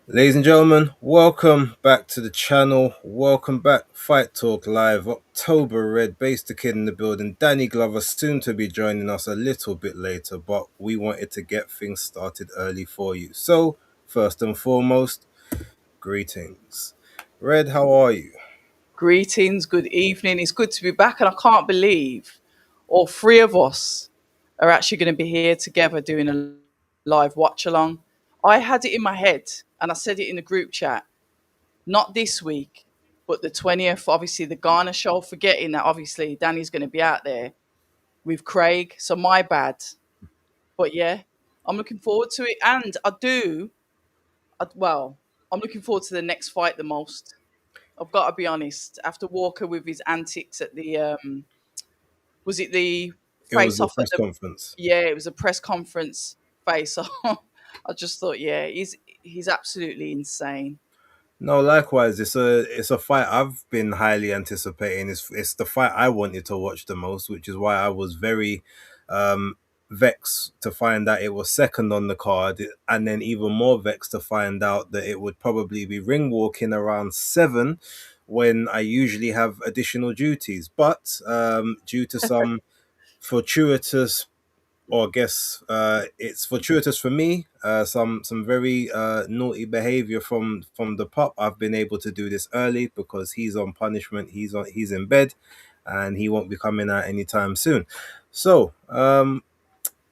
Ladies and gentlemen, welcome back to the channel. Welcome back, Fight Talk Live. October Red, Base the Kid in the building. Danny Glover soon to be joining us a little bit later, but we wanted to get things started early for you. So, first and foremost, greetings. Red, how are you? Greetings, good evening. It's good to be back, and I can't believe all three of us are actually going to be here together doing a live watch along. I had it in my head, and I said it in the group chat, not this week, but the 20th, obviously, the Ghana show, forgetting that obviously Danny's going to be out there with Craig. So, my bad. But yeah, I'm looking forward to it. And well, I'm looking forward to the next fight the most. I've got to be honest. After Walker with his antics at the was it the It was face the off at press the conference. yeah, it was a press conference face off. I just thought, yeah, he's absolutely insane. No, likewise. It's a fight I've been highly anticipating. It's the fight I wanted to watch the most, which is why I was very um, vexed to find that it was second on the card, and then even more vexed to find out that it would probably be ring walking around 7 when I usually have additional duties. But due to some fortuitous, or I guess it's fortuitous for me. Some very naughty behavior from the pup. I've been able to do this early because he's on punishment. He's in bed, and he won't be coming out anytime soon. So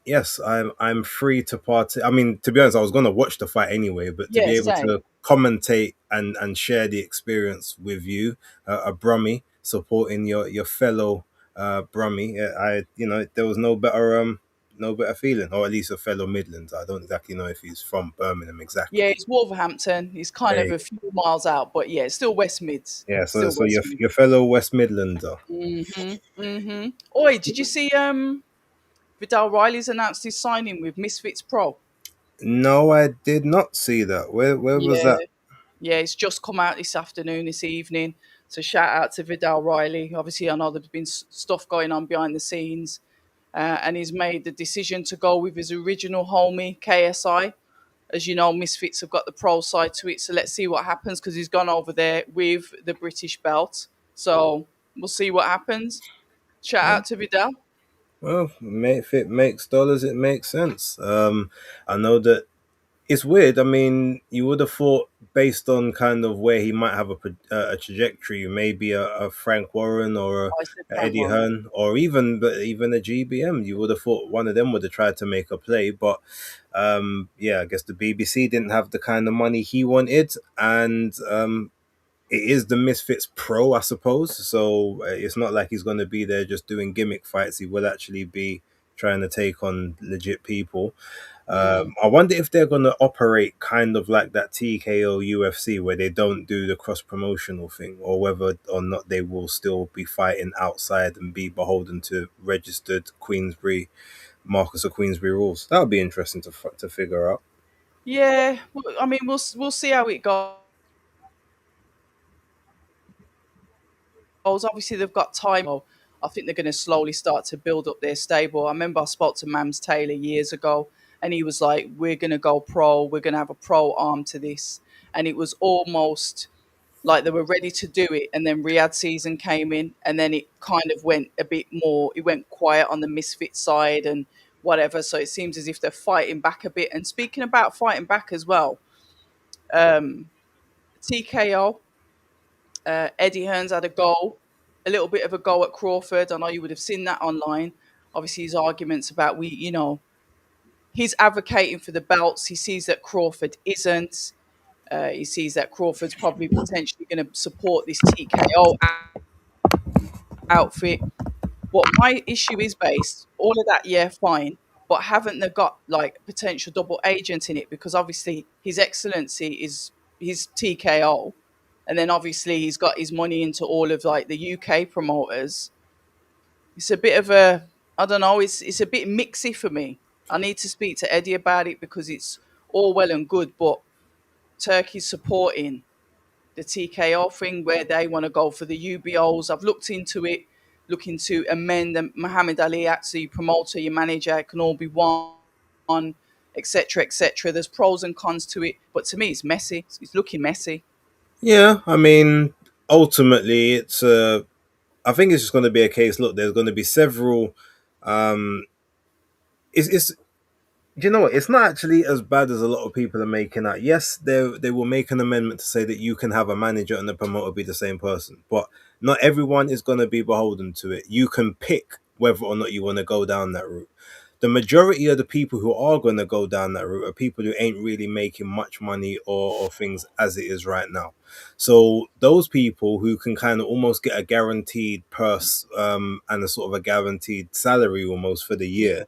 yes, I'm free to part. I mean, to be honest, I was going to watch the fight anyway, but to Yeah, be able same. to commentate and share the experience with you, a Brummie supporting your fellow Brummie, there was no better feeling, or at least a fellow Midlands. I don't exactly know if he's from Birmingham Yeah, exactly. it's Wolverhampton. It's kind of Hey, a few miles out, but yeah, it's still West Mids. yeah, so Still so West your Mids. fellow West Midlander. Oi, did you see Vidal Riley's announced his signing with Misfits Pro? No, I did not see that. Where was Yeah, that? yeah, it's just come out this afternoon, this evening. So shout out to Vidal Riley. Obviously, I know there's been stuff going on behind the scenes, and he's made the decision to go with his original homie KSI. As you know, Misfits have got the pro side to it, so let's see what happens because he's gone over there with the British belt. So we'll see what happens. Shout out to Vidal. Well, if it makes dollars, it makes sense. I know that it's weird. I mean, you would have thought, based on kind of where he might have a trajectory, maybe a Frank Warren or I said a Frank Eddie Warren. Hearn, or even a GBM. You would have thought one of them would have tried to make a play, but yeah, I guess the BBC didn't have the kind of money he wanted, and it is the Misfits Pro, I suppose. So it's not like he's going to be there just doing gimmick fights. He will actually be trying to take on legit people. Mm. I wonder if they're going to operate kind of like that TKO UFC where they don't do the cross promotional thing, or whether or not they will still be fighting outside and be beholden to registered Queensbury Marcus of Queensbury rules. That would be interesting to figure out. Yeah, I mean, we'll see how it goes. Obviously, they've got time. I think they're going to slowly start to build up their stable. I remember I spoke to Mams Taylor years ago, and he was like, "We're going to go pro. We're going to have a pro arm to this," and it was almost like they were ready to do it, and then Riyadh season came in, and then it kind of went a bit more. It went quiet on the misfit side and whatever. So it seems as if they're fighting back a bit. And speaking about fighting back as well, um, TKO. Eddie Hearns had a little bit of a go at Crawford. I know you would have seen that online. Obviously, his arguments about he's advocating for the belts. He sees that Crawford isn't. He sees that Crawford's probably potentially going to support this TKO outfit. What my issue is based, all of that, yeah, fine. But haven't they got like potential double agent in it? Because obviously His Excellency is his TKO, and then obviously he's got his money into all of like the UK promoters. It's a bit of a, I don't know, it's a bit mixy for me. I need to speak to Eddie about it because it's all well and good, but Turkey's supporting the TKO thing where they want to go for the UBOs. I've looked into it, looking to amend the Muhammad Ali Act, so your promoter, your manager, it can all be one. etc., etc. There's pros and cons to it, but to me, it's messy. It's looking messy. Yeah, I mean, ultimately, I think it's just going to be a case. Look, there's going to be several. Um, it's you know what? It's not actually as bad as a lot of people are making out. Yes, they will make an amendment to say that you can have a manager and the promoter be the same person, but not everyone is going to be beholden to it. You can pick whether or not you want to go down that route. The majority of the people who are going to go down that route are people who ain't really making much money or things as it is right now. So those people who can kind of almost get a guaranteed purse and a sort of a guaranteed salary almost for the Yeah. year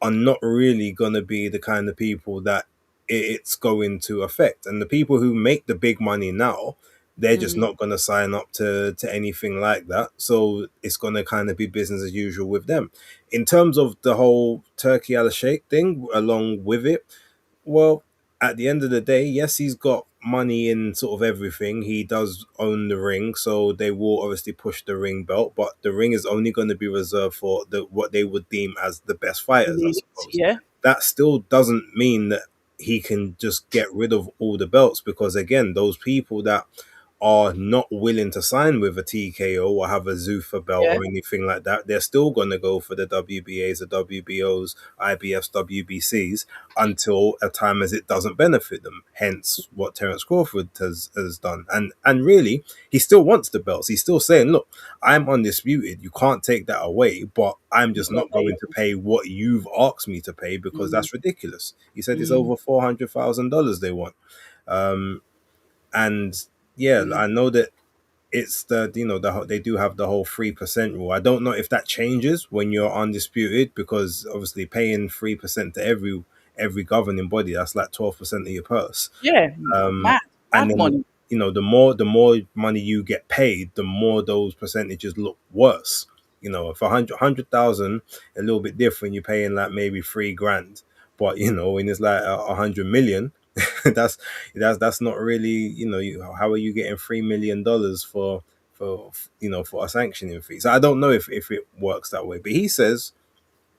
are not really going to be the kind of people that it's going to affect. And the people who make the big money now, they're just Mm. not going to sign up to anything like that. So it's going to kind of be business as usual with them. In terms of the whole Turkey al Sheikh thing, along with it, well, at the end of the day, yes, he's got money in sort of everything. He does own the ring, so they will obviously push the ring belt, but the ring is only going to be reserved for the what they would deem as the best fighters, I Elite, suppose. yeah, That still doesn't mean that he can just get rid of all the belts because again, those people that are not willing to sign with a TKO or have a Zuffa belt yeah, or anything like that, they're still going to go for the WBAs, the WBOs, IBFs, WBCs until a time as it doesn't benefit them. Hence, what Terence Crawford has done, and really, he still wants the belts. He's still saying, "Look, I'm undisputed. You can't take that away, but I'm you just got not going to pay what you've asked me to pay because mm, that's ridiculous." He said it's mm, over $400,000 they want. Um, and yeah, mm. I know that it's they do have the whole 3% rule. I don't know if that changes when you're undisputed because obviously paying 3% to every governing body, that's like 12% of your purse. Yeah, um mad, and mad then money. the more money you get paid, the more those percentages look worse. If 100,000, a little bit different, you're paying like maybe 3 grand, but when it's like 100 million, that's that's not really, how are you getting $3 million for a sanctioning fee? So I don't know if it works that way, but he says,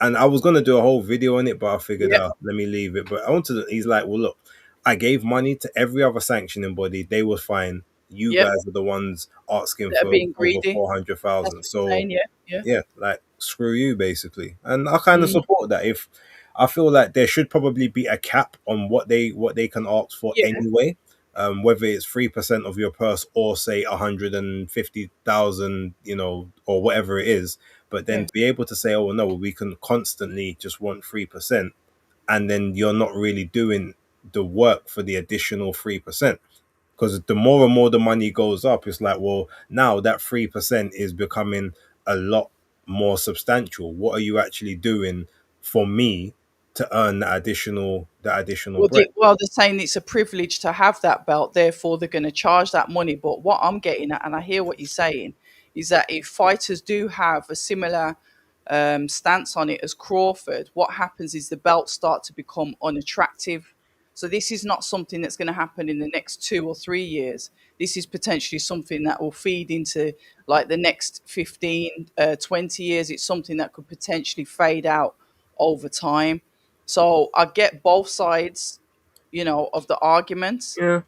and I was gonna do a whole video on it, but I figured Yeah, out, let me leave it. But I wanted to, he's like, well, look, I gave money to every other sanctioning body, they were fine. You yep, guys are the ones asking they're for being over greedy. That's 400,000. what he's So saying. Yeah, yeah, yeah, like screw you basically. And I kind of mm, support that. If I feel like there should probably be a cap on what they can ask for yeah, anyway. Whether it's 3% of your purse or say 150,000, or whatever it is, but then yeah. to be able to say, oh no, we can constantly just want 3%, and then you're not really doing the work for the additional 3%. Because the more and more the money goes up, it's like, well, now that 3% is becoming a lot more substantial. What are you actually doing for me to earn that additional bread? Well, they're saying it's a privilege to have that belt, therefore they're going to charge that money. But what I'm getting at, and I hear what you're saying, is that if fighters do have a similar stance on it as Crawford, what happens is the belts start to become unattractive. So this is not something that's going to happen in the next 2 or 3 years. This is potentially something that will feed into like the next 15, 20 years. It's something that could potentially fade out over time. So I get both sides, of the arguments. Yeah.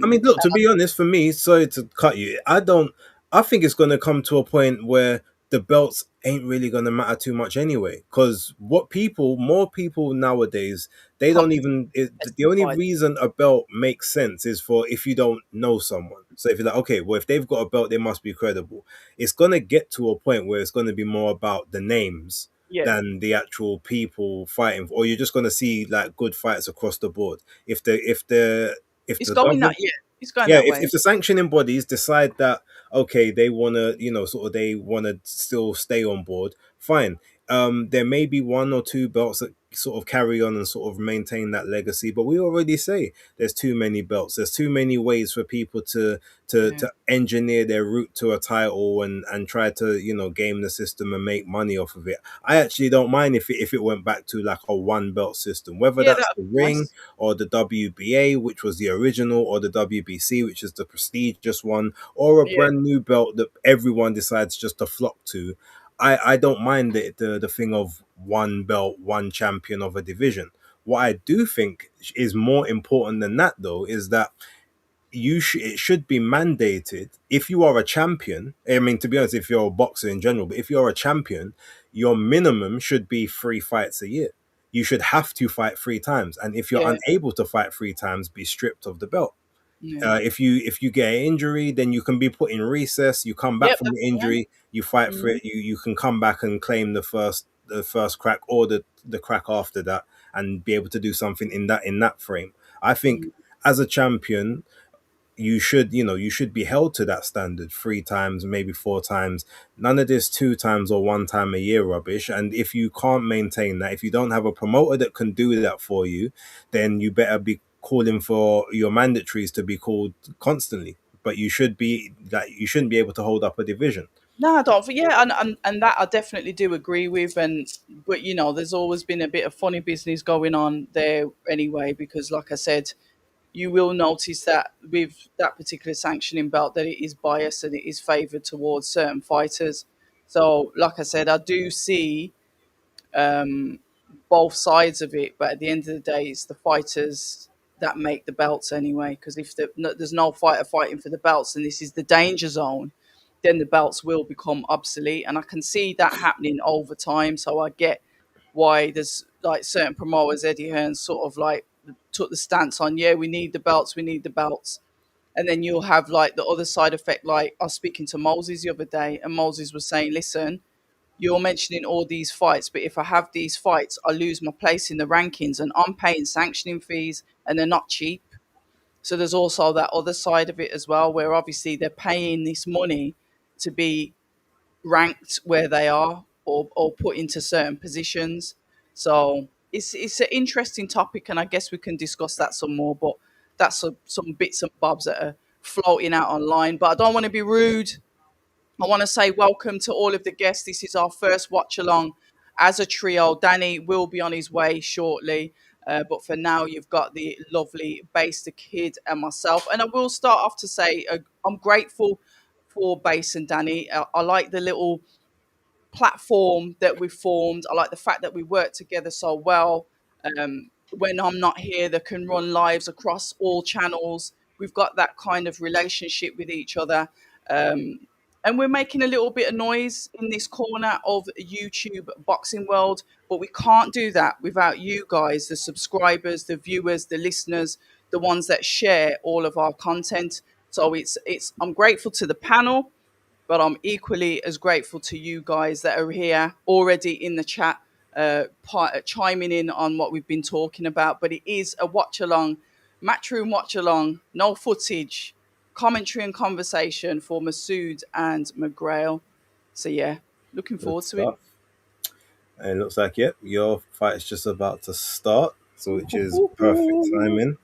I Um, mean, look, to be honest, for me, sorry to cut you, I think it's going to come to a point where the belts ain't really going to matter too much anyway. Because more people nowadays, they don't even, the only competitive. reason a belt makes sense is for if you don't know someone. So if you're like, okay, well, if they've got a belt, they must be credible. It's going to get to a point where it's going to be more about the names Yeah, than the actual people fighting, or you're just going to see like good fights across the board. If it's the going that. government Yeah, it's going yeah, that if, way. if the sanctioning bodies decide that, okay, they want to, sort of, they want to still stay on board, fine. There may be one or two belts that sort of carry on and sort of maintain that legacy, but we already say there's too many belts. There's too many ways for people to to Yeah, to engineer their route to a title and try to game the system and make money off of it. I actually don't mind if it went back to like a one belt system, whether yeah, that's that'd the be ring nice. or the WBA, which was the original, or the WBC, which is the prestigious one, or a Yeah, brand new belt that everyone decides just to flock to. I don't mind the thing of one belt, one champion of a division. What I do think is more important than that, though, is that it should be mandated if you are a champion. I mean, to be honest, if you're a boxer in general, but if you're a champion, your minimum should be 3 fights a year. You should have to fight 3 times, and if you're Yeah, unable to fight 3 times, be stripped of the belt. yeah. If you get an injury, then you can be put in recess. You come back Yep, from the that's right. injury, you fight for Mm, it. You can come back and claim the first crack or the crack after that, and be able to do something in that frame. I think mm. as a champion, you should be held to that standard 3 times, maybe 4 times. None of this 2 times or 1 time a year rubbish. And if you can't maintain that, if you don't have a promoter that can do that for you, then you better be calling for your mandatories to be called constantly. But you shouldn't be able to hold up a division. No, I don't. Yeah, and that I definitely do agree with. And but there's always been a bit of funny business going on there anyway, because like I said, you will notice that with that particular sanctioning belt that it is biased and it is favoured towards certain fighters. So, like I said, I do see um, both sides of it, but at the end of the day, it's the fighters that make the belts anyway. Because if there's no fighter fighting for the belts, and this is the danger zone, then the belts will become obsolete. And I can see that happening over time. So I get why there's like certain promoters, Eddie Hearn, sort of like took the stance on, yeah, we need the belts, we need the belts. And then you'll have like the other side effect. Like I was speaking to Moses the other day, and Moses was saying, listen, you're mentioning all these fights, but if I have these fights, I lose my place in the rankings and I'm paying sanctioning fees and they're not cheap. So there's also that other side of it as well, where obviously they're paying this money to be ranked where they are or put into certain positions. So it's an interesting topic, and I guess we can discuss that some more. But that's some bits and bobs that are floating out online. But I don't want to be rude. I want to say welcome to all of the guests. This is our first watch along as a trio. Danny will be on his way shortly. But for now, you've got the lovely Base the Kid and myself. And I will start off to say I'm grateful for Base and Danny. I like the little platform that we formed. I like the fact that we work together so well. When I'm not here, they can run lives across all channels. We've got that kind of relationship with each other. Um, and we're making a little bit of noise in this corner of YouTube boxing world, but we can't do that without you guys, the subscribers, the viewers, the listeners, the ones that share all of our content. So it's I'm grateful to the panel, but I'm equally as grateful to you guys that are here already in the chat, chiming in on what we've been talking about. But it is a watch along, matchroom watch along, no footage, commentary and conversation for Masoud and McGrail. So yeah, looking Good forward to it. stuff. And it looks like, yep, your fight is just about to start, so which is perfect timing.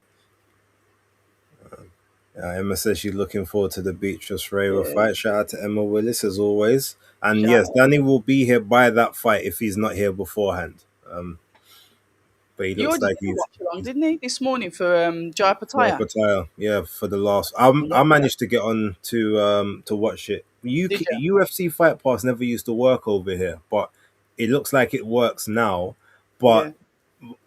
Emma says she's looking forward to the Beatrice Ferreira Yeah, fight. Shout out to Emma Willis as always. And shout yes, out. Danny will be here by that fight if he's not here beforehand. But he You looks already like did a watch along, didn't he, this morning for Jai yeah, Pataya? Pattaya. Yeah, for the last. I I love that. managed to get on to watch it. Did you? UFC Fight Pass never used to work over here, but it looks like it works now. Yeah. But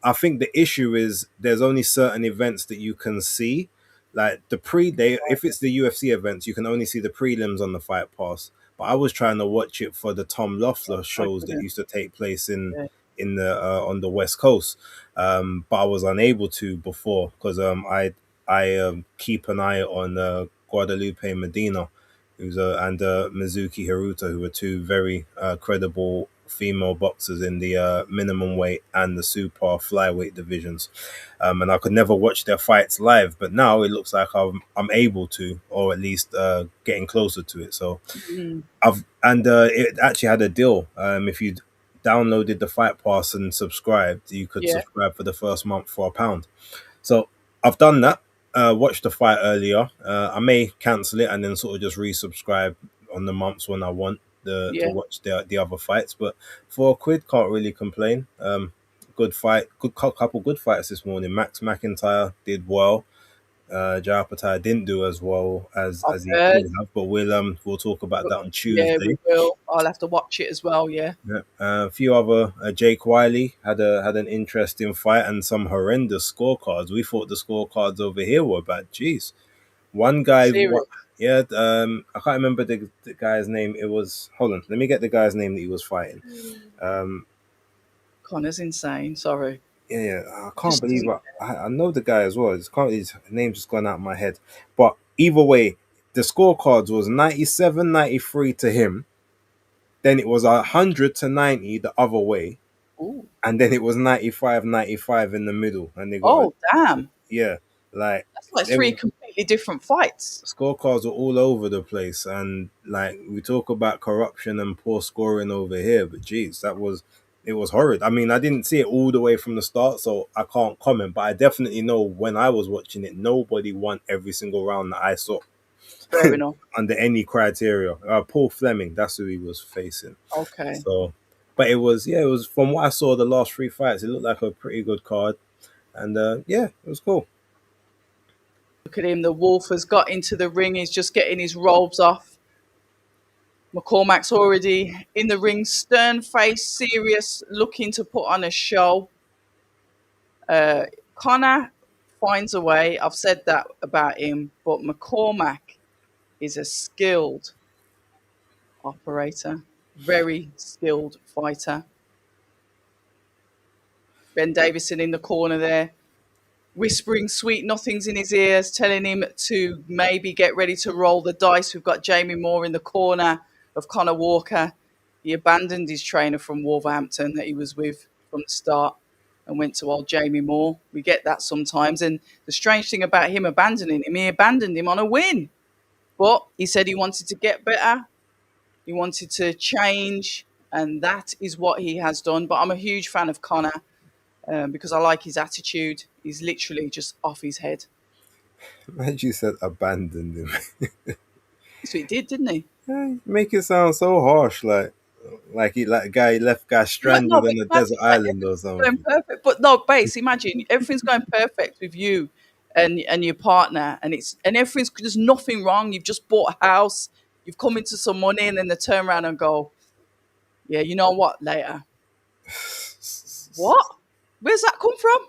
I think the issue is there's only certain events that you can see. Like if it's the UFC events, you can only see the prelims on the Fight Pass. But I was trying to watch it for the Tom Loeffler I shows that couldn't. used to take place in Yeah. in the on the West Coast, but I was unable to before because I keep an eye on Guadalupe Medina, and Mizuki Hiruta, who are two very credible female boxers in the minimum weight and the super flyweight divisions. And I could never watch their fights live, but now it looks like I'm able to, or at least getting closer to it. So Mhm. it actually had a deal. If you downloaded the Fight Pass and subscribed, you could Yeah. subscribe for the first month for £1. So I've done that. Watched the fight earlier. I may cancel it and then sort of just resubscribe on the months when I want to Yeah. watch the other fights. But for a quid, can't really complain. Good fight, couple good fights this morning. Max McIntyre did well. Jarapatai didn't do as well I've as he heard. could have, but we'll talk about that on Yeah, we Tuesday. will. I'll have to watch it as well. Yeah. Yeah. A few other Jake Wiley had an interesting fight and some horrendous scorecards. We thought the scorecards over here were bad. Jeez, one guy, what? Serious. Yeah, I can't remember the guy's name. It was hold on, let me get the guy's name that he was fighting. Um, Connor's insane. Sorry. yeah, yeah, I can't Just believe I know the guy as well. His name's just gone out of my head. But either way, the scorecards was 97, 93 to him. Then it was 100 to 90 the other way. ooh. And then it was 95, 95 in the middle. And they got, Oh, damn. yeah, like, That's like they three were, completely different fights. scorecards were all over the place. And, like, we talk about corruption and poor scoring over here. But, geez, it was horrid. I mean, I didn't see it all the way from the start, so I can't comment. But I definitely know when I was watching it, nobody won every single round that I saw Fair enough. under any criteria. Paul Fleming, that's who he was facing. Okay. So, but it was from what I saw the last three fights, it looked like a pretty good card, and yeah, it was cool. Look at him. The wolf has got into the ring. He's just getting his robes off. McCormack's already in the ring, stern face, serious, looking to put on a show. Uh, Connor finds a way. I've said that about him, but McCormack is a skilled operator, very skilled fighter. Ben Davison in the corner there, whispering sweet nothings in his ears, telling him to maybe get ready to roll the dice. We've got Jamie Moore in the corner of Connor Walker. He abandoned his trainer from Wolverhampton that he was with from the start and went to old Jamie Moore. We get that sometimes. And the strange thing about him abandoning him, he abandoned him on a win. But he said he wanted to get better. He wanted to change. And that is what he has done. But I'm a huge fan of Connor because I like his attitude. He's literally just off his head. As you said, abandoned him. So he did, didn't he? Make it sound so harsh, like he like a guy left guy No, stranded but on a desert imagine like island or everything's going something. perfect. But no, base, imagine everything's going perfect with you and your partner, and everything's there's nothing wrong. You've just bought a house, you've come into some money, and then they turn around and go, "Yeah, you know what? Later, what? Where's that come from?"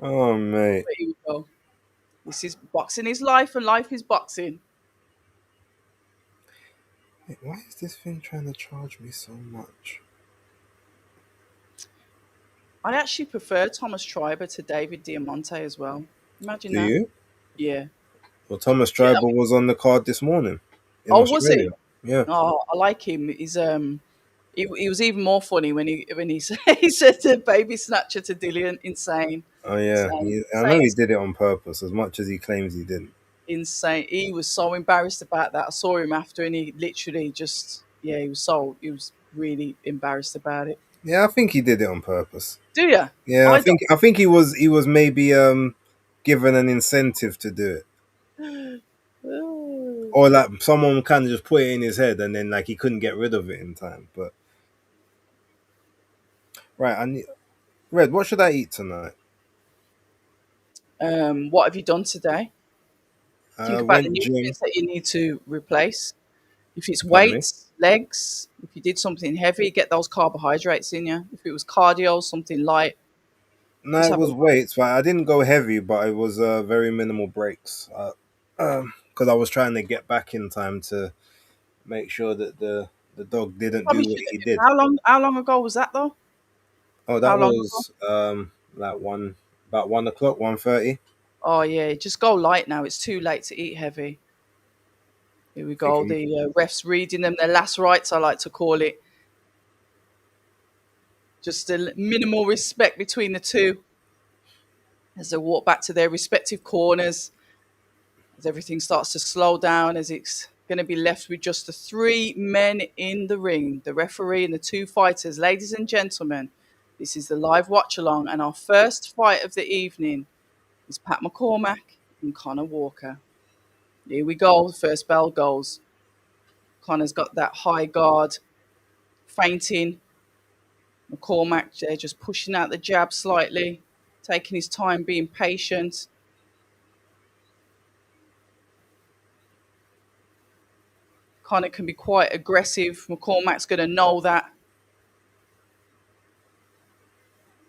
Oh mate, But here we go. This is boxing is life, and life is boxing. why is this thing trying to charge me so much? I actually prefer Thomas Triber to David Diamante as well. Imagine Do that. you? Yeah. Well, Thomas I Tribal mean, was on the card this morning in oh, was Australia. he? Yeah. Oh, I like him. He was even more funny when he said he said the baby snatcher to Dillian. Insane, Oh yeah. insane, I insane, know he did it on purpose, as much as he claims he didn't. insane. He was so embarrassed about that. I saw him after, and he literally just yeah, he was really embarrassed about it. Yeah, I think he did it on purpose. Do you? Yeah, I don't. I think he was maybe given an incentive to do it. Oh, Or like someone kind of just put it in his head and then like he couldn't get rid of it in time. But right, I need Red, what should I eat tonight? what have you done today? Think about the Went gym. nutrients that you need to replace. If it's Pardon me. weights, legs, if you did something heavy, get those carbohydrates in you. If it was cardio, something light, No, just it have a was weights, but I didn't go heavy, but it was very minimal breaks. Because I was trying to get back in time to make sure that the dog didn't probably do what should he have. did. How long ago was that though? Oh, How that long ago? was like about 1 o'clock, 1:30. Oh yeah, just go light now. It's too late to eat heavy. Here we Think go. The refs reading them their last rites, I like to call it. Just a minimal respect between the two as they walk back to their respective corners. As everything starts to slow down, as it's going to be left with just the three men in the ring, the referee and the two fighters. Ladies and gentlemen, this is the live watch along, and our first fight of the evening is Pat McCormack and Connor Walker. Here we go. The first bell goes. Connor's got that high guard, feinting. McCormack there just pushing out the jab slightly, taking his time, being patient. Kind of can be quite aggressive. McCormack's going to know that.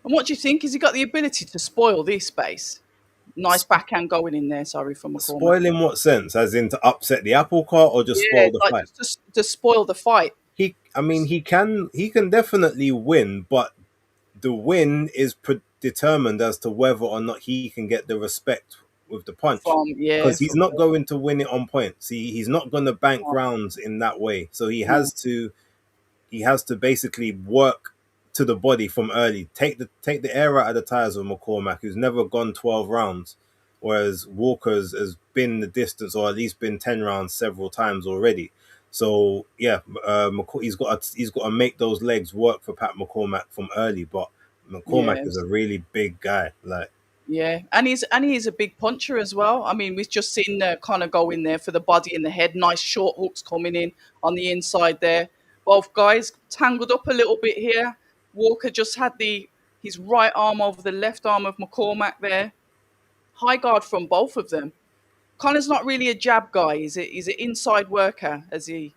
And what do you think? Has he got the ability to spoil this space? Nice backhand going in there, sorry, from McCormack. Spoil in what sense? As in to upset the apple cart or just Yeah, spoil the like fight? just to spoil the fight. I mean, he can definitely win, but the win is determined as to whether or not he can get the respect with the punch. From yeah, Because he's from not going to win it on points. He's not going to bank no, rounds in that way. So no. he has to basically work to the body from early. Take the air out of the tires of McCormack, who's never gone 12 rounds, whereas Walker's has been the distance or at least been 10 rounds several times already. So yeah, he's got to make those legs work for Pat McCormack from early. But McCormack Yeah, is a really big guy. Like yeah, and he's a big puncher as well. I mean, we've just seen Connor go in there for the body and the head. Nice short hooks coming in on the inside there. Both guys tangled up a little bit here. Walker just had his right arm over the left arm of McCormack there. High guard from both of them. Connor's not really a jab guy. He's an inside worker, as he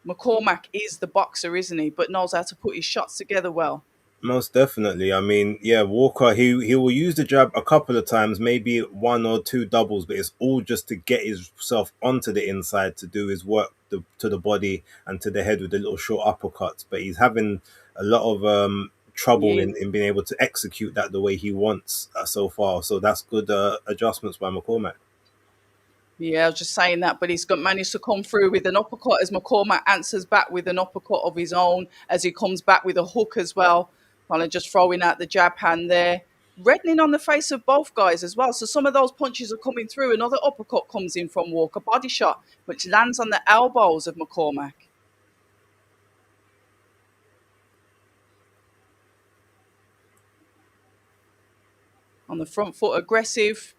McCormack is the boxer, isn't he? But knows how to put his shots together well. most definitely. I mean, yeah, Walker, he will use the jab a couple of times, maybe one or two doubles, but it's all just to get himself onto the inside to do his work to the body and to the head with the little short uppercuts. But he's having a lot of trouble He in is. being able to execute that the way he wants so far. So that's good adjustments by McCormack. Yeah, I was just saying that, but he's got managed to come through with an uppercut as McCormack answers back with an uppercut of his own as he comes back with a hook as well. Kind of just throwing out the jab hand there. Reddening on the face of both guys as well. So some of those punches are coming through. Another uppercut comes in from Walker, body shot, which lands on the elbows of McCormack. On the front foot, aggressive.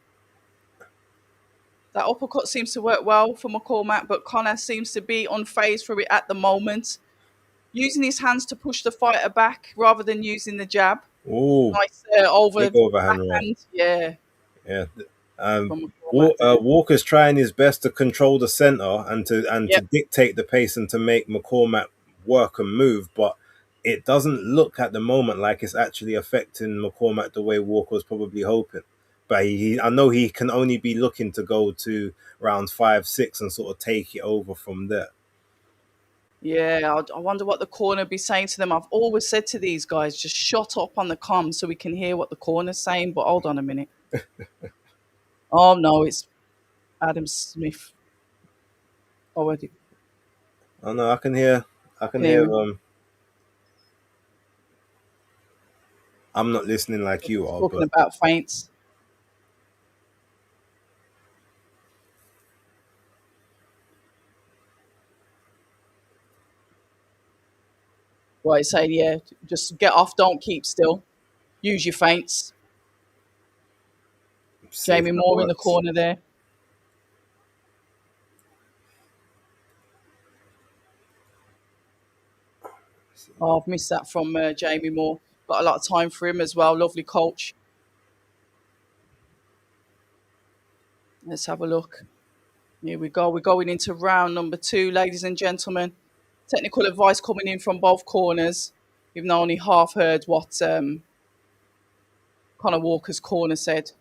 That uppercut seems to work well for McCormack, but Connor seems to be unfazed for it at the moment. Using his hands to push the fighter back rather than using the jab. Ooh, Nice over big the overhand right. backhand. Yeah, Yeah. Um, from McCormack there. Walker's trying his best to control the center and to Yep. dictate the pace and to make McCormack work and move, but it doesn't look at the moment like it's actually affecting McCormack the way Walker was probably hoping. But I know he can only be looking to go to rounds 5, 6 and sort of take it over from there. Yeah, I wonder what the corner be saying to them. I've always said to these guys, just shut up on the comms so we can hear what the corner's saying. But hold on a minute. Oh no, it's Adam Smith. Already Oh no, I can can hear hear him. I'm not listening like you He's are, talking but about feints. Right, he's saying, yeah, just get off, don't keep still. Use your feints. see if Jamie that Moore in the works. corner there. Oh, I've missed that from Jamie Moore. Got a lot of time for him as well. Lovely coach. Let's have a look. Here we go. We're going into round number 2, ladies and gentlemen. Technical advice coming in from both corners. Even though only half heard what Conor Walker's corner said.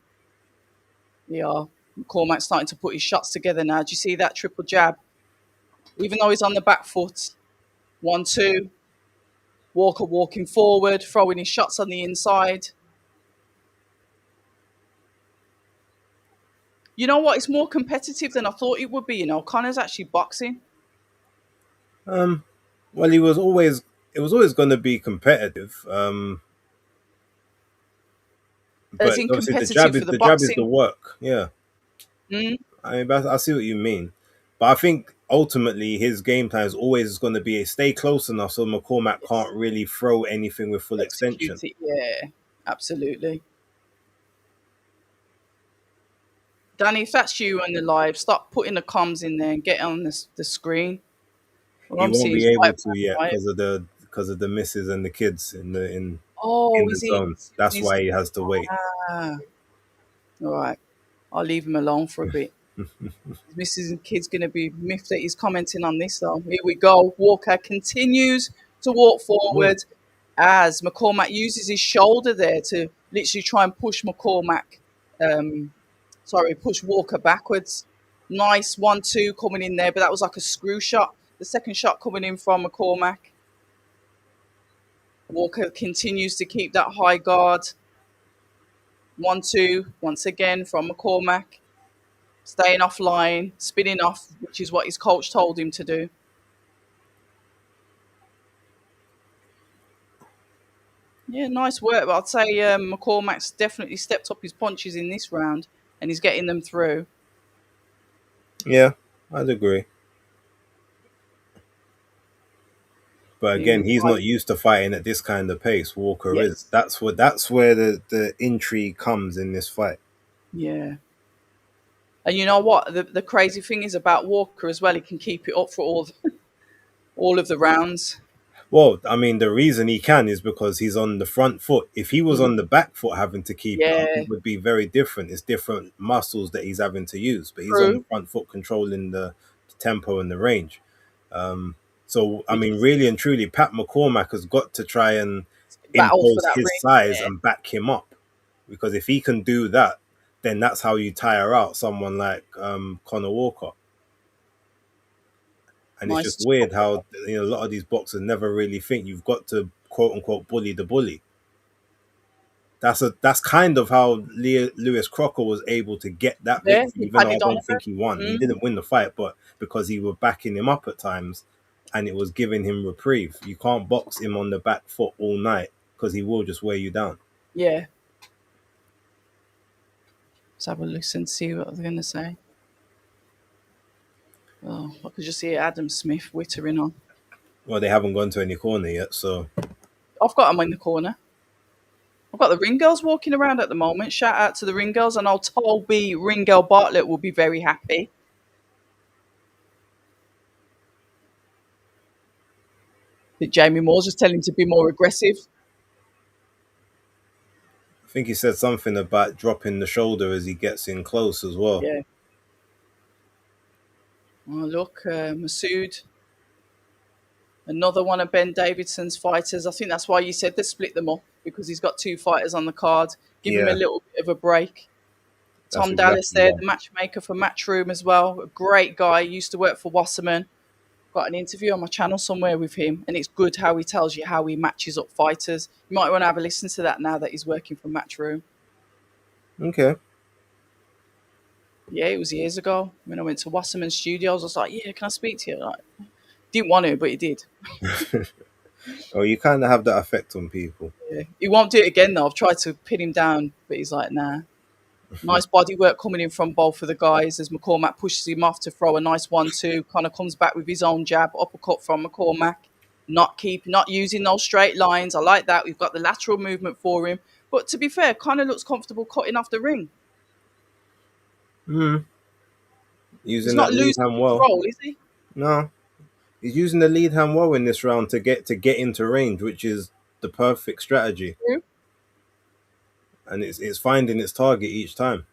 Yeah, Cormac's starting to put his shots together now. Do you see that triple jab? Even though he's on the back foot. 1, 2. Walker walking forward, throwing his shots on the inside. You know what? It's more competitive than I thought it would be. Connor's actually boxing. Um, well, it was always going to be competitive. As But in obviously competitive for the the jab is the boxing. work. Yeah, Mm, I mean, I see what you mean, but I think ultimately his game plan is always going to be stay close enough so McCormack yes. can't really throw anything with full Execute extension. it. Yeah, absolutely. Danny, if that's you on the live, stop putting the comms in there and get on the screen. All He I'm won't seeing be is able white to man, yet right? because of the misses and the kids Oh, in the is he? zone. He's That's using his. why he has to wait. Ah, all right. I'll leave him alone for a bit. His missus and kids going to be miffed that he's commenting on this, though. Here we go. Walker continues to walk Mm. forward as McCormack uses his shoulder there to literally try and push um, push Walker backwards. Nice 1-2 coming in there, but that was like a screw shot. The second shot coming in from McCormack. Walker continues to keep that high guard. 1-2 once again from McCormack. Staying offline, spinning off, which is what his coach told him to do. Yeah, nice work. But I'd say McCormack's definitely stepped up his punches in this round, and he's getting them through. Yeah, I'd agree. But Here again, we he's go. not used to fighting at this kind of pace. Walker is. Yes. That's where the intrigue comes in this fight. Yeah. And you know what? The crazy thing is about Walker as well. He can keep it up for all of the rounds. Well, I mean, the reason he can is because he's on the front foot. If he was Mm. on the back foot having to keep it up, Yeah. it would be very different. It's different muscles that he's having to use, but he's on the True. front foot controlling the tempo and the range. Um, so, I Which mean, is really and truly, Pat McCormack has got to try and battle for impose that his ring. size Yeah. and back him up. Because if he can do that, then that's how you tire out someone like Conor Walker. And it's just Nice. weird how a lot of these boxers never really think you've got to quote unquote bully the bully. That's kind of how Lewis Crocker was able to get that Yeah. victory, He even though I padded on don't her. think he won. He Mm. didn't win the fight, but because he was backing him up at times, and it was giving him reprieve. You can't box him on the back foot all night because he will just wear you down. Yeah. Let's have a listen, see what they're going to say. Oh, I could just hear Adam Smith wittering on. Well, they haven't gone to any corner yet, so I've got him in the corner. I've got the ring girls walking around at the moment. Shout out to the ring girls. I know Toby Ringgirl Bartlett will be very happy. That Jamie Moore's just telling him to be more aggressive. I think he said something about dropping the shoulder as he gets in close as well. Yeah. Oh, look, Masoud, another one of Ben Davidson's fighters. I think that's why you said they split them up because he's got two fighters on the card. Give him a Yeah, little bit of a break. that's Tom Dallas exactly there, why. the matchmaker for Matchroom as well. A great guy. Used to work for Wasserman. Got an interview on my channel somewhere with him, and it's good how he tells you how he matches up fighters. You might want to have a listen to that now that he's working for Matchroom. Okay. Yeah, it was years ago when I went to Wasserman Studios. I was like, "Yeah, can I speak to you?" Like, didn't want to, but he did. Oh, you kind of have that effect on people. Yeah. He won't do it again though. I've tried to pin him down, but he's like, "Nah." Nice body work coming in from both of the guys as McCormack pushes him off to throw a nice 1-2. Kind of comes back with his own jab, uppercut from McCormack. Not using those straight lines. I like that. We've got the lateral movement for him. But to be fair, kind of looks comfortable cutting off the ring. Mm. He's Using not that lead losing hand well. control, is he? No, he's using the lead hand well in this round to get into range, which is the perfect strategy, True. and it's finding its target each time.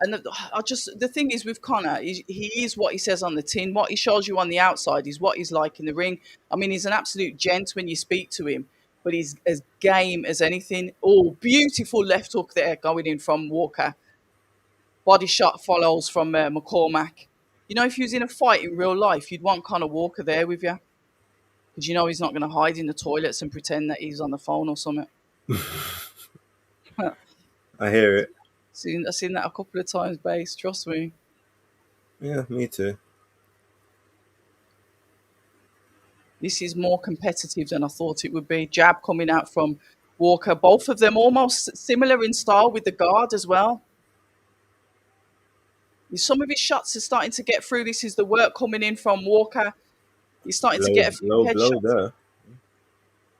And the thing is with Connor, he is what he says on the tin. What he shows you on the outside is what he's like in the ring. I mean, he's an absolute gent when you speak to him, but he's as game as anything. Oh, beautiful left hook there going in from Walker. Body shot follows from McCormack. You know, if you was in a fight in real life, you'd want Connor Walker there with you because you know he's not going to hide in the toilets and pretend that he's on the phone or something. I hear it. I've seen that a couple of times, base. Trust me. Yeah, me too. This is more competitive than I thought it would be. Jab coming out from Walker. Both of them almost similar in style with the guard as well. Some of his shots are starting to get through. This is the work coming in from Walker. He's starting to Low get a few low blow headshots there.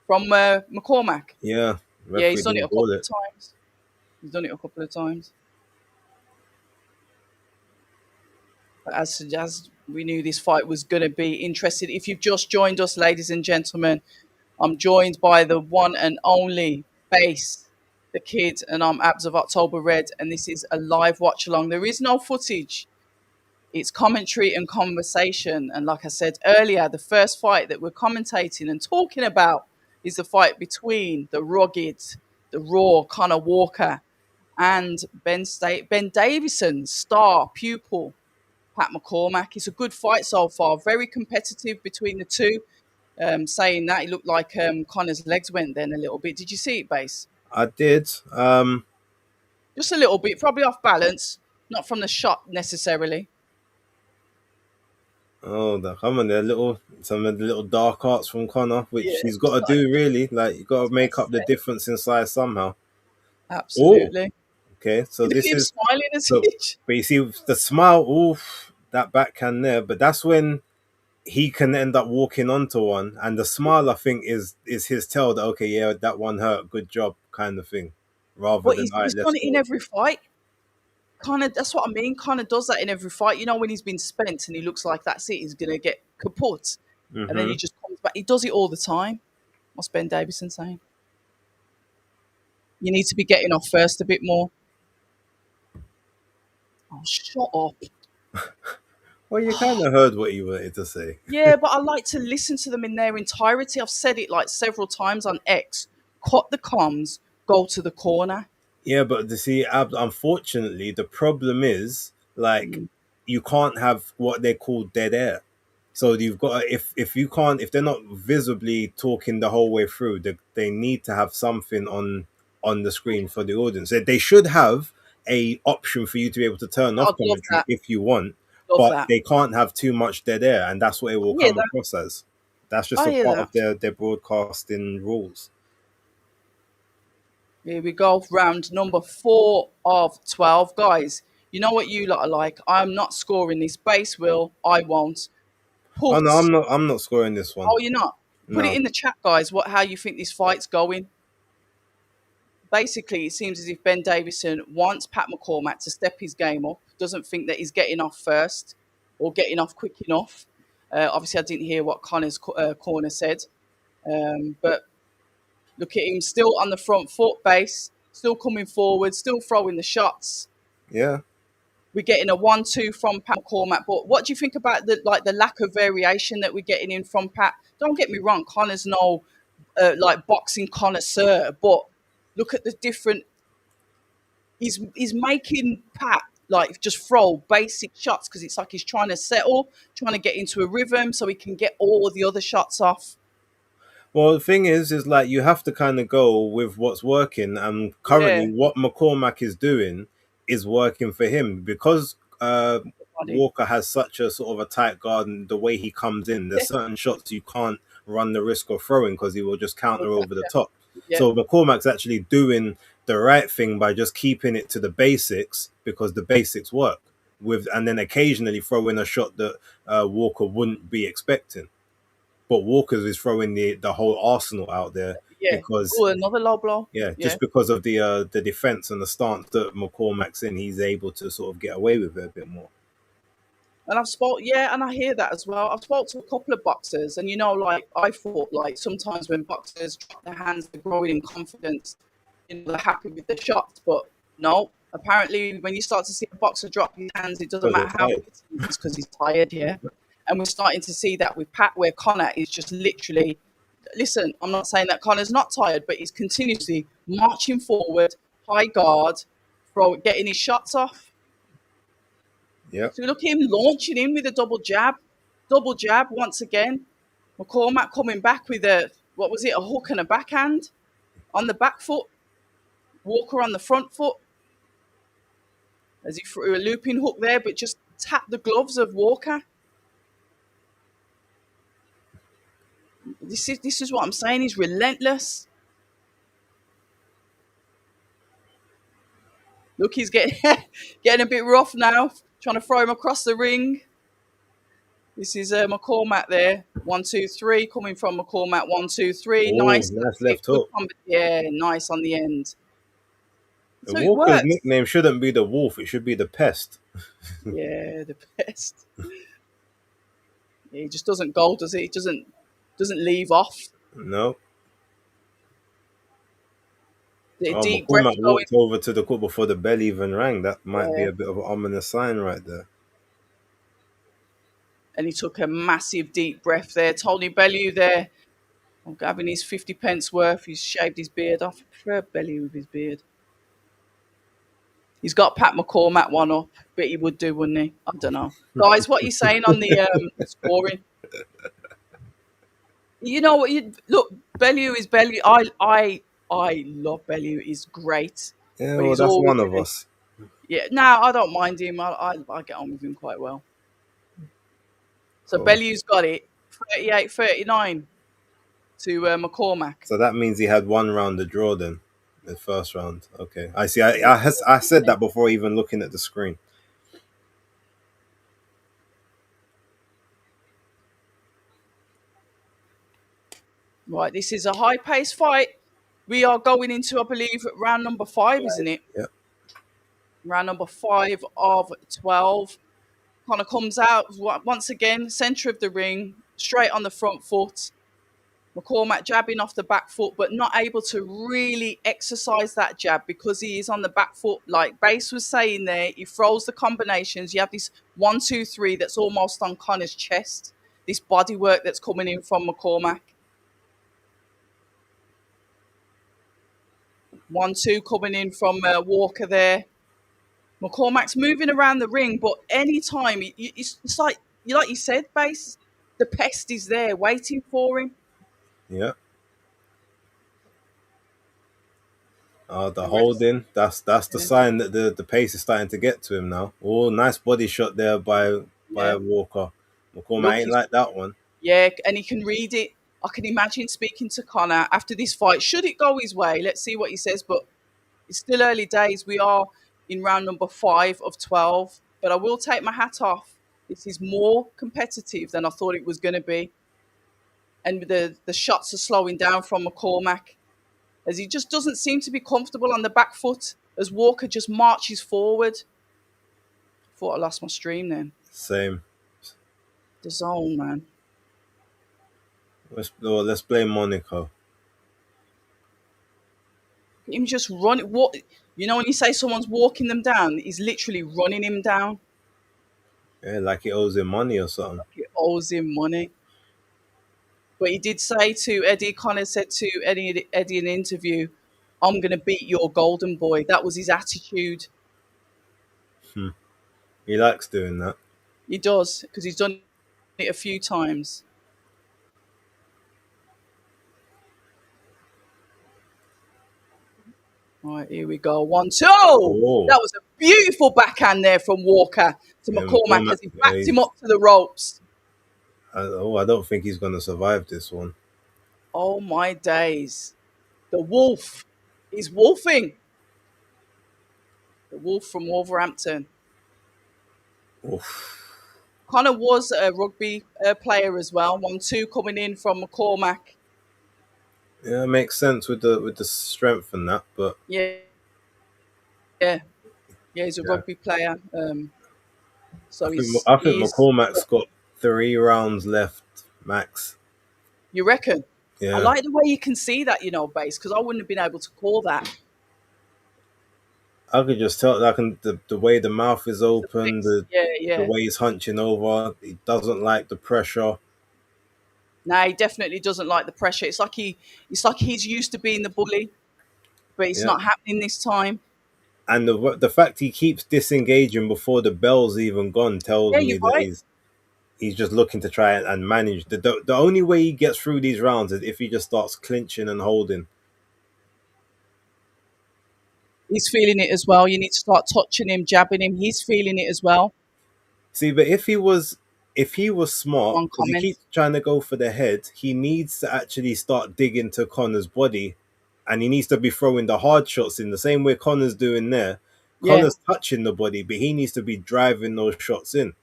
from McCormack. Yeah, Yeah, referee he's done it didn't a couple call of it. times. He's done it a couple of times. But as we knew this fight was going to be interesting. If you've just joined us, ladies and gentlemen, I'm joined by the one and only Base. the kid, and I'm Abs of October Red, and this is a live watch along. There is no footage. It's commentary and conversation. And like I said earlier, the first fight that we're commentating and talking about is the fight between the rugged, the raw Conor Walker and Ben Davison's star pupil, Pat McCormack. It's a good fight so far, very competitive between the two. Saying that, it looked like Conor's legs went then a little bit. Did you see it, Base? I did. Just a little bit, probably off balance, not from the shot necessarily. Oh, come on, some of the little dark arts from Connor, Yeah, which he's got just to like do really. Like you got I to was about make to up the say. difference in size somehow. Oh, Absolutely. okay. So Look this at him is smiling as so. he. But you see the smile. Oof, that backhand there. But that's when he can end up walking onto one, and the smile I think is his tell that okay, yeah, that one hurt. Good job, kind of thing, rather But than all right, he's let's done it in go. every fight. Kind of, that's what I mean. Kind of does that in every fight. You know, when he's been spent and he looks like that's it, he's gonna get kaput, and then he Mm-hmm. just comes back. He does it all the time. What's Ben Davison saying? You need to be getting off first a bit more. Oh, shut up. Well, you kind of heard what he wanted to say. Yeah, but I like to listen to them in their entirety. I've said it like several times on X. Cut the comms, go to the corner. Yeah, but to see, unfortunately, the problem is like Mm. you can't have what they call dead air. So you've got if you can't if they're not visibly talking the whole way through, they need to have something on the screen for the audience. They should have a option for you to be able to turn off I'd love commentary that. if you want, Love but that. they can't have too much dead air, and that's what it I will hear come that. across as. That's just I a hear part that. of their broadcasting rules. Here we go. Round number 4 of 12. Guys, you know what you lot are like. I'm not scoring this. Base will. I won't. Oh no, Put. I'm not scoring this one. Oh, you're not. Put it No. in the chat, guys. How you think this fight's going? Basically, it seems as if Ben Davison wants Pat McCormack to step his game up. Doesn't think that he's getting off first or getting off quick enough. Obviously, I didn't hear what Connor's corner said, but look at him still on the front foot base, still coming forward, still throwing the shots. Yeah. We're getting a 1-2 from Pat McCormack. But what do you think about the lack of variation that we're getting in from Pat? Don't get me wrong, Connor's no like boxing connoisseur, but look at the different. He's making Pat like just throw basic shots because it's like he's trying to settle, trying to get into a rhythm so he can get all the other shots off. Well, the thing is like you have to kind of go with what's working, and currently Yeah, what McCormack is doing is working for him because body. Walker has such a sort of a tight guard, and the way he comes in, there's certain shots you can't run the risk of throwing because he will just counter over the top. Yeah, So McCormack's actually doing the right thing by just keeping it to the basics because the basics work with, and then occasionally throw in a shot that Walker wouldn't be expecting. But Walker's is throwing the whole arsenal out there yeah. because Oh, another low blow. yeah, Yeah. just because of the defense and the stance that McCormack's in, he's able to sort of get away with it a bit more. And and I hear that as well. I've spoke to a couple of boxers, and like I thought, like sometimes when boxers drop their hands, they're growing in confidence, they're happy with the shots. But no, apparently, when you start to see a boxer drop his hands, it doesn't Because they're matter how tired. it is, it's because he's tired. Yeah, and we're starting to see that with Pat, where Connor is just literally. Listen, I'm not saying that Connor's not tired, but he's continuously marching forward, high guard, getting his shots off. Yep. So look at him launching in with a double jab once again. McCormack coming back with what was it, a hook and a backhand on the back foot. Walker on the front foot as he threw a looping hook there, but just tapped the gloves of Walker. This is what I'm saying. He's relentless. Look, he's getting getting a bit rough now, trying to throw him across the ring. This is McCormack there. 1-2-3 coming from McCormack. 1-2-3. Oh, Nice. nice That's it. left Good hook. combat. Yeah, nice on the end. The So it Walker's works. nickname shouldn't be the Wolf; it should be the Pest. Yeah, the best. Yeah, he just doesn't go, does he? He doesn't leave off. No. The Oh, deep breath McCormack going. walked over to the court before the bell even rang. That might be Yeah. a bit of an ominous sign right there. And he took a massive deep breath there. Tony Bellew there, having his 50 pence worth. He's shaved his beard off. I prefer Bellew with his beard. He's got Pat McCormack one up, but he would do, wouldn't he? I don't know. Guys, what are you saying on the scoring? You know what? You look, Bellew is Bellew. I love Bellew. He's great, Yeah, but well, he's that's always one of gonna. us. Yeah, no, I don't mind him. I get on with him quite well. So Cool. Bellew's got it 38-39 to McCormack. So that means he had one round to draw then, the first round. Okay, I see. Yeah. I said that before even looking at the screen. Right, this is a high-paced fight. We are going into, I believe, round number 5, isn't it? Yeah, Round number 5 of 12. Connor comes out once again, centre of the ring, straight on the front foot. McCormack jabbing off the back foot, but not able to really exercise that jab because he is on the back foot. Like Base was saying there, he throws the combinations. You have this 1-2-3 that's almost on Connor's chest. This body work that's coming in from McCormack. 1-2 coming in from Walker there. McCormack's moving around the ring, but anytime it's like you said, Base. The pest is there waiting for him. yeah. The The rest, holding. That's the yeah, sign that the pace is starting to get to him now. Oh, nice body shot there by yeah. Walker. McCormack Look, ain't he's like that one. yeah, and he can read it. I can imagine speaking to Connor after this fight. Should it go his way, let's see what he says. But it's still early days. We are in round number 5 of 12. But I will take my hat off. This is more competitive than I thought it was going to be. And the shots are slowing down from McCormack as he just doesn't seem to be comfortable on the back foot as Walker just marches forward. Thought I lost my stream then. Same. The zone, man. Let's blame Monaco. Him just run what you know when you say someone's walking them down, he's literally running him down. Yeah, like he owes him money or something. He owes him money. But he did say to Eddie, Connor said to Eddie in an interview, I'm gonna beat your golden boy. That was his attitude. Hmm. He likes doing that. He does, because he's done it a few times. All right, here we go. 1-2. Oh, That was a beautiful backhand there from Walker to yeah, McCormack McCormack. as he backed him up to the ropes. I don't think he's gonna survive this one. Oh my days. The wolf is wolfing. The wolf from Wolverhampton. Oof. Connor was a rugby player as well. 1-2 coming in from McCormack. Yeah, it makes sense with the strength and that, but Yeah, yeah, yeah. He's a yeah, rugby player. So I think he's. McCormack's got 3 rounds left max. You reckon? I Yeah, like the way you can see that, Base, because I wouldn't have been able to call that. I could just tell. The way the mouth is The open, fix. Yeah, the yeah. way he's hunching over. He doesn't like the pressure. No, he definitely doesn't like the pressure. It's like he's used to being the bully, but it's Yeah, not happening this time. and the fact he keeps disengaging before the bell's even gone tells Yeah, you're me that right. he's just looking to try and manage. The only way he gets through these rounds is if he just starts clinching and holding. He's feeling it as well. You need to start touching him, jabbing him. He's feeling it as well. See, but if he was smart, On because he comments. keeps trying to go for the head, he needs to actually start digging to Connor's body, and he needs to be throwing the hard shots in the same way Connor's doing there. Yeah, Connor's touching the body, but he needs to be driving those shots in,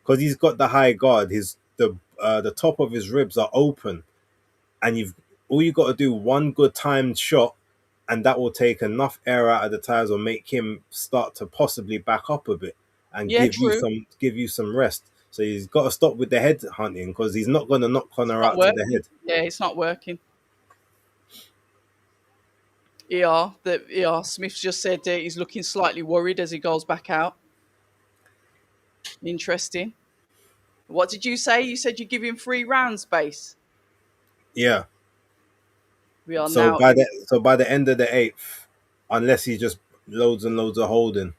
because he's got the high guard. The top of his ribs are open, and you got to do one good timed shot, and that will take enough air out of the tires or make him start to possibly back up a bit and yeah, true. give you some rest. So he's got to stop with the head hunting because he's not going to knock It's Connor not out to the working. head. Yeah, it's not working. Smith just said he's looking slightly worried as he goes back out. Interesting. What did you say? You said you give him 3 rounds, base. Yeah. We are So now in. by the end of the eighth, unless he just loads and loads of holding,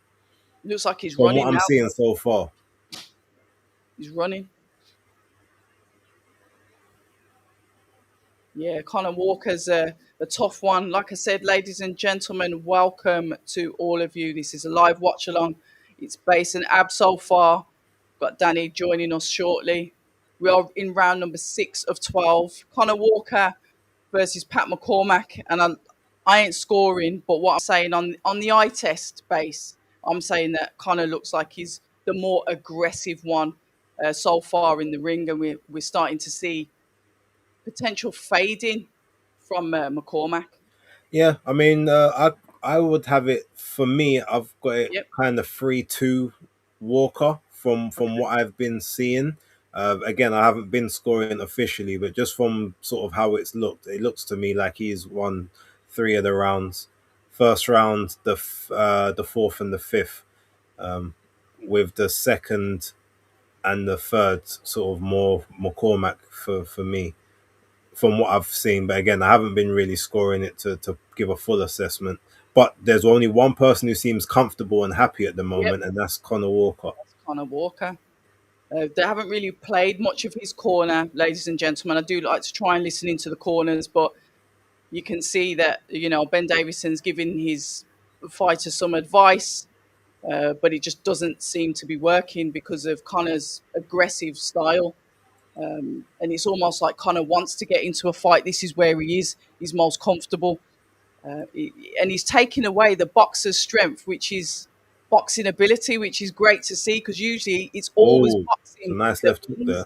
Looks like he's from what running I'm now. seeing so far. He's running. Yeah, Conor Walker's a tough one. Like I said, ladies and gentlemen, welcome to all of you. This is a live watch along. It's Base and Ab so far. Got Danny joining us shortly. We are in round number 6 of 12. Conor Walker versus Pat McCormack. And I ain't scoring, but what I'm saying on the eye test base, I'm saying that Conor looks like he's the more aggressive one so far in the ring. And we're starting to see potential fading from McCormack. Yeah, I mean, I would have it for me. I've got it Yep. kind of 3-2 Walker from Okay. what I've been seeing. Again, I haven't been scoring officially, but just from sort of how it's looked, it looks to me like he's won 3 of the rounds. First round, the fourth and the fifth, with the second and the third sort of more McCormack for me from what I've seen. But again, I haven't been really scoring it to give a full assessment. But there's only one person who seems comfortable and happy at the Yep. moment, and that's Connor Walker. That's Conor Walker. They haven't really played much of his corner, ladies and gentlemen. I do like to try and listen into the corners, but you can see that Ben Davison's giving his fighter some advice, but it just doesn't seem to be working because of Conor's aggressive style. And it's almost like Conor wants to get into a fight. This is where he is. He's most comfortable. And he's taken away the boxer's strength, which is boxing ability, which is great to see because usually it's always Oh, it's a boxing nice that left hook wins. there.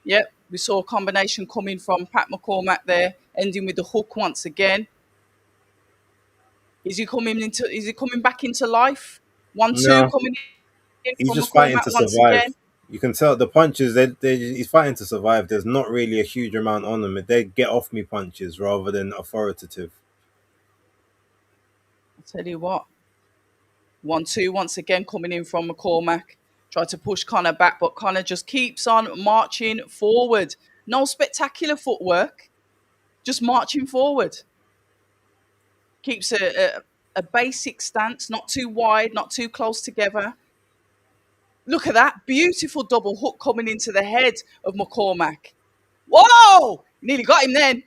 Yep, we saw a combination coming from Pat McCormack there, ending with the hook once again. Is he coming into? Is he coming back into life? 1-2 No, coming in he's from just fighting McCormack to once survive. again. You can tell the punches. He's fighting to survive. There's not really a huge amount on them. They get off me punches rather than authoritative. I tell you what, 1-2 once again coming in from McCormack. Tried to push Conor back, but Conor just keeps on marching forward. No spectacular footwork, just marching forward. Keeps a basic stance, not too wide, not too close together. Look at that beautiful double hook coming into the head of McCormack. Whoa! Nearly got him then.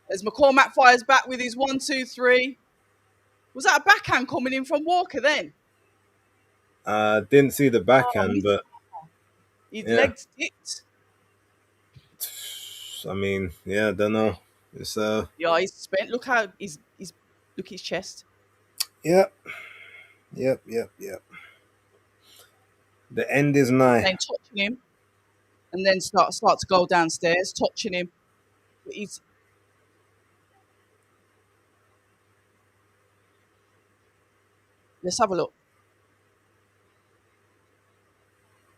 As McCormack fires back with his 1-2-3. Was that a backhand coming in from Walker then? Didn't see the Oh, backhand, missed. but His yeah. legs dipped. I mean, yeah, I don't know. It's Yeah, he's spent. Look how he's look his chest. yep, yep. The end is nigh. Then touching him, and then start to go downstairs, touching him. But he's let's have a look.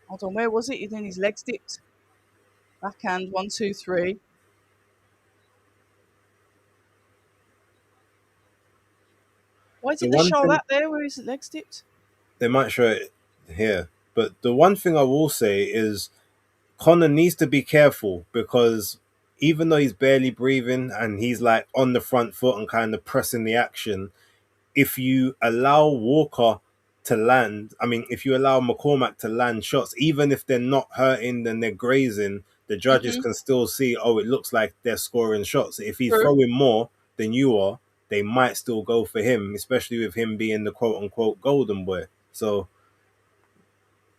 Hold on, where was it? Then his legs dipped. Backhand 1-2-3. Why The did they one show thing that there where his legs dipped? they might show it here, but the one thing I will say is Connor needs to be careful because even though he's barely breathing and he's like on the front foot and kind of pressing the action, if you allow Walker to land, I mean, if you allow McCormack to land shots, even if they're not hurting, then they're grazing, the judges Mm-hmm. can still see, oh, it looks like they're scoring shots. If he's True. throwing more than you are, they might still go for him, especially with him being the quote unquote golden boy. So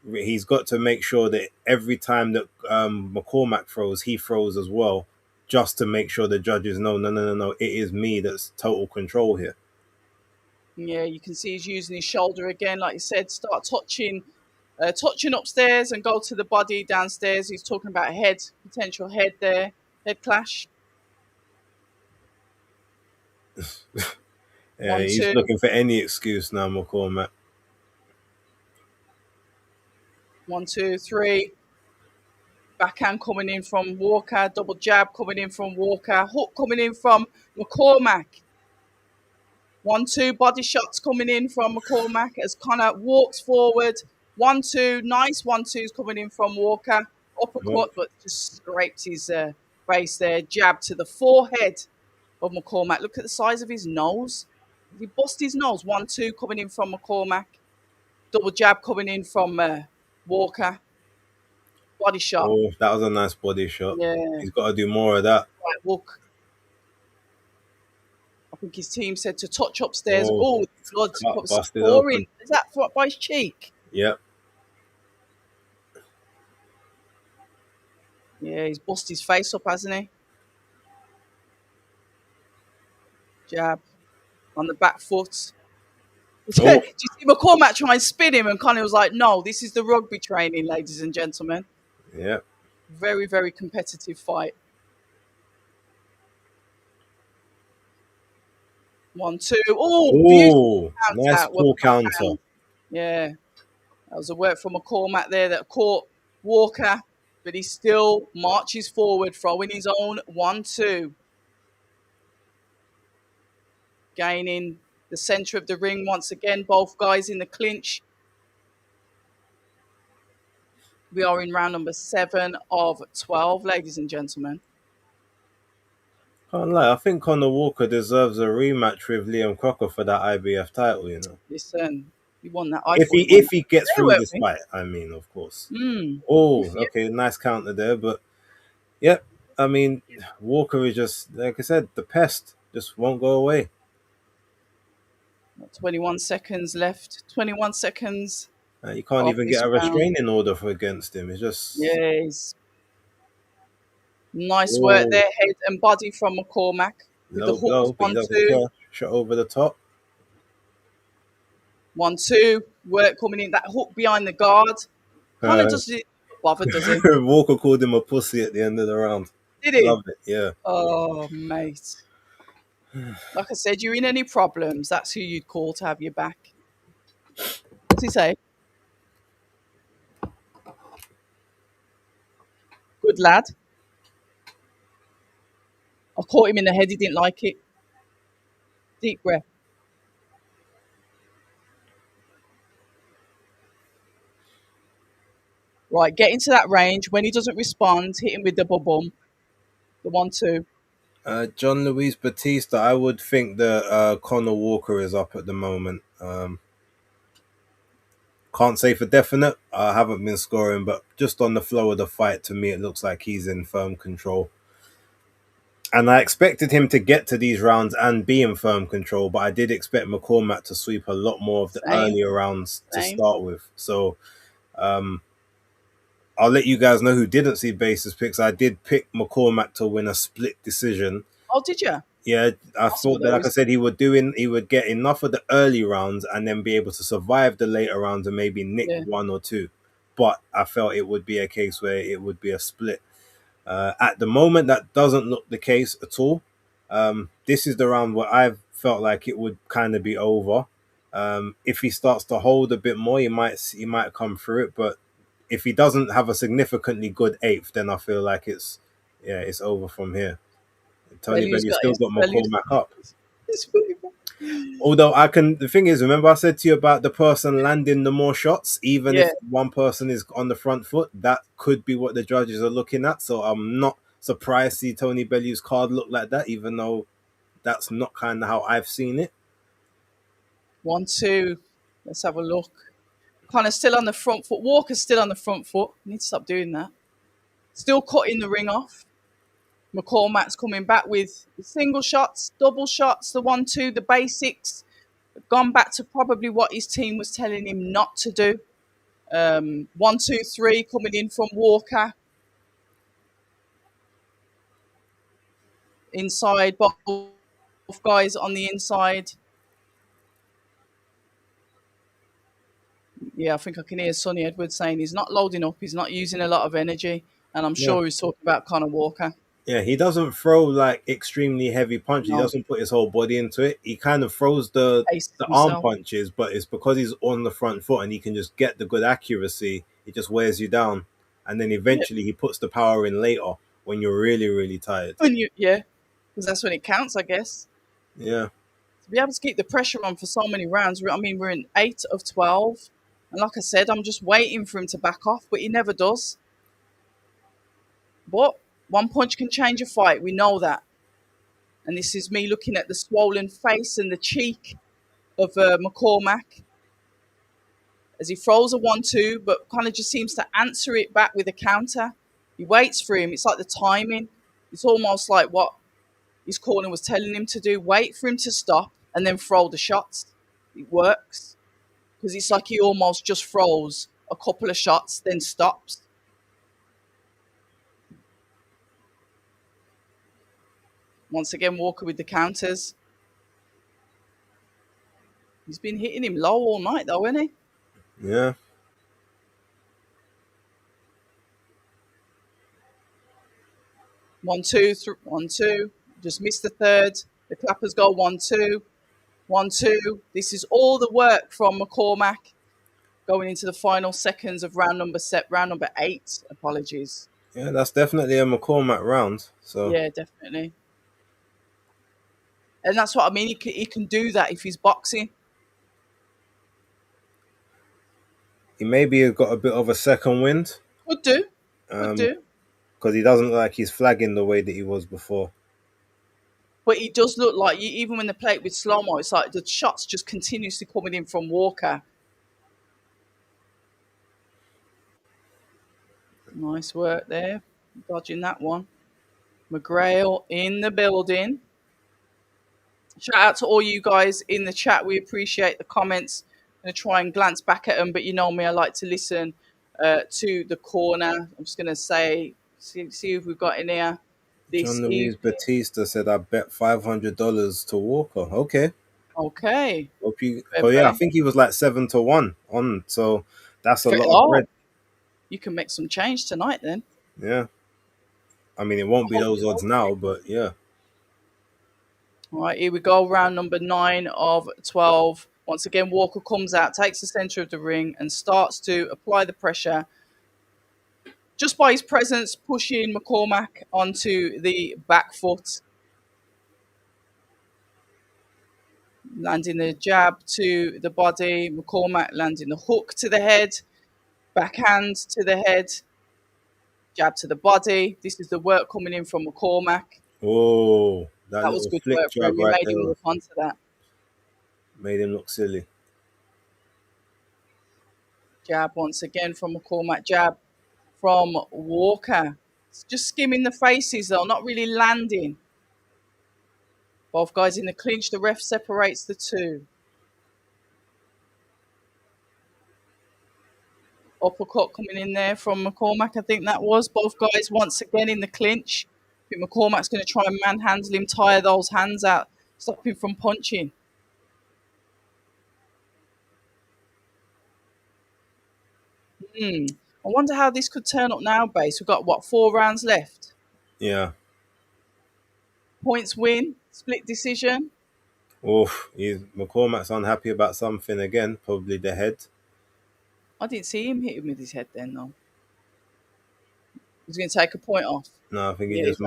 he's got to make sure that every time that McCormack throws, he throws as well, just to make sure the judges know, no, it is me that's total control here. Yeah, you can see he's using his shoulder again, like you said. Start touching upstairs and go to the body downstairs. He's talking about head, potential head there, head clash. Yeah, One, he's two, looking for any excuse now, McCormack. 1-2-3. Backhand coming in from Walker, double jab coming in from Walker, hook coming in from McCormack. 1-2 body shots coming in from McCormack as Connor walks forward. 1-2, nice 1-2s coming in from Walker. Yep. Uppercut, but just scraped his face there. Jab to the forehead of McCormack. Look at the size of his nose. He bust his nose. 1-2 coming in from McCormack. Double jab coming in from Walker. Body shot. Oh, that was a nice body shot. Yeah. He's got to do more of that. Right hook. I think his team said to touch upstairs. Oh, Oh, blood cut comes busted pouring. open. Is that by his cheek? Yep. Yeah, he's bust his face up, hasn't he? Jab on the back foot. Did Oh, you see McCormack try and spin him? And Connie was like, no, this is the rugby training, ladies and gentlemen. yep. Very, very competitive fight. 1-2. Oh, beautiful Oh, nice counter with full a counter. backhand. Yeah, that was a work from McCormack there that caught Walker, but he still marches forward, throwing his own 1-2. Gaining the centre of the ring once again. Both guys in the clinch. We are in round number 7 of 12, ladies and gentlemen. Can't lie, I think Conor Walker deserves a rematch with Liam Crocker for that IBF title. Listen, he won that. I If thought he he won if that he gets there, through weren't this we? fight, I mean, of course. Mm. Oh, If you, okay, nice counter there, but yep. I mean, Walker is just like I said, the pest just won't go away. 21 seconds left. 21 seconds You can't of even this get a round. restraining order for against him. It's just Yes. Nice work oh, there, head and body from McCormack with the low hooks. blow, but he One, doesn't two, care. Shot over the top. 1-2. Work coming in. That hook behind the guard. Kind of Uh, doesn't bother, does he? Walker called him a pussy at the end of the round. Did he? Love it, yeah. Oh, mate. Like I said, you're in any problems, that's who you'd call to have your back. What's he say? Good lad. I caught him in the head. He didn't like it. Deep breath. Right, get into that range. When he doesn't respond, hit him with the bum. The 1-2. John Luis Batista, I would think that Conor Walker is up at the moment. Can't say for definite. I haven't been scoring, but just on the flow of the fight, to me, it looks like he's in firm control. And I expected him to get to these rounds and be in firm control, but I did expect McCormack to sweep a lot more of the Same, earlier rounds to same. start with. So I'll let you guys know who didn't see basis picks. I did pick McCormack to win a split decision. Oh, did you? Yeah, I Possible thought that, though, like I isn't said, he would get enough of the early rounds and then be able to survive the later rounds and maybe nick it? Yeah. one or two. But I felt it would be a case where it would be a split. At the moment, that doesn't look the case at all. This is the round where I've felt like it would kind of be over. If he starts to hold a bit more, he might come through it. But if he doesn't have a significantly good eighth, then I feel like it's over from here. Tony Bellews Bellew got still his. got Bellews. McCormack up. It's really Although the thing is, remember I said to you about the person landing the more shots, even yeah. if one person is on the front foot, that could be what the judges are looking at. So I'm not surprised to see Tony Bellew's card look like that, even though that's not kind of how I've seen it. 1-2. Let's have a look. Kind of still on the front foot. Walker's still on the front foot. Need to stop doing that. Still cutting the ring off. McCormack's coming back with single shots, double shots, the 1-2, the basics. Gone back to probably what his team was telling him not to do. 1-2-3 coming in from Walker. Inside, both guys on the inside. Yeah, I think I can hear Sonny Edwards saying he's not loading up, he's not using a lot of energy, and I'm Yeah. sure he's talking about Conor Walker. Yeah, he doesn't throw like extremely heavy punches. He No, doesn't put his whole body into it. He kind of throws the paces the arm himself. punches, but it's because he's on the front foot and he can just get the good accuracy. It just wears you down, and then Yeah, eventually he puts the power in later when you're really really tired. yeah, because that's when it counts, I guess. Yeah. To be able to keep the pressure on for so many rounds. I mean, we're in 8 of 12. And like I said, I'm just waiting for him to back off, but he never does. But one punch can change a fight. We know that. And this is me looking at the swollen face and the cheek of McCormack as he throws a 1-2, but kind of just seems to answer it back with a counter. He waits for him. It's like the timing. It's almost like what his corner was telling him to do. Wait for him to stop and then throw the shots. It works because it's like he almost just throws a couple of shots, then stops. Once again, Walker with the counters. He's been hitting him low all night, though, hasn't he? Yeah. 1-2, 1-2. Just missed the third. The clappers go 1-2, 1-2. This is all the work from McCormack going into the final seconds of round number 8. Apologies. Yeah, that's definitely a McCormack round. So Yeah, definitely. And that's what I mean. He can do that if he's boxing. he maybe has got a bit of a second wind. Could do. Could Um, do. because he doesn't look like he's flagging the way that he was before. But he does look like, even when they play it with slow-mo, it's like the shots just continuously coming in from Walker. Nice work there. Dodging that one. McGrail in the building. Shout out to all you guys in the chat. We appreciate the comments. I'm going to try and glance back at them, but you know me, I like to listen to the corner. I'm just going to see if we've got in here John this Luis evening. Batista said, "I bet $500 to Walker." Okay, Okay. hope you. Fair Oh yeah, I play. think he was like 7-1 on. So that's a lot of Oh, bread. you can make some change tonight then. Yeah, I mean it won't I be hope those you odds now, but yeah. All right, here we go. Round number 9 of 12. Once again, Walker comes out, takes the centre of the ring, and starts to apply the pressure. Just by his presence, pushing McCormack onto the back foot, landing the jab to the body. McCormack landing the hook to the head, backhand to the head, jab to the body. This is the work coming in from McCormack. Oh, that That was little good flick work for him. jab He right made him there look onto that. made him look silly. Jab once again from McCormack. Jab from Walker. It's just skimming the faces, though, not really landing. Both guys in the clinch. The ref separates the two. Uppercut coming in there from McCormack, I think that was. Both guys once again in the clinch. I think McCormack's going to try and manhandle him, tire those hands out, stop him from punching. I wonder how this could turn up now, Base. We've got, what, 4 rounds left? Yeah. Points win, split decision. Oof, McCormack's unhappy about something again, probably the head. I didn't see him hit him with his head then, though. He's going to take a point off. No, I think he Yeah, just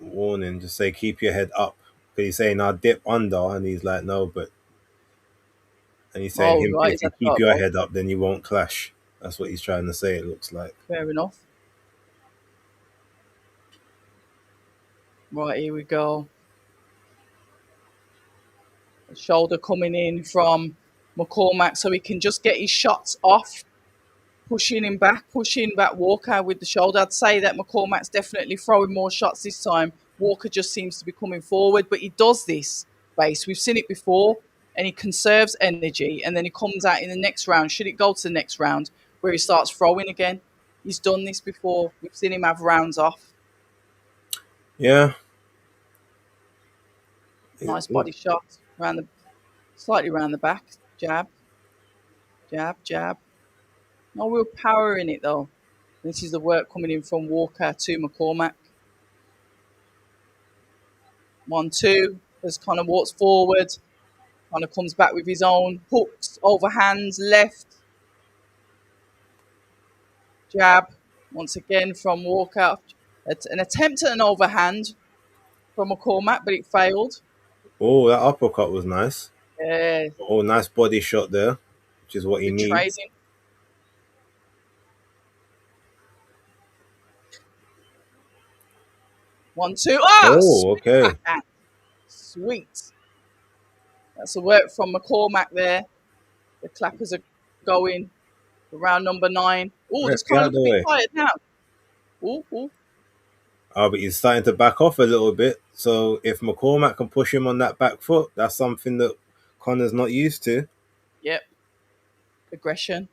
warning, just say keep your head up. Because he's saying I'll dip under, and he's like no, but and he's saying oh, him right. if Is you that keep your head up, then you won't clash. That's what he's trying to say. It looks like. Fair enough. Right, here we go. Shoulder coming in from McCormack so he can just get his shots off. Pushing back Walker with the shoulder. I'd say that McCormack's definitely throwing more shots this time. Walker just seems to be coming forward, but he does this, Base. We've seen it before, and he conserves energy, and then he comes out in the next round. Should it go to the next round, where he starts throwing again? He's done this before. We've seen him have rounds off. Yeah. Nice body shot, slightly around the back. Jab, jab, jab. No real power in it, though. This is the work coming in from Walker to McCormack. 1-2. Just kind of walks forward. Kind of comes back with his own hooks, overhands, left. Jab. Once again from Walker. An attempt at an overhand from McCormack, but it failed. Oh, that uppercut was nice. Yeah, Oh, nice body shot there, which is what he good needs. trading. 1, 2. Ah, Oh, sweet okay. backhand. Sweet. That's a work from McCormack there. The clappers are going for round number 9. Oh, Let's this get can't out of look a the bit way. tired now. Oh, oh, But he's starting to back off a little bit. So if McCormack can push him on that back foot, that's something that Connor's not used to. yep. Aggression.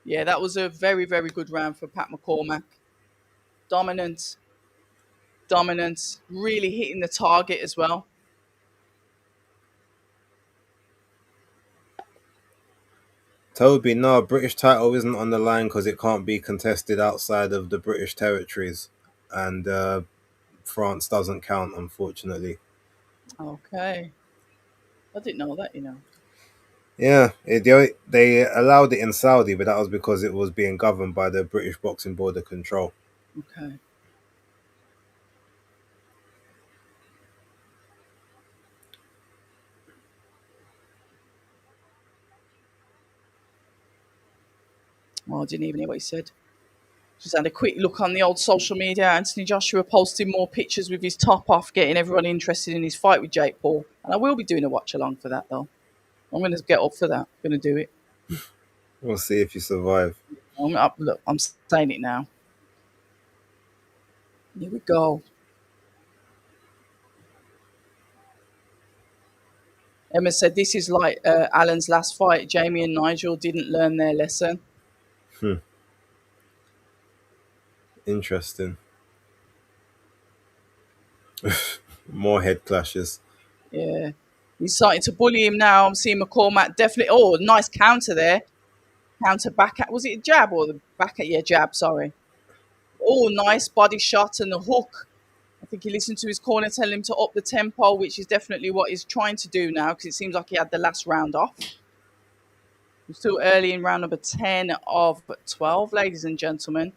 Yeah, that was a very, very good round for Pat McCormack. Dominant, dominant, really hitting the target as well. Toby, no, British title isn't on the line because it can't be contested outside of the British territories. And France doesn't count, unfortunately. Okay. I didn't know that, Yeah, they allowed it in Saudi, but that was because it was being governed by the British Boxing Board of Control. Okay. Well, I didn't even hear what he said. Just had a quick look on the old social media. Anthony Joshua posting more pictures with his top off, getting everyone interested in his fight with Jake Paul. And I will be doing a watch along for that, though. I'm going to get up for that. I'm going to do it. We'll see if you survive. I'm up. Look, I'm saying it now. Here we go. Emma said this is like Alan's last fight. Jamie and Nigel didn't learn their lesson. Hmm, interesting. More head clashes. Yeah. He's starting to bully him now. I'm seeing McCormack definitely. Oh, nice counter there. Counter back at. Was it a jab or the back at? Yeah, jab. Sorry. Oh, nice body shot and the hook. I think he listened to his corner telling him to up the tempo, which is definitely what he's trying to do now because it seems like he had the last round off. We're still early in round number 10 of 12, ladies and gentlemen.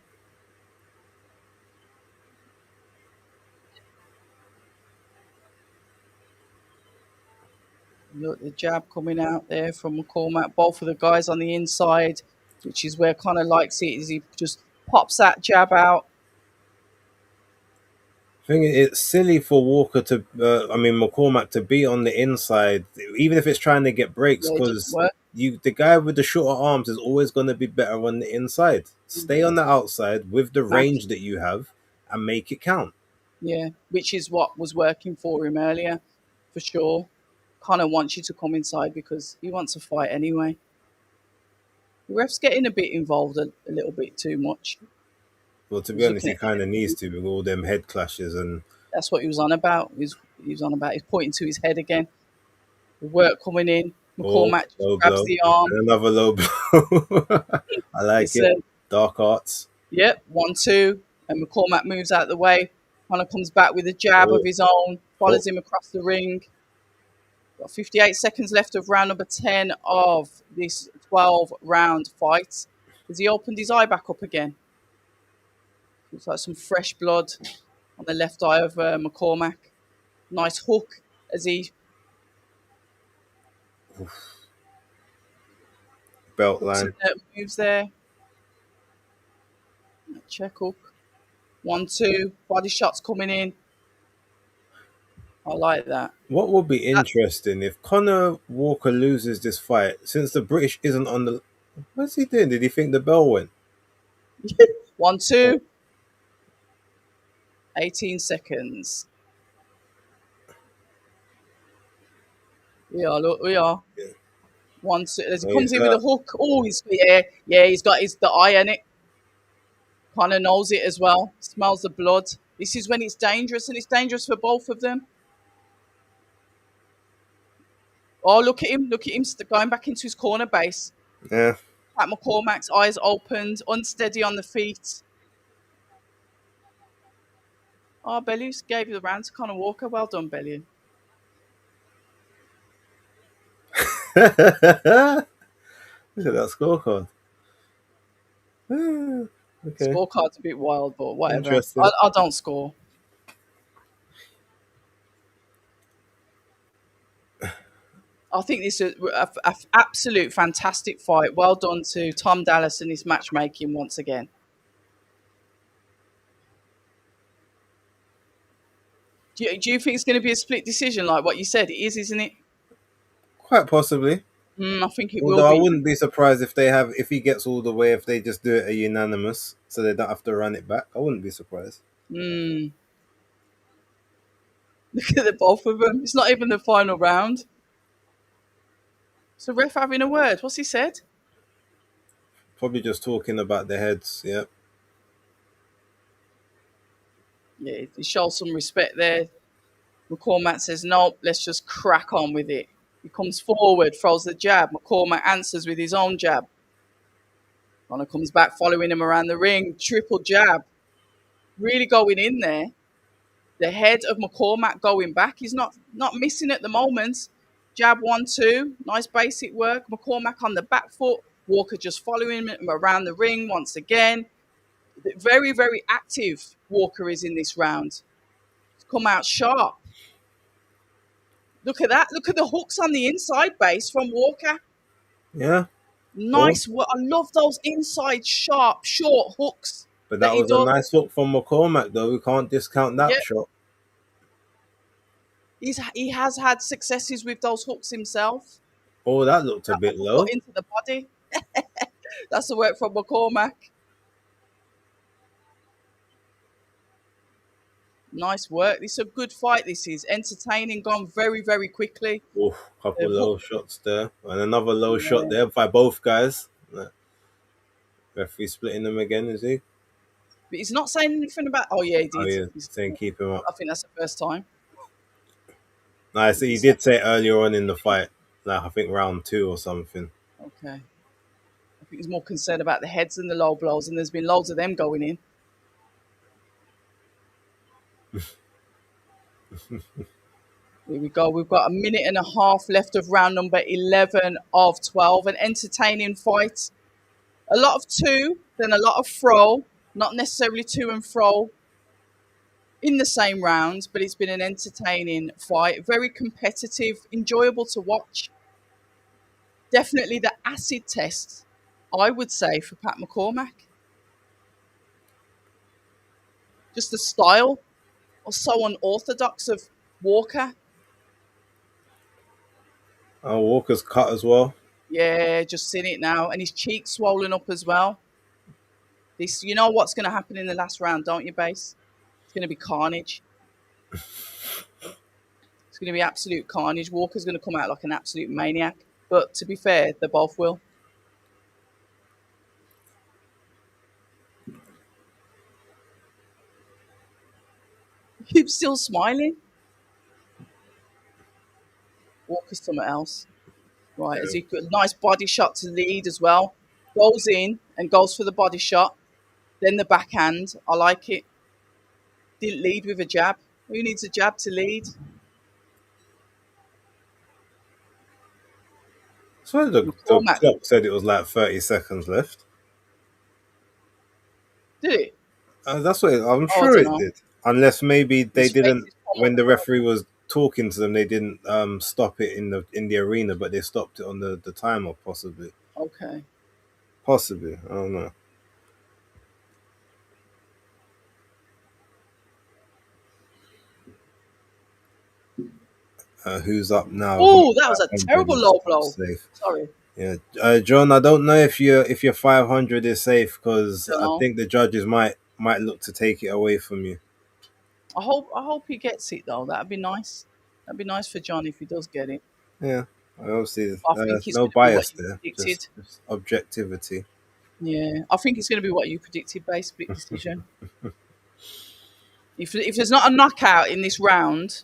Look, the jab coming out there from McCormack. Both of the guys on the inside, which is where Connor likes it, is he just pops that jab out. I think it's silly for Walker to, McCormack to be on the inside, even if it's trying to get breaks, Yeah, it doesn't because work. the guy with the shorter arms is always going to be better on the inside. Stay on the outside with the range Exactly. that you have and make it count. Yeah, which is what was working for him earlier, for sure. Connor wants you to come inside because he wants a fight anyway. The ref's getting a bit involved a little bit too much. Well, to be He's honest, looking he at kind of needs everything. to with all them head clashes and That's what he was on about. He was on about. He's pointing to his head again. The work coming in. oh, McCormack just low grabs blow the arm. and another low blow. I like It's it. Dark arts. yep, 1, 2, and McCormack moves out of the way. Connor comes back with a jab of Oh, his own, oh, follows him across the ring. Got 58 seconds left of round number 10 of this 12 round fight. Has he opened his eye back up again? Looks like some fresh blood on the left eye of McCormack. Nice hook as he belt hooks line. and moves there. Check hook. 1, 2. Body shots coming in. I like that. What would be That's interesting if Conor Walker loses this fight, since the British isn't on the. What's he doing? Did he think the bell went? 1, Oh, 2. 18 seconds. We are, look, we are. yeah. 1, 2. As he Wait, comes in with a hook. Oh, yeah, he's got the eye in it. Connor knows it as well. Smells the blood. This is when it's dangerous, and it's dangerous for both of them. Oh, look at him. Look at him going back into his corner base. yeah. Pat McCormack's eyes opened, unsteady on the feet. Oh, Bellews gave you the round to Connor Walker. Well done, Bellew. Look at that scorecard. Okay, Scorecard's a bit wild, but whatever. interesting. I don't score. I think this is a absolute fantastic fight. Well done to Tom Dallas and his matchmaking once again. Do you think it's going to be a split decision like what you said? It is, isn't it? Quite possibly. I think it will Although I be. wouldn't be surprised if they have, if he gets all the way, if they just do it a unanimous, so they don't have to run it back. I wouldn't be surprised. Mm, look at the both of them. It's not even the final round. So ref having a word. What's he said? Probably just talking about their heads. Yeah. Yeah, he shows some respect there. McCormack says, nope, let's just crack on with it. He comes forward, throws the jab. McCormack answers with his own jab. Connor comes back, following him around the ring. Triple jab. Really going in there. The head of McCormack going back. He's not missing at the moment. Jab 1-2. Nice basic work. McCormack on the back foot. Walker just following him around the ring once again. Very, very active Walker is in this round. He's come out sharp. Look at that. Look at the hooks on the inside base from Walker. Yeah. Cool. Nice work. I love those inside sharp, short hooks But that that he was a does. nice hook from McCormack, though. We can't discount Yeah, that shot. he has had successes with those hooks himself. Oh, that looked a That bit uppercut low. into the body. That's the work from McCormack. Nice work. This is a good fight. This is entertaining. Gone very, very quickly. Oh, couple They've low hooked. shots there, and another low shot Yeah. there by both guys. Referee splitting them again, is he? But he's not saying anything about. Oh yeah, he Oh did. yeah, saying keep him up. I think that's the first time. Nice. He He's like, did say earlier on in the fight, like I think round 2 or something. okay. I think he's more concerned about the heads and the low blows, and there's been loads of them going in. Here we go. We've got a minute and a half left of round number 11 of 12. An entertaining fight. A lot of two, then a lot of fro. Not necessarily to and fro in the same rounds, but it's been an entertaining fight. Very competitive, enjoyable to watch. Definitely the acid test, I would say, for Pat McCormack. Just the style or so unorthodox of Walker. Walker's cut as well. Yeah, just seeing it now. And his cheeks swollen up as well. This, you know what's going to happen in the last round, don't you, Base? It's going to be carnage. It's going to be absolute carnage. Walker's going to come out like an absolute maniac. But to be fair, they both will. He's still smiling. Walker's something else. Right, as he got a nice body shot to lead as well. Goes in and goes for the body shot. Then the backhand. I like it. Didn't lead with a jab. Who needs a jab to lead? So the McCormack clock said it was like 30 seconds left. did it. That's what I'm Oh, I sure don't it know. did. Unless maybe they His face didn't, is come up when the as well. referee was talking to them, they didn't stop it in the arena, but they stopped it on the timer, possibly. Okay. Possibly. I don't know. Who's up now? Who's Oh, that was a 500 terrible is low blow. safe? Sorry. Yeah, John. I don't know if your 500 is safe because Don't I know. think the judges might look to take it away from you. I hope he gets it though. That'd be nice. That'd be nice for John if he does get it. Yeah, obviously I think it's no going to be what bias you there, predicted. just objectivity. Yeah, I think it's going to be what you predicted. Base split decision. If there's not a knockout in this round,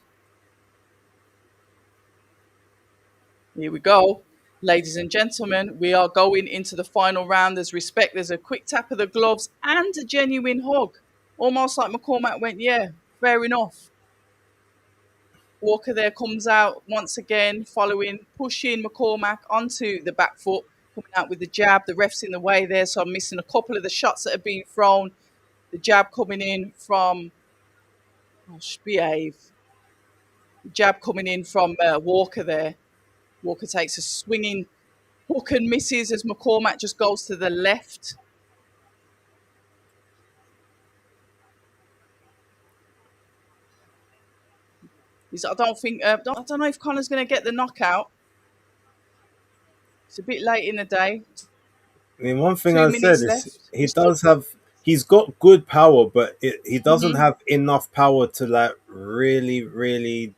here we go. Ladies and gentlemen, we are going into the final round. There's respect. There's a quick tap of the gloves and a genuine hug. Almost like McCormack went, yeah, fair enough. Walker there comes out once again, following, pushing McCormack onto the back foot, coming out with the jab. The ref's in the way there, so I'm missing a couple of the shots that have been thrown. The jab coming in from, behave. Jab coming in from Walker there. Walker takes a swinging hook and misses as McCormack just goes to the left. I don't think. I don't know if Connor's going to get the knockout. It's a bit late in the day. I mean, one thing Two I said minutes is left. You he's got good power, but he doesn't mm-hmm. have enough power to like really, really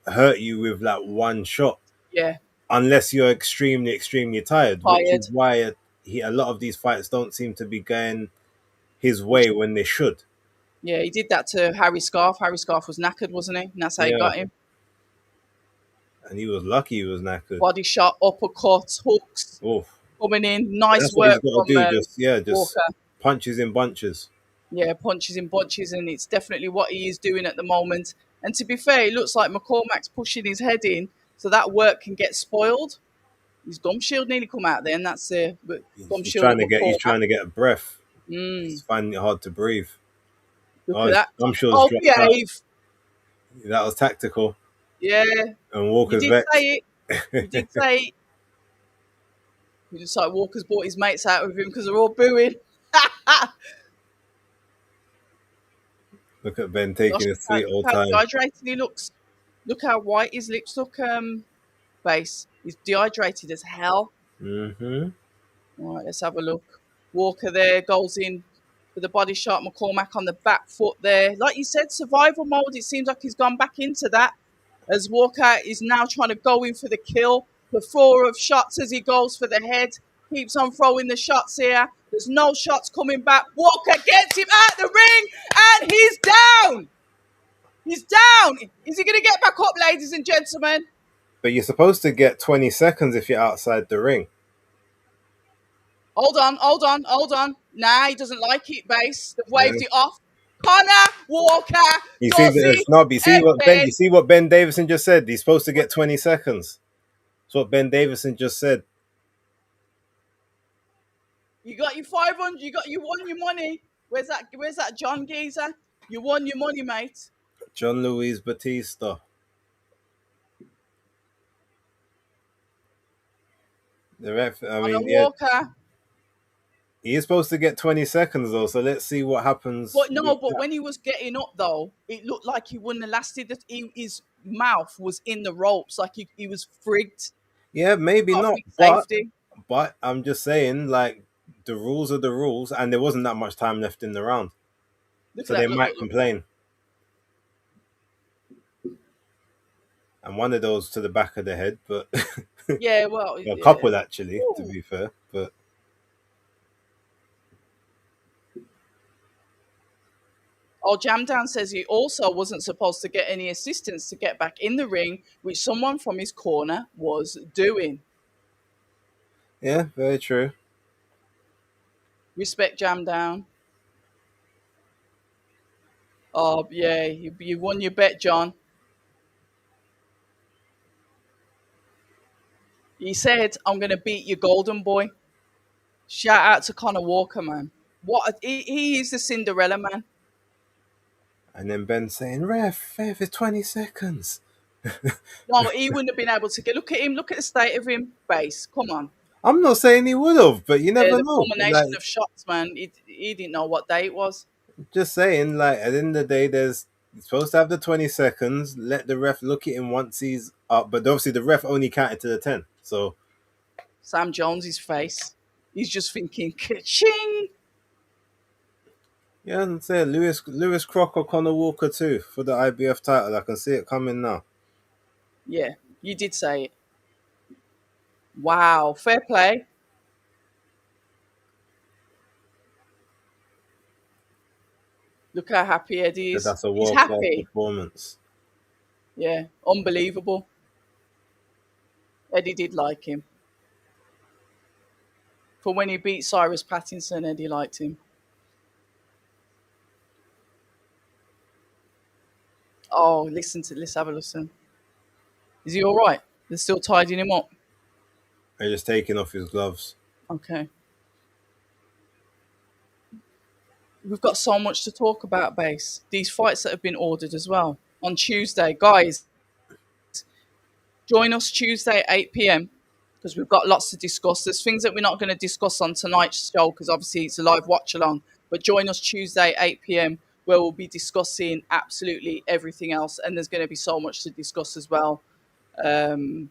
hurt you with like one shot, Yeah, unless you're extremely, extremely tired, which tired. is why a lot of these fights don't seem to be going his way when they should. Yeah, he did that to Harry Scarf. Harry Scarf was knackered, wasn't he? And that's how he Yeah, got him. and he was lucky he was knackered. Body shot, uppercut, hooks Oof. coming in. Nice That's what he's work got to from do. Just Walker. punches in bunches. Yeah, punches in bunches, and it's definitely what he is doing at the moment. And to be fair, it looks like McCormack's pushing his head in, so that work can get spoiled. His gum shield nearly come out then. That's the gum He's shield trying of to get he's McCormack. trying to get a breath. He's Mm, finding it hard to breathe. look Oh, at his that. gum shield's Oh, dropped out. behave. That was tactical. Yeah, And you Walker's did say vexed. it. You did say it. You just like Walker's brought his mates out with him because they're all booing. Look at Ben taking Gosh, his sweet look old how time. dehydrated he looks. Look how white his lips look, Base. He's dehydrated as hell. Mm-hmm. All right, let's have a look. Walker there goes in for the body shot. McCormack on the back foot there. Like you said, survival mode. It seems like he's gone back into that as Walker is now trying to go in for the kill. Plethora of shots as he goes for the head. Keeps on throwing the shots here. There's no shots coming back. Walker gets him out the ring and he's down. He's down. Is he going to get back up, ladies and gentlemen? But you're supposed to get 20 seconds if you're outside the ring. Hold on, hold on, hold on. Nah, he doesn't like it, Base. They've Yeah. waved it off. Connor Walker You see does the it no, but again. you see what Ben Davison just said? He's supposed to get 20 seconds. That's what Ben Davison just said. You got your 500. You won your money. Where's that John Geezer? You won your money, mate. John Luis Batista. The ref, I Connor mean, yeah, Walker. he is supposed to get 20 seconds though, so let's see what happens But no, with but that. when he was getting up though, it looked like he wouldn't have lasted. His mouth was in the ropes, like he was frigged. Yeah, maybe Got a not, big safety. but I'm just saying, like, the rules are the rules, and there wasn't that much time left in the round, Look so at they that. Look, might look, look. complain. And one of those to the back of the head, but Yeah, well, a yeah. couple actually, to Ooh. be fair. But Oh, Jamdown says he also wasn't supposed to get any assistance to get back in the ring, which someone from his corner was doing. yeah, very true. Respect Jamdown. Oh, yeah, you won your bet, John. He said, I'm going to beat you, golden boy. Shout out to Connor Walker, man. He is the Cinderella man. And then Ben saying, "Ref, it's 20 seconds." No, he wouldn't have been able to get. Look at him. Look at the state of him. Base. Come on. I'm not saying he would have, but you Yeah, never the know. culmination Like, of shots, man. He didn't know what day it was. just saying, like, at the end of the day, you're supposed to have the 20 seconds. Let the ref look at him once he's up, but obviously the ref only counted to the 10. So Sam Jones's face. He's just thinking, ka-ching. yeah, I'm saying Lewis Crocker, Connor Walker too for the IBF title. I can see it coming now. Yeah, you did say it. Wow, fair play. Look how happy Eddie But is. that's a He's world class happy. performance. Yeah, unbelievable. Eddie did like him. For when he beat Cyrus Pattinson, Eddie liked him. Oh, let's have a listen. Is he all right? They're still tidying him up. They're just taking off his gloves. Okay. We've got so much to talk about, Base. These fights that have been ordered as well. On Tuesday, guys, Join us Tuesday at 8 p.m. because we've got lots to discuss. There's things that we're not going to discuss on tonight's show because obviously it's a live watch along. But join us Tuesday 8 p.m. where we'll be discussing absolutely everything else, and there's going to be so much to discuss as well. Um,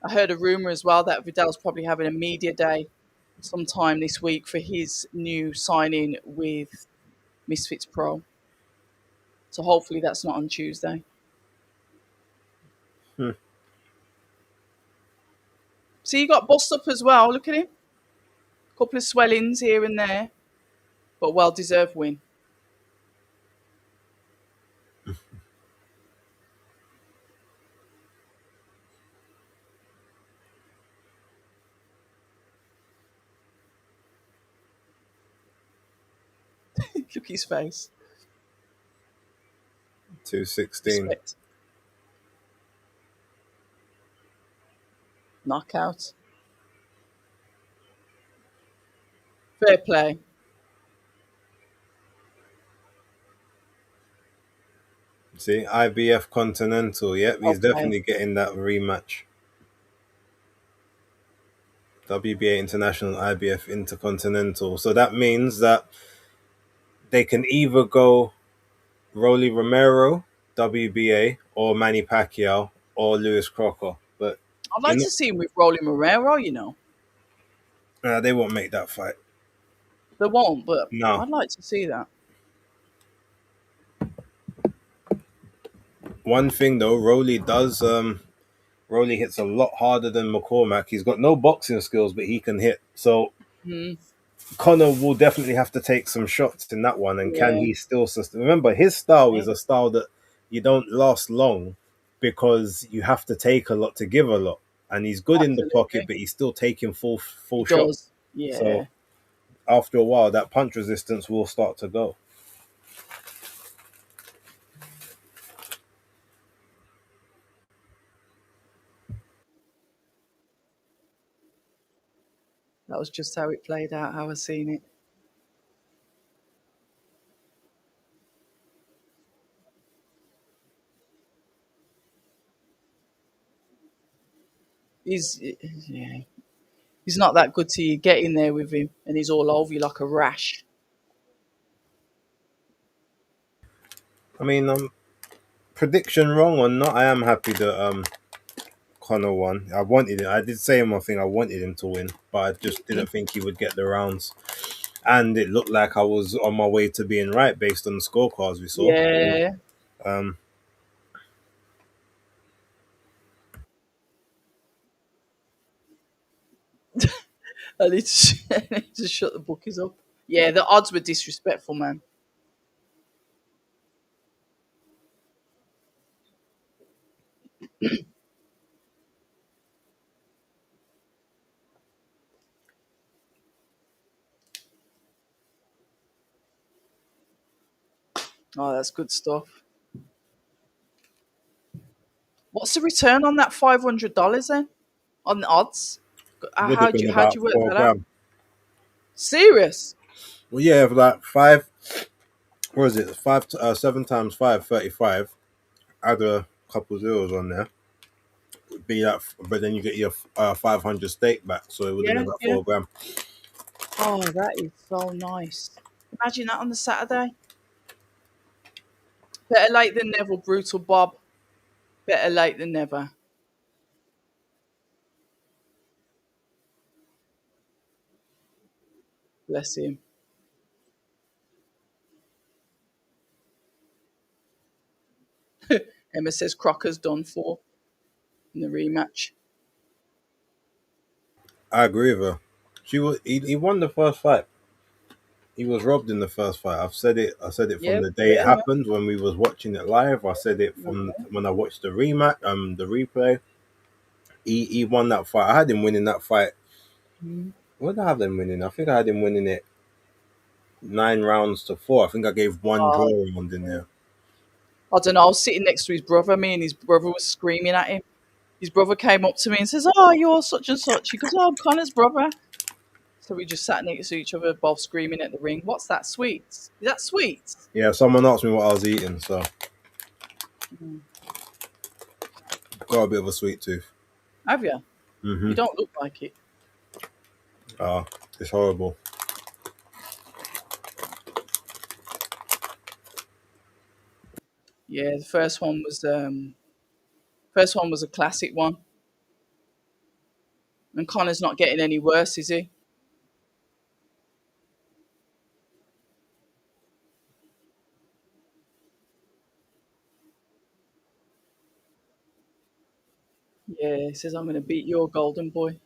I heard a rumor as well that Vidal's probably having a media day sometime this week for his new signing with Misfits Pro. So hopefully that's not on Tuesday. Hmm. So he got bossed up as well. Look at him. Couple of swellings here and there, but well deserved win. Look at his face. 216. Respect. Knockout. Fair play. See, IBF Continental. Yep, he's Okay. definitely getting that rematch. WBA International, IBF Intercontinental. So that means that they can either go Rolly Romero, WBA, or Manny Pacquiao, or Lewis Crocker. But I'd you're like not, to see him with Rolling Morero, you know. they won't make that fight. They won't, but No. I'd like to see that. One thing though, Rolly hits a lot harder than McCormack. He's got no boxing skills, but he can hit. So Mm, Connor will definitely have to take some shots in that one. And can yeah, he still sustain? Remember, his style yeah, is a style that you don't last long because you have to take a lot to give a lot. And he's good in the pocket, absolutely. but he's still taking He full shots. does. Yeah, So after a while, that punch resistance will start to go. that was just how it played out, how I seen it. He's yeah, he's not that good till you get in there with him, and he's all over you like a rash. I mean, prediction wrong or not, I am happy that Connor won. I wanted it. I did say in my thing I wanted him to win, but I just Mm, didn't think he would get the rounds. And it looked like I was on my way to being right based on the scorecards we saw. yeah, Um, I need to, I need to shut the bookies up. Yeah, the odds were disrespectful, man. Oh, that's good stuff. What's the return on that $500 then? On the odds? would have been How'd about you work four that out? grand. Serious? Well, yeah, for like five. What is it? 7 times 5, 35. Add a couple zeros on there. Would be that, but then you get your 500 stake back, so it would have been Yeah, about yeah. 4 grand. Oh, that is so nice. Imagine that on the Saturday. Better late than never, brutal Bob. Better late than never. Bless him. Emma says Crocker's done for in the rematch. I agree with her. He won the first fight. He was robbed in the first fight. I've said it. I said it from Yeah, the day it fair enough. happened when we was watching it live. I said it from Okay. when I watched the rematch, the replay. He won that fight. I had him winning that fight. Mm. What did I have him winning? I think I had him winning it 9 rounds to 4. I think I gave one draw Oh, round in there. I don't know. I was sitting next to his brother. Me and his brother was screaming at him. His brother came up to me and says, "Oh, you're such and such." He goes, "Oh, I'm Connor's brother." So we just sat next to each other, both screaming at the ring. What's that? Sweets? Is that sweets? Yeah, someone asked me what I was eating, so Mm. Got a bit of a sweet tooth. Have you? Mm-hmm. You don't look like it. Ah, it's horrible. Yeah, the first one was a classic one, and Connor's not getting any worse, is he? Yeah, he says I'm going to beat your golden boy.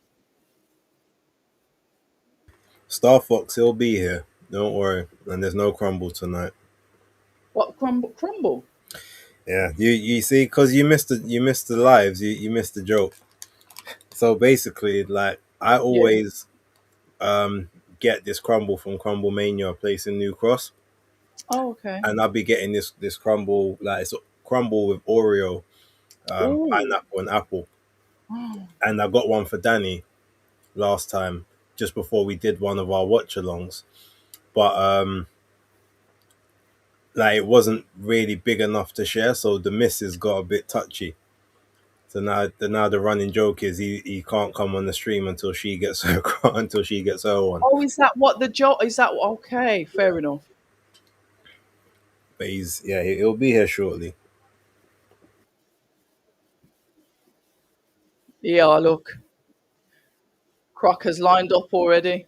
Star Fox, he'll be here. Don't worry. And there's no crumble tonight. What crumble? Crumble? Yeah, you see, because you missed the lives, you missed the joke. So basically, like I Yeah. always get this crumble from Crumble Mania, a place in New Cross, Oh, okay. and I'll be getting this crumble, like it's a crumble with Oreo, Oh. pineapple, and apple. And I got one for Danny last time, just before we did one of our watch-alongs, but like it wasn't really big enough to share, so the missus got a bit touchy. So now the running joke is he can't come on the stream until she gets her until she gets her one. Oh, is that what the joke? Is that okay? Fair enough. But he'll be here shortly. Yeah, look, Crocker's lined up already.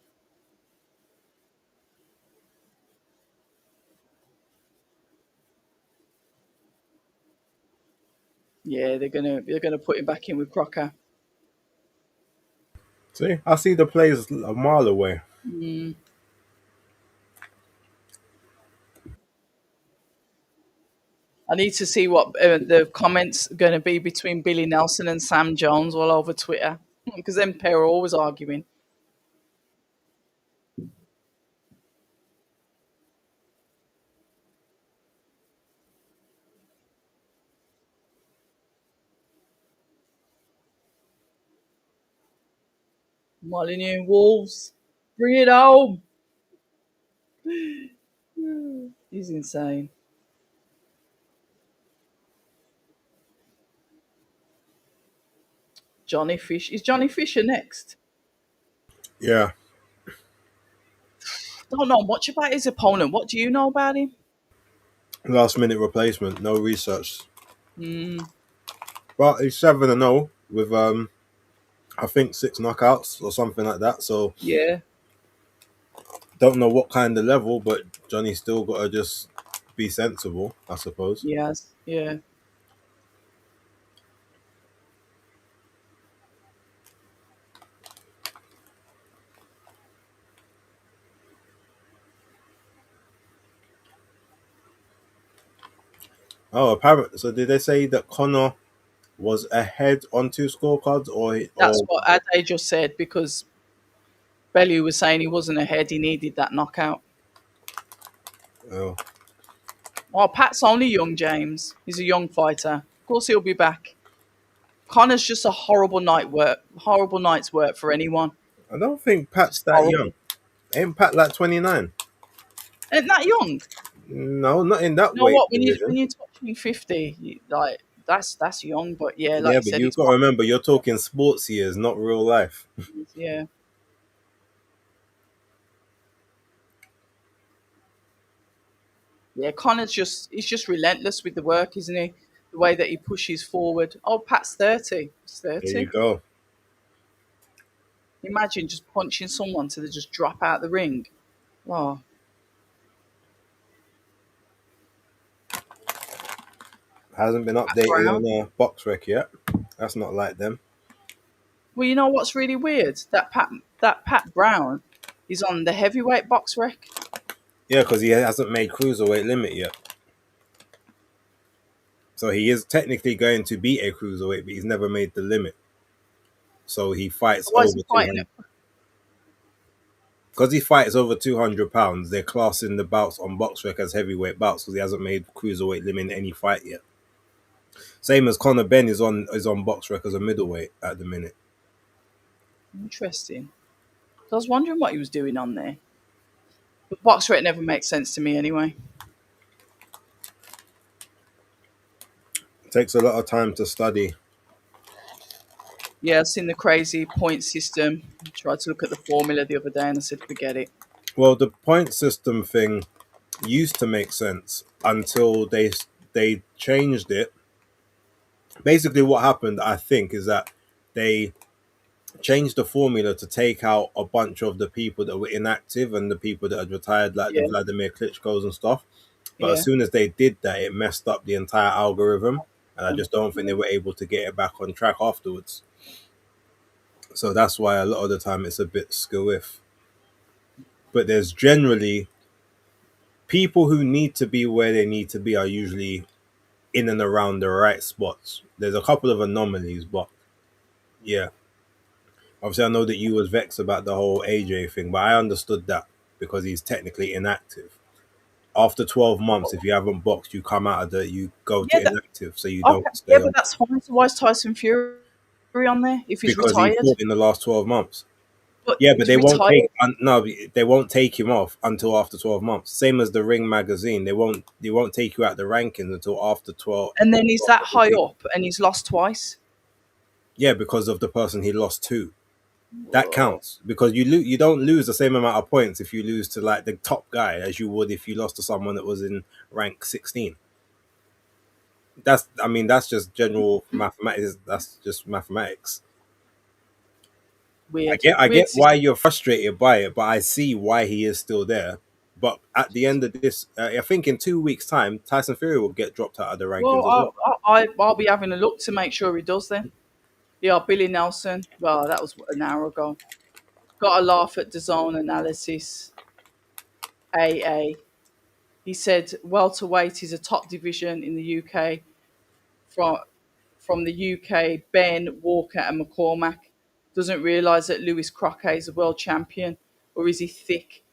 Yeah, they're gonna put him back in with Crocker. See, I see the plays a mile away. Mm. I need to see what the comments are going to be between Billy Nelson and Sam Jones all over Twitter because them pair are always arguing. Molyneux Wolves, bring it home. He's insane. Johnny Fish. Is Johnny Fisher next? Yeah, Don't know much about his opponent. What do you know about him? last minute replacement, no research, Mm, but he's 7-0 with I think 6 knockouts or something like that. So yeah, don't know what kind of level, but Johnny's still got to just be sensible, I suppose. he has. Yeah. Oh, apparently, so did they say that Connor was ahead on 2 scorecards, That's or what Ade just said because Bellew was saying he wasn't ahead. He needed that knockout. oh, Oh, Pat's only young, James. He's a young fighter. Of course, he'll be back. Connor's just a horrible night's work for anyone. I don't think Pat's Just that young. horrible. Ain't Pat like 29? Isn't that young? No, not in that You know weight what? When you division. when you're touching 50, like that's young. But yeah, like Yeah, you but said, you've he's got to remember you're talking sports years, not real life. yeah, yeah. Connor's he's just relentless with the work, isn't he? The way that he pushes forward. Oh, Pat's 30. He's There you 30. go. Imagine just punching someone to they just drop out the ring. Oh, Hasn't been Pat updated Brown. on box rec yet. That's not like them. Well, you know what's really weird? That Pat Brown is on the heavyweight box rec. Yeah, because he hasn't made cruiserweight limit yet. So he is technically going to be a cruiserweight, but he's never made the limit. So he fights So why is he over fighting 200. it? Because he fights over 200 pounds, they're classing the bouts on box rec as heavyweight bouts because he hasn't made cruiserweight limit in any fight yet. Same as Conor Ben is on box rec as a middleweight at the minute. Interesting. So I was wondering what he was doing on there. But box rec never makes sense to me anyway. It takes a lot of time to study. Yeah, I've seen the crazy point system. Tried to look at the formula the other day and I said, forget it. Well, the point system thing used to make sense until they changed it. Basically, what happened, I think, is that they changed the formula to take out a bunch of the people that were inactive and the people that had retired, like the Yeah, Vladimir Klitschko's and stuff. But as yeah. soon as they did that, it messed up the entire algorithm, and I Um, just don't think they were able to get it back on track afterwards. So that's why a lot of the time it's a bit skew-if. But there's generally people who need to be where they need to be are usually in and around the right spots. There's a couple of anomalies, but yeah. Obviously, I know that you was vexed about the whole AJ thing, but I understood that because he's technically inactive. After 12 months, if you haven't boxed, you come out of you go yeah, to inactive, so you okay. don't Yeah, stay but on that's fine. So why is Tyson Fury on there if he's because he retired? fought in the last 12 months. But Yeah, but he's they won't retired. take no, they won't take him off until after 12 months. Same as the Ring magazine, they won't take you out the rankings until after 12. And then he's 12 that high weeks. up and he's lost twice. Yeah, because of the person he lost to. That Whoa. counts because you don't lose the same amount of points if you lose to like the top guy as you would if you lost to someone that was in rank 16. That's just general mathematics. That's just mathematics. I Weird. get I Weird get why system. you're frustrated by it, but I see why he is still there. But at the end of this, I think in 2 weeks' time, Tyson Fury will get dropped out of the Well, rankings as well. I'll be having a look to make sure he does then. Yeah, Billy Nelson. Well, that was an hour ago. Got a laugh at DAZN analysis. AA. He said welterweight is a top division in the UK from the UK. Ben Walker and McCormack doesn't realise that Lewis Crockett is a world champion, or is he thick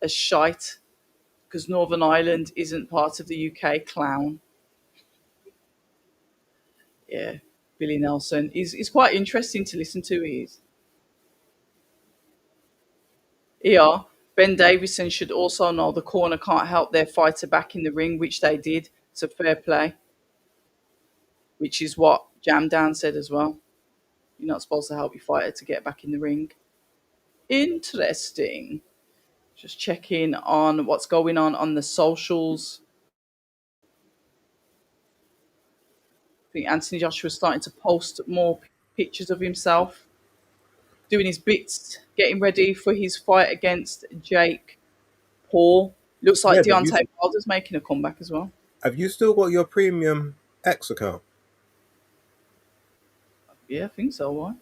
as shite because Northern Ireland isn't part of the UK? Clown. Yeah, Billy Nelson. He's quite interesting to listen to. He is. Yeah. Ben Davison should also know the corner can't help their fighter back in the ring, which they did. So fair play, which is what Jam Dan said as well. You're not supposed to help your fighter to get back in the ring. Interesting. Just checking on what's going on the socials. I think Anthony Joshua's starting to post more pictures of himself doing his bits, getting ready for his fight against Jake Paul. Looks like Yeah, have you Deontay Wilder's making a comeback as well. have you still got your premium X account? Yeah, I think so. Why?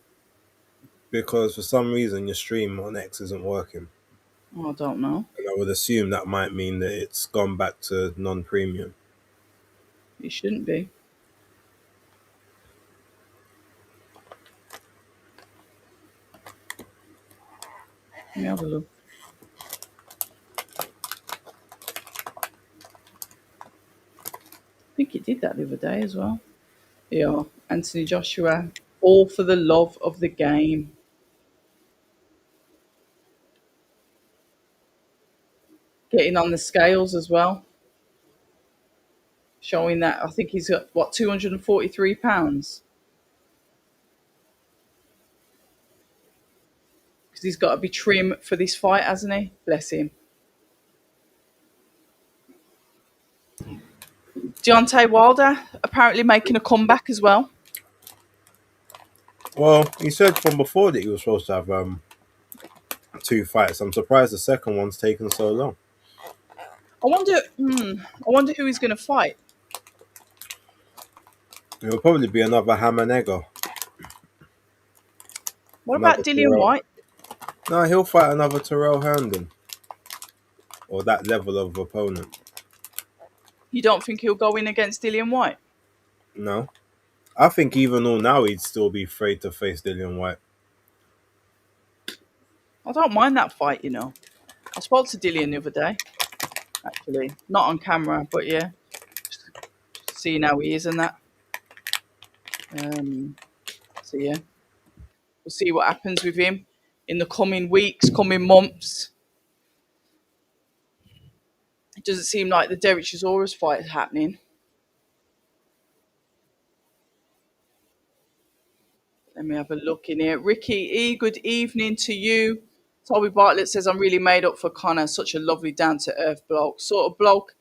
Because for some reason your stream on X isn't working, Oh, I don't know. and I would assume that might mean that it's gone back to non-premium. It shouldn't be. Let me have a look. I think it did that the other day as well. Yeah, Anthony Joshua, all for the love of the game. Getting on the scales as well, showing that I think he's got what 243 pounds because he's got to be trim for this fight, hasn't he? Bless him. Deontay Wilder apparently making a comeback as well. Well, he said from before that he was supposed to have two fights. I'm surprised the second one's taken so long. I wonder. I wonder who he's going to fight. It'll probably be another Hammer, What another about Dillian Terrell. White? No, he'll fight another Terrell Herndon or that level of opponent. You don't think he'll go in against Dillian White? No, I think even though now he'd still be afraid to face Dillian White. I don't mind that fight. I spoke to Dillian the other day. Actually, not on camera, but yeah, just seeing how he is and that. Um, so yeah, we'll see what happens with him in the coming weeks, coming months. It doesn't seem like the Derek Chisora fight is happening. Let me have a look in here. Ricky E, good evening to you. Toby Bartlett says, I'm really made up for Connor. Such a lovely, down to earth bloke. Sort of bloke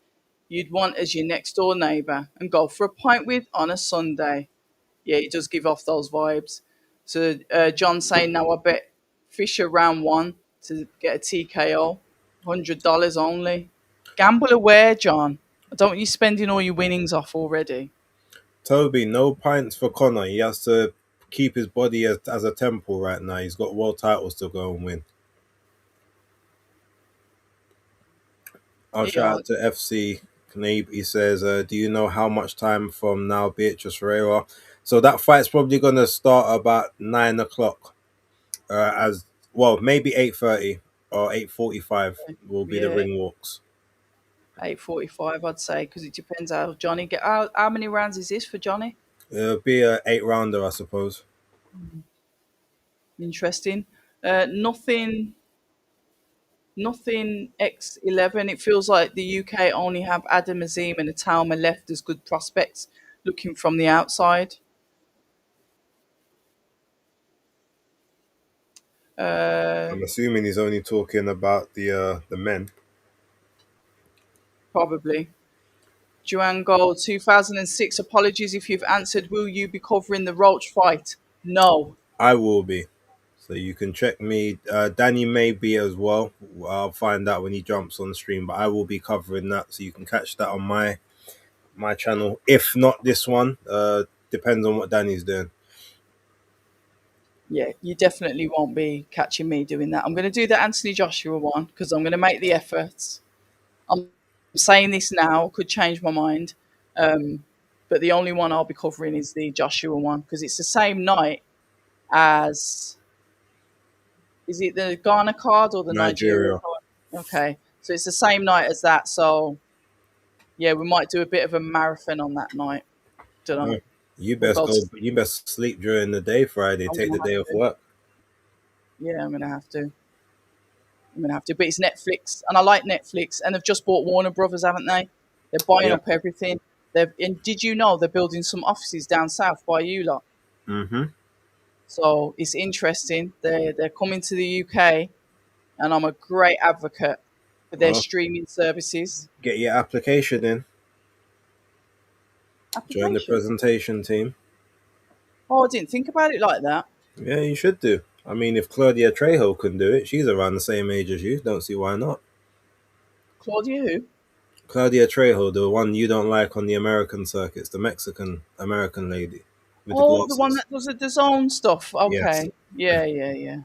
you'd want as your next door neighbour and go for a pint with on a Sunday. Yeah, he does give off those vibes. So John saying, now I bet Fisher round one to get a TKO. $100 only. Gamble aware, John. I don't want you spending all your winnings off already. Toby, no pints for Connor. He has to keep his body as a temple right now. He's got world titles to go and win. I'll shout Yeah, out to FC Knabe. He says, do you know how much time from now Beatrice Ferreira? So that fight's probably going to start about 9 o'clock. As well, maybe 8:30 or 8:45 will be the yeah. ring walks. 8:45, I'd say, because it depends how Johnny get. How many rounds is this for Johnny? It'll be a 8 rounder, I suppose. Interesting. Nothing. Nothing X11. It feels like the UK only have Adam Azim and Atalma left as good prospects looking from the outside. Uh, I'm assuming he's only talking about the men. Probably. Joanne Gold, 2006. Apologies if you've answered. Will you be covering the Roach fight? No. I will be. So you can check me. Danny may be as well. I'll find out when he jumps on the stream, but I will be covering that. So you can catch that on my channel. If not this one, depends on what Danny's doing. Yeah, you definitely won't be catching me doing that. I'm going to do the Anthony Joshua one because I'm going to make the efforts. I'm saying this now, could change my mind. But the only one I'll be covering is the Joshua one because it's the same night as, is it the Ghana card or the Nigeria Nigeria. card? Okay, so it's the same night as that. So yeah, we might do a bit of a marathon on that night. Don't know. Oh, you We'll best go to go. sleep. You best sleep during the day Friday. I'm Take gonna the have day off to. work. Yeah, I'm gonna have to. I'm gonna have to. But it's Netflix, and I like Netflix, and they've just bought Warner Brothers, haven't they? They're buying Yeah. up everything. And did you know they're building some offices down south by you lot? Mm-hmm. So it's interesting. They're coming to the UK, and I'm a great advocate for their Well, streaming services. get your application in. Join the Application. presentation team. Oh, I didn't think about it like that. Yeah, you should do. I mean, if Claudia Trejo can do it, she's around the same age as you. Don't see why not. Claudia, who? Claudia Trejo, the one you don't like on the American circuits, the Mexican American lady with the Oh, the one glasses. that does the DAZN stuff. Yes. Okay. Yeah, yeah, yeah.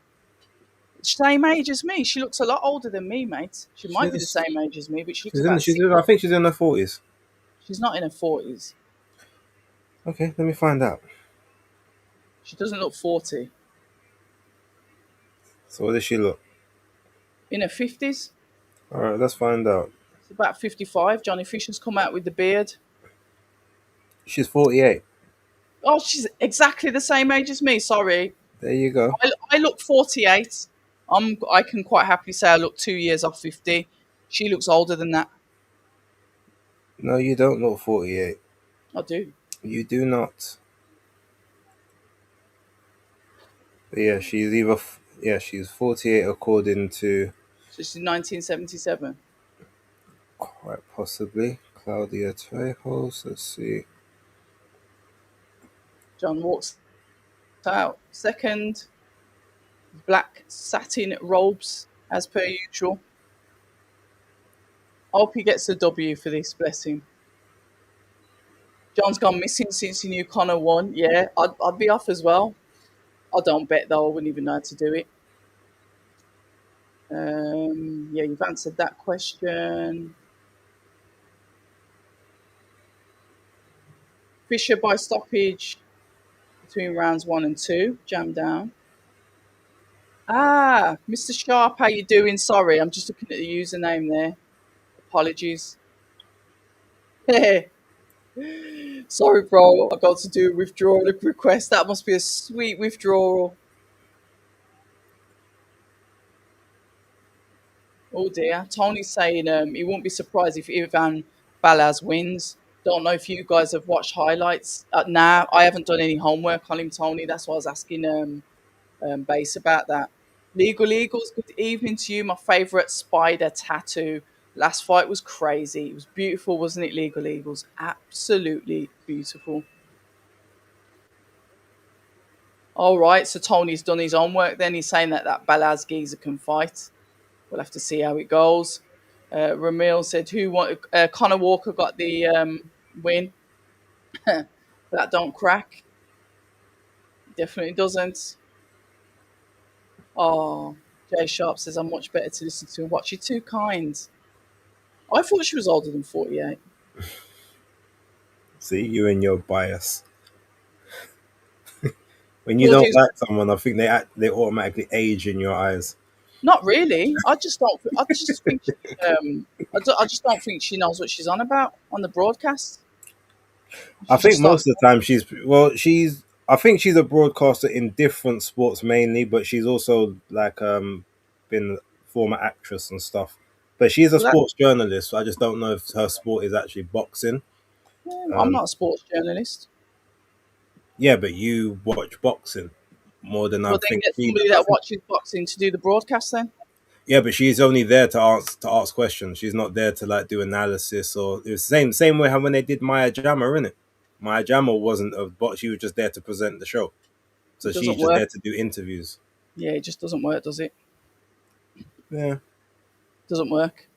Same age as me. She looks a lot older than me, mate. She might be the She's same age as me, but she looks she's in about she's 60. in, I think she's in her 40s. She's not in her 40s. Okay, let me find out. She doesn't look 40. So what does she look? In her 50s? All right, let's find out. It's about 55. Johnny Fisher's come out with the beard. She's 48. Oh, she's exactly the same age as me. Sorry. There you go. I look 48. I can quite happily say I look 2 years off 50. She looks older than that. No, you don't look 48. I do. You do not. But yeah, she's 48 according to So she's 1977. quite possibly Claudia Trejo. Let's see. John walks out. Second, black satin robes, as per usual. I hope he gets a W for this, bless him. John's gone missing since he knew Connor won. Yeah, I'd be off as well. I don't bet though. I wouldn't even know how to do it. Yeah, you've answered that question. Fisher by stoppage between rounds 1 and 2. Jam down. Ah, Mr. Sharp, how you doing? Sorry, I'm just looking at the username there. Apologies. Sorry, bro. I got to do a withdrawal request. That must be a sweet withdrawal. Oh dear. Tony's saying he won't be surprised if Ivan Balaz wins. Don't know if you guys have watched highlights. Nah, I haven't done any homework on him, Tony. That's why I was asking Base about that. Legal Eagles, good evening to you. My favourite spider tattoo. Last fight was crazy. It was beautiful, wasn't it, Legal Eagles? Absolutely beautiful. All right, so Tony's done his homework then. He's saying that Balaz geezer can fight. We'll have to see how it goes. Ramil said, "Who want?" Connor Walker got the win. That don't crack. Definitely doesn't. Oh, Jay Sharp says, "I'm much better to listen to and watch. You're too kind." I thought she was older than 48. See, you and your bias. When you don't Claudia's like someone, I think they automatically age in your eyes. not really. I just don't. I just think. I just don't think she knows what she's on about on the broadcast. I She just think starts. most of the time she's I think she's a broadcaster in different sports mainly, but she's also like been a former actress and stuff. But she's a Well, that, sports journalist, so I just don't know if her sport is actually boxing. I'm Um, not a sports journalist. yeah, but you watch boxing more than I Well, then think get she somebody does. I that think watches boxing to do the broadcast. Then yeah, but she's only there to ask questions. She's not there to like do analysis or it was same way how when they did Maya Jama, innit? Maya Jama wasn't a but she was just there to present the show. it So she's doesn't just work. there to do interviews. Yeah, it just doesn't work, does it? Yeah, Doesn't work.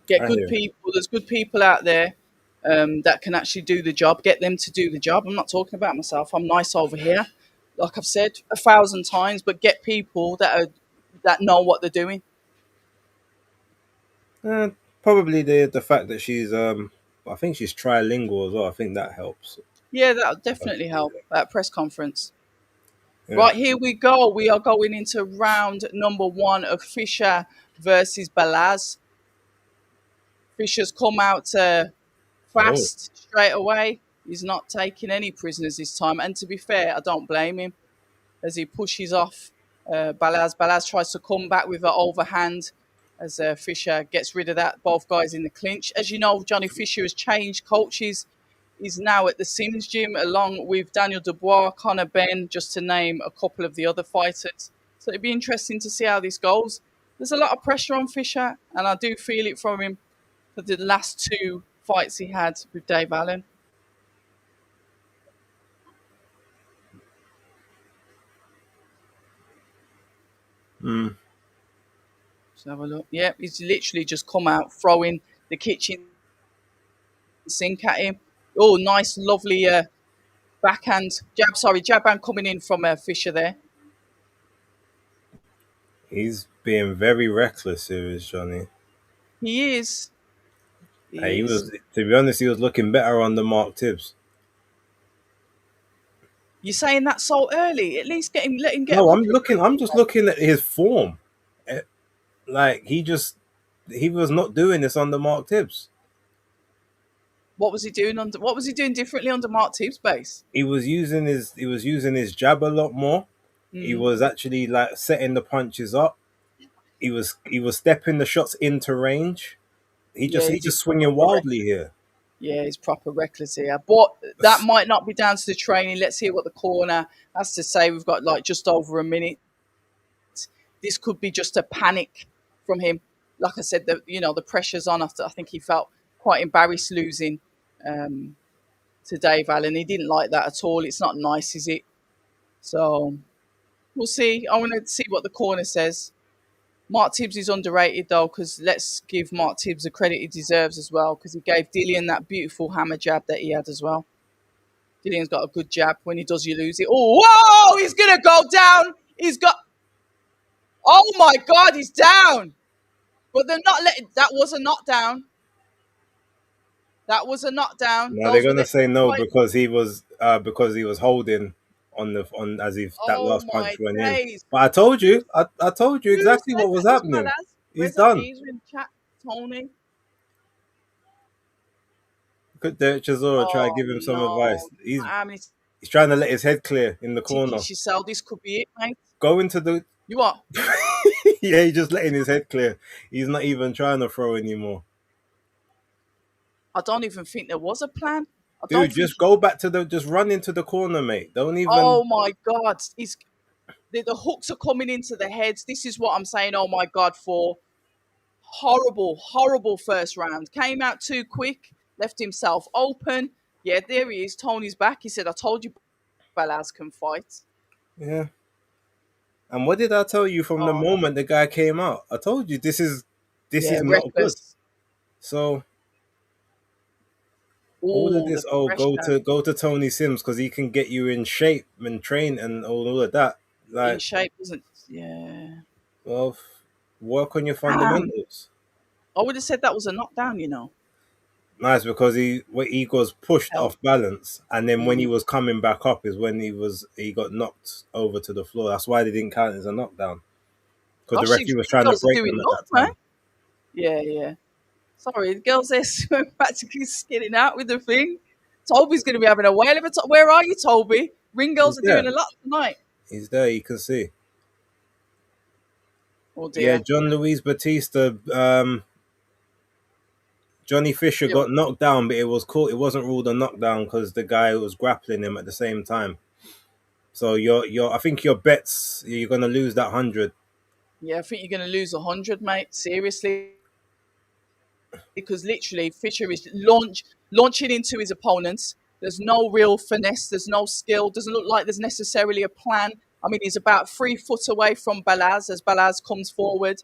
Get I good hear. people. There's good people out there that can actually do the job. Get them to do the job. I'm not talking about myself. I'm nice over here, like I've said 1,000 times. But get people that know what they're doing. Probably the fact that she's I think she's trilingual as well. I think that helps. Yeah, that'll definitely help at press conference. Yeah. Right, here we go. We are going into round number one of Fisher versus Balaz. Fisher's come out Oh, fast straight away. He's not taking any prisoners this time. And to be fair, I don't blame him as he pushes off Balaz. Balaz tries to come back with an overhand as Fisher gets rid of that. Both guys in the clinch. As you know, Johnny Fisher has changed coaches. He's now at the Sims gym along with Daniel Dubois, Connor Ben, just to name a couple of the other fighters. So it'd be interesting to see how this goes. There's a lot of pressure on Fisher, and I do feel it from him for the last two fights he had with Dave Allen. mm. Let's have a look. Yeah, he's literally just come out throwing the kitchen sink at him. Oh, nice, lovely backhand jab. Sorry, jab hand coming in from Fisher there. He's being very reckless here, is Johnny. He is. He He is. was, to be honest, he was looking better on the Mark Tibbs. You're saying that so early. At least let him get a No, couple of I'm rounds. just looking at his form. Eh, Like he was not doing this on the Mark Tibbs. What was he doing under? What was he doing differently under Mark Tibbs' base? He was using his jab a lot more. He Mm, was actually like setting the punches up. He was stepping the shots into range. yeah, He he's just swinging wildly here. yeah, he's proper reckless here. But that might not be down to the training. Let's hear what the corner has to say. We've got like just over a minute. This could be just a panic from him. Like I said, the pressure's on. After I think he felt quite embarrassed losing um, to Dave Allen. He didn't like that at all. It's not nice, is it? So we'll see. I want to see what the corner says. Mark Tibbs is underrated though, because let's give Mark Tibbs the credit he deserves as well, because he gave Dillian that beautiful hammer jab that he had as well. Dillian's got a good jab. When he does, you lose it. Oh, whoa! He's gonna go down. He's got. Oh my God, he's down. But they're not letting. That was a knockdown. That was a knockdown. Now they're Those were gonna the say no right. because he was holding on the on as if that Oh last my punch went in. days. But I told you Who exactly said what that was was happening. Balaz? He's Where's our done. geezer in chat, Tony? Could Derek Chisora try to Oh give him some no. advice? How many He's trying to let his head clear in the corner. tickets you sell? This could be it, mate. Go into the You what? yeah, he's just letting his head clear. He's not even trying to throw anymore. I don't even think there was a plan. I don't Dude, think. just go back to the, just run into the corner, mate. Don't even. Oh my God, the hooks are coming into the heads. This is what I'm saying. Oh my God, for horrible, horrible first round. Came out too quick, left himself open. Yeah, there he is. Tony's back. He said, "I told you, Balaz can fight." Yeah. And what did I tell you from the Oh moment the guy came out? I told you this is yeah, not good. reckless. So all of Oh, the this, oh, pressure go to Tony Sims because he can get you in shape and train and all of that. in Like, shape wasn't. Yeah, well, work on your damn. fundamentals. I would have said that was a knockdown. You know, Nice, because he was pushed hell. off balance, and then when he Mm. was coming back up is when he got knocked over to the floor. That's why they didn't count it as a knockdown because the Gosh, referee these was trying to girls are break doing them at enough, that man. time. Yeah, yeah. Sorry, the girls there practically skidding out with the thing. Toby's going to be having a whale of a time. Where are you, Toby? Ring He's girls are doing there. a lot tonight. He's there. You can see. Oh Yeah, dear. John Luis Batista. Johnny Fisher Yeah, got knocked down, but it was caught. It wasn't ruled a knockdown because the guy was grappling him at the same time. So your I think your bets you're gonna lose that 100. yeah. I think you're going to lose 100, mate. Seriously, because literally Fisher is launching into his opponents. There's no real finesse. There's no skill. Doesn't look like there's necessarily a plan. I mean, he's about 3 foot away from Balaz as Balaz comes forward.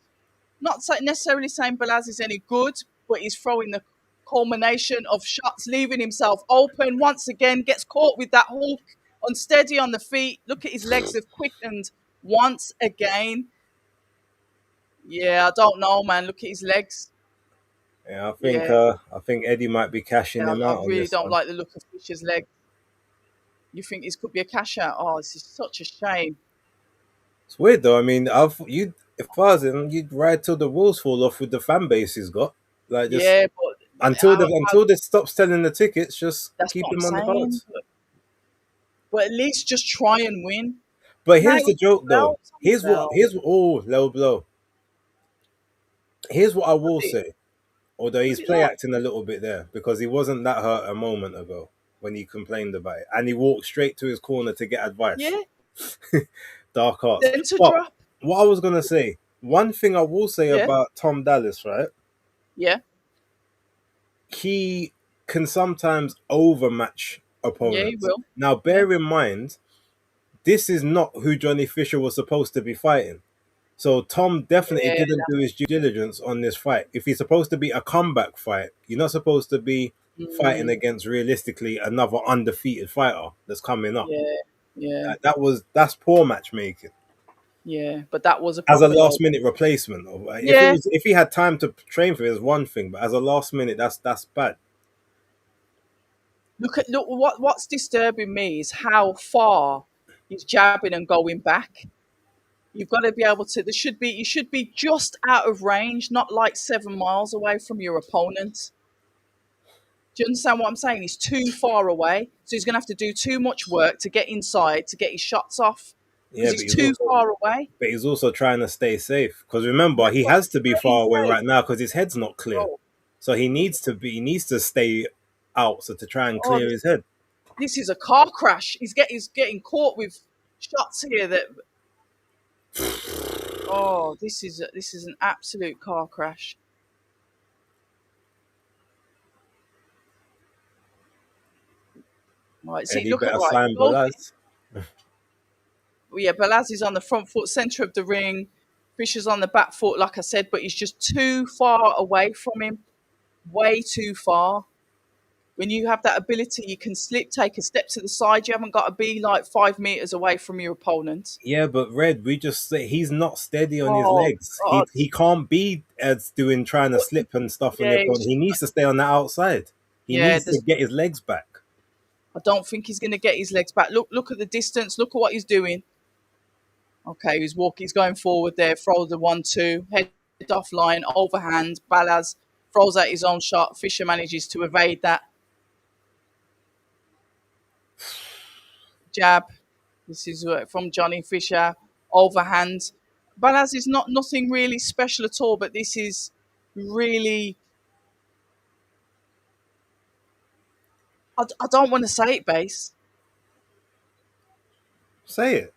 Not necessarily saying Balaz is any good, but he's throwing the culmination of shots, leaving himself open once again. Gets caught with that hook, unsteady on the feet. Look at his legs have quickened once again. Yeah, I don't know, man. Look at his legs. Yeah, Yeah, I think Eddie might be cashing him I out on really this don't one. like the look of Fisher's legs. You think this could be a cash out? Oh, this is such a shame. It's weird though. I mean, I've you if I was him, you'd ride till the wheels fall off with the fan base he's got. Like just Yeah, but how, until they stop selling the tickets, just that's keep what I'm him on the saying. cards. But at least just try and win. But Now here's it's the joke on the though. bell. It's on the bell. Here's oh low blow. Here's what I Was will it? say. Although Was he's it play that? acting a little bit there because he wasn't that hurt a moment ago when he complained about it, and he walked straight to his corner to get advice. Yeah. Dark arts. Then to But drop. what I was gonna say, one thing I will say Yeah. about Tom Dallas, right? Yeah. He can sometimes overmatch Yeah, he opponents. will. Now, Yeah. bear in mind, this is not who Johnny Fisher was supposed to be fighting. So Tom definitely Yeah. didn't do his due diligence on this fight. If he's supposed to be a comeback fight, you're not supposed to be fighting Mm, against realistically another undefeated fighter that's coming up. yeah. Yeah. That's poor matchmaking Yeah. But that was a as a proper last low. minute replacement. Yeah. If he had time to train for it, is one thing, but as a last minute, that's bad. Look what's disturbing me is how far he's jabbing and going back. You've got to be able to there should be you should be just out of range, not like 7 miles away from your opponent. Do you understand what I'm saying? He's too far away. So he's gonna have to do too much work to get inside to get his shots off. Because Yeah, he's too far away. but he's also trying to stay safe because remember That's he what I'm has to be saying. far away Safe. right now because his head's not clear. Bro. So he needs to stay out so to try and Oh, clear his head. this is a car crash. He's getting caught with shots here that. Oh, this is an absolute car crash. Right, see, Eddie look at better right. sign Both, Balaz. yeah, Balaz is on the front foot, centre of the ring. Fisher's on the back foot, like I said, but he's just too far away from him. Way too far. When you have that ability, you can slip, take a step to the side. You haven't got to be like 5 meters away from your opponent. Yeah, but Red, we just say he's not steady on his Oh legs. God! He can't be as doing trying to But slip and stuff on yeah, your opponent. He needs to stay on the outside. He yeah. needs to get his legs back. I don't think he's going to get his legs back. Look at the distance. Look at what he's doing. Okay, he's walking. He's going forward there. Throws the 1-2, head off line, overhand. Balaz throws out his own shot. Fisher manages to evade that jab. This is from Johnny Fisher. Overhand. Balaz is not nothing really special at all, but this is really I don't want to say it, base. Say it.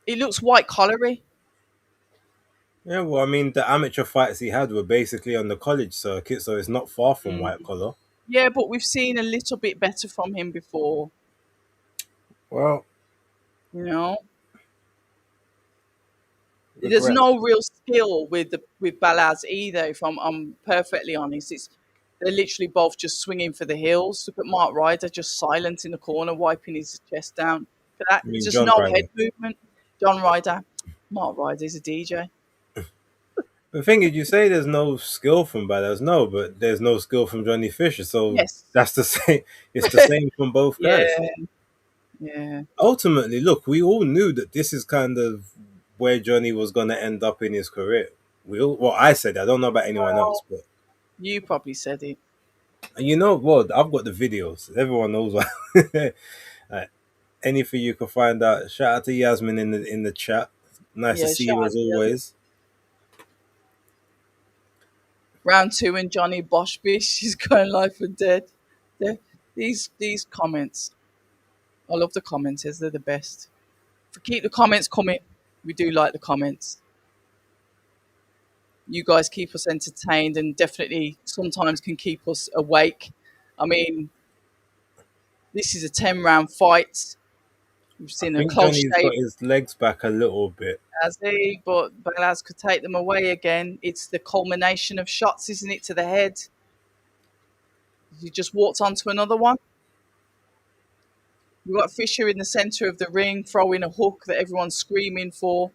It looks white collary. Yeah, well, I mean, the amateur fights he had were basically on the college circuit, so it's not far from white Mm. collar. Yeah, but we've seen a little bit better from him before. Well, You know, there's regret. no real skill with Balaz either. If I'm perfectly honest, it's they're literally both just swinging for the hills. Look at Mark Ryder just silent in the corner, wiping his chest down. For that, I mean, just John no head Ryder. movement. John Ryder, Mark Ryder's a DJ. The thing is, you say there's no skill from Ballas, no, but there's no skill from Johnny Fisher, so Yes. that's the same. It's the same from both guys. Yeah. Yeah. Ultimately, look, we all knew that this is kind of where Johnny was going to end up in his career. Well, I said, I don't know about anyone else, Well, but you probably said it. and you know what? I've got the videos. Everyone knows what. uh, anything you can find out. Shout out to Yasmin in the chat. Nice to Yeah. see Shout you out as to the others. always. Round two and Johnny Boschbish is going life and dead. These comments. I love the commenters. They're the best. Keep the comments coming. We do like the comments. You guys keep us entertained and definitely sometimes can keep us awake. I mean, this is a 10-round fight. We've I seen a think close Johnny's shave, got his legs back a little bit. as he, but Balaz could take them away again. It's the culmination of shots, isn't it, to the head? He just walked onto another one. We've got Fisher in the centre of the ring, throwing a hook that everyone's screaming for.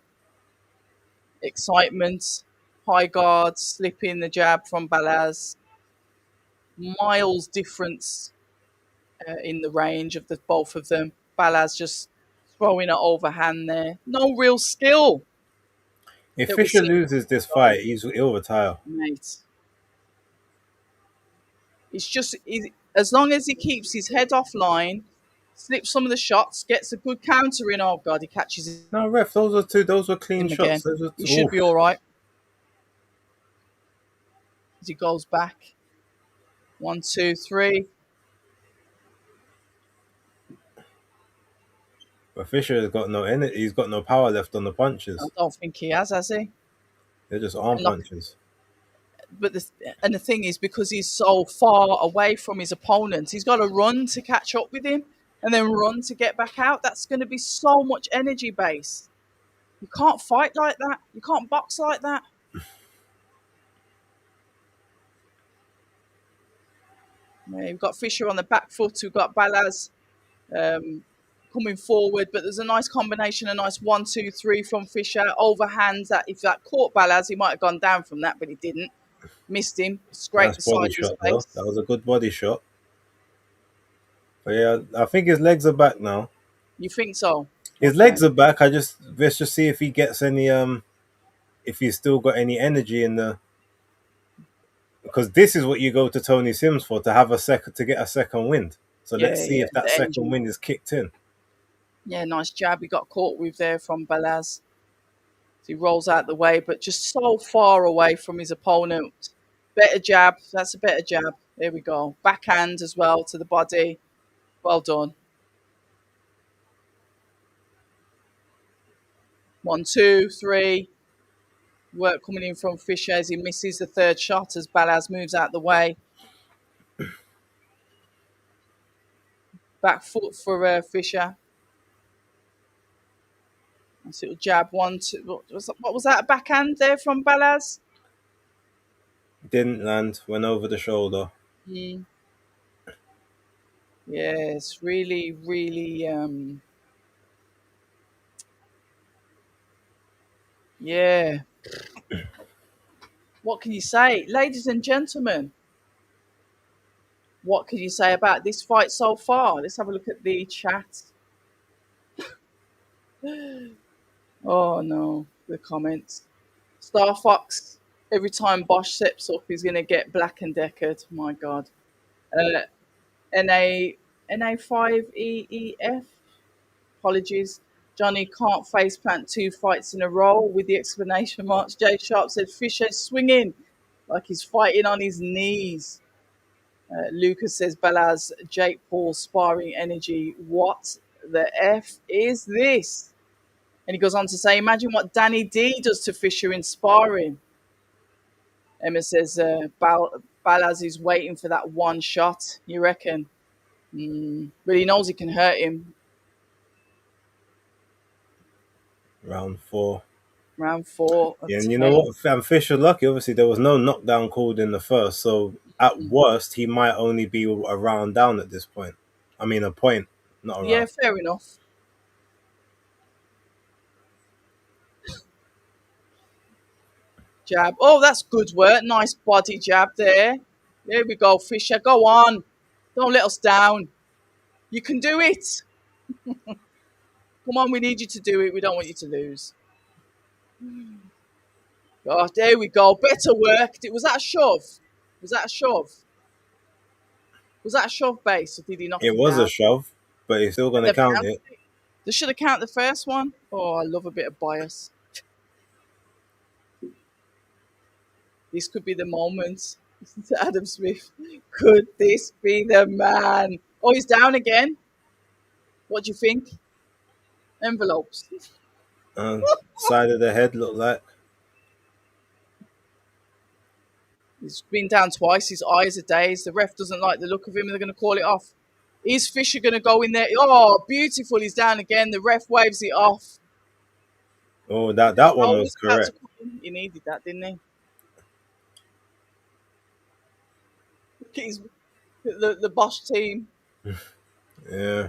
Excitement, high guard, slipping the jab from Balaz. Miles difference in the range of the both of them. Balaz just throwing it overhand there. No real skill If that we're Fisher seeing, loses this fight, he'll retire. mate. It's just as long as he keeps his head offline, slips some of the shots, gets a good counter in. Oh God, he catches No, ref, those were two. Those were clean him shots. again. Those were He two. should be all right as he goes back. 1, 2, 3. But Fisher has got no energy. He's got no power left on the I punches. don't think he has he? They're just arm And like, punches. but the thing is, because he's so far away from his opponent, he's got to run to catch up with him, and then run to get back out. That's going to be so much energy base. You can't fight like that. You can't box like that. Yeah, we've got Fisher on the back foot. We've got Balaz um, coming forward, but there's a nice combination, a nice 1, 2, 3 from Fisher. Overhands that if that caught Balaz, he might have gone down from that, but he didn't. Missed him. Scraped Nice the side body of his shot though. That face. was a good body shot. But yeah, I think his legs are back now. You think so? His Okay. legs are back. Let's just see if he gets any if he's still got any energy in the, because this is what you go to Tony Sims for, to have a second, to get a second wind. So Yeah, let's see yeah. if that The second engine. wind is kicked in. Yeah, nice jab he got caught with there from Balaz. So he rolls out the way, but just so far away from his opponent. Better jab. That's a better jab. There we go. Backhand as well to the body. Well done. 1, 2, 3. Work coming in from Fisher as he misses the third shot as Balaz moves out the way. Back foot for Fisher. Nice little jab. 1, 2. What was that? A backhand there from Balaz? Didn't land, went over the shoulder. Mm. Yes, really, really. Yeah. What can you say? Ladies and gentlemen, what can you say about this fight so far? Let's have a look at the chat. Oh no, the comments. Star Fox, every time Bosch steps up, he's going to get black and deckered. My God. Uh, NA, NA5EEF, apologies. Johnny can't face plant 2 fights in a row with the exclamation marks. Jay Sharp said Fisher swinging like he's fighting on his knees. Lucas says, Balaz, Jake Paul sparring energy. What the F is this? And he goes on to say, imagine what Danny D does to Fisher in sparring. Emma says, Balaz is waiting for that one shot. You reckon? But he knows he can hurt him. Round 4. Round 4 of Yeah, and you know 10. what? Fisher lucky. Obviously, there was no knockdown called in the first, so at worst, he might only be a round down at this point. I mean, a point, not a Yeah, round. fair enough. Jab. Oh, that's good work. Nice body jab there. There we go, Fisher. Go on. Don't let us down. You can do it. Come on, we need you to do it. We don't want you to lose. Oh, there we go. Better work. Was that a shove? Was that a shove? Was that a shove base, or did he knock It him was a down? shove, but he's still going And to they've count counted it. it. They should have counted the first one. Oh, I love a bit of bias. This could be the moment. Listen to Adam Smith. Could this be the man? Oh, he's down again. What do you think? Envelopes. Side of the head looked like. He's been down twice. His eyes are dazed. The ref doesn't like the look of him. They're going to call it off. Is Fisher going to go in there? Oh, beautiful. He's down again. The ref waves it off. Oh, that one Oh, was he's about to correct. come in. He needed that, didn't he? Look at the Bosch team. Yeah.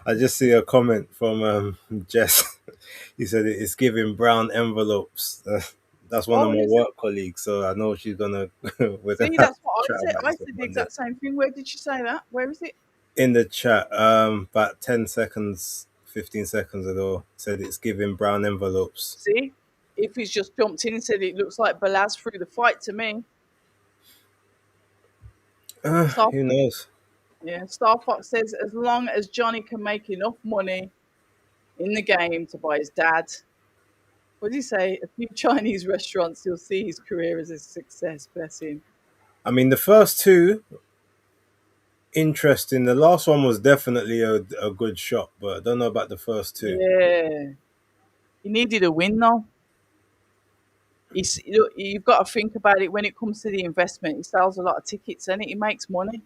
I just see a comment from Jess. He said it's giving brown envelopes. That's one of Oh, my is it? work colleagues, so I know she's gonna we're gonna See, have that's to what I chat said. about I this on said the Monday. exact same thing. Where did you say that? Where is it? In the chat, about 10 seconds, 15 seconds ago, said it's giving brown envelopes. See? If he's just jumped in and said it looks like Balaz through the fight to me. Star, Who knows? yeah, Star Fox says as long as Johnny can make enough money in the game to buy his dad. What did he say? A few Chinese restaurants, you'll see his career as a success. Bless him. I mean, the first two interesting. The last one was definitely a good shot, but I don't know about the first two. Yeah. He needed a win, though. You've got to think about it when it comes to the investment. He sells a lot of tickets and he makes money.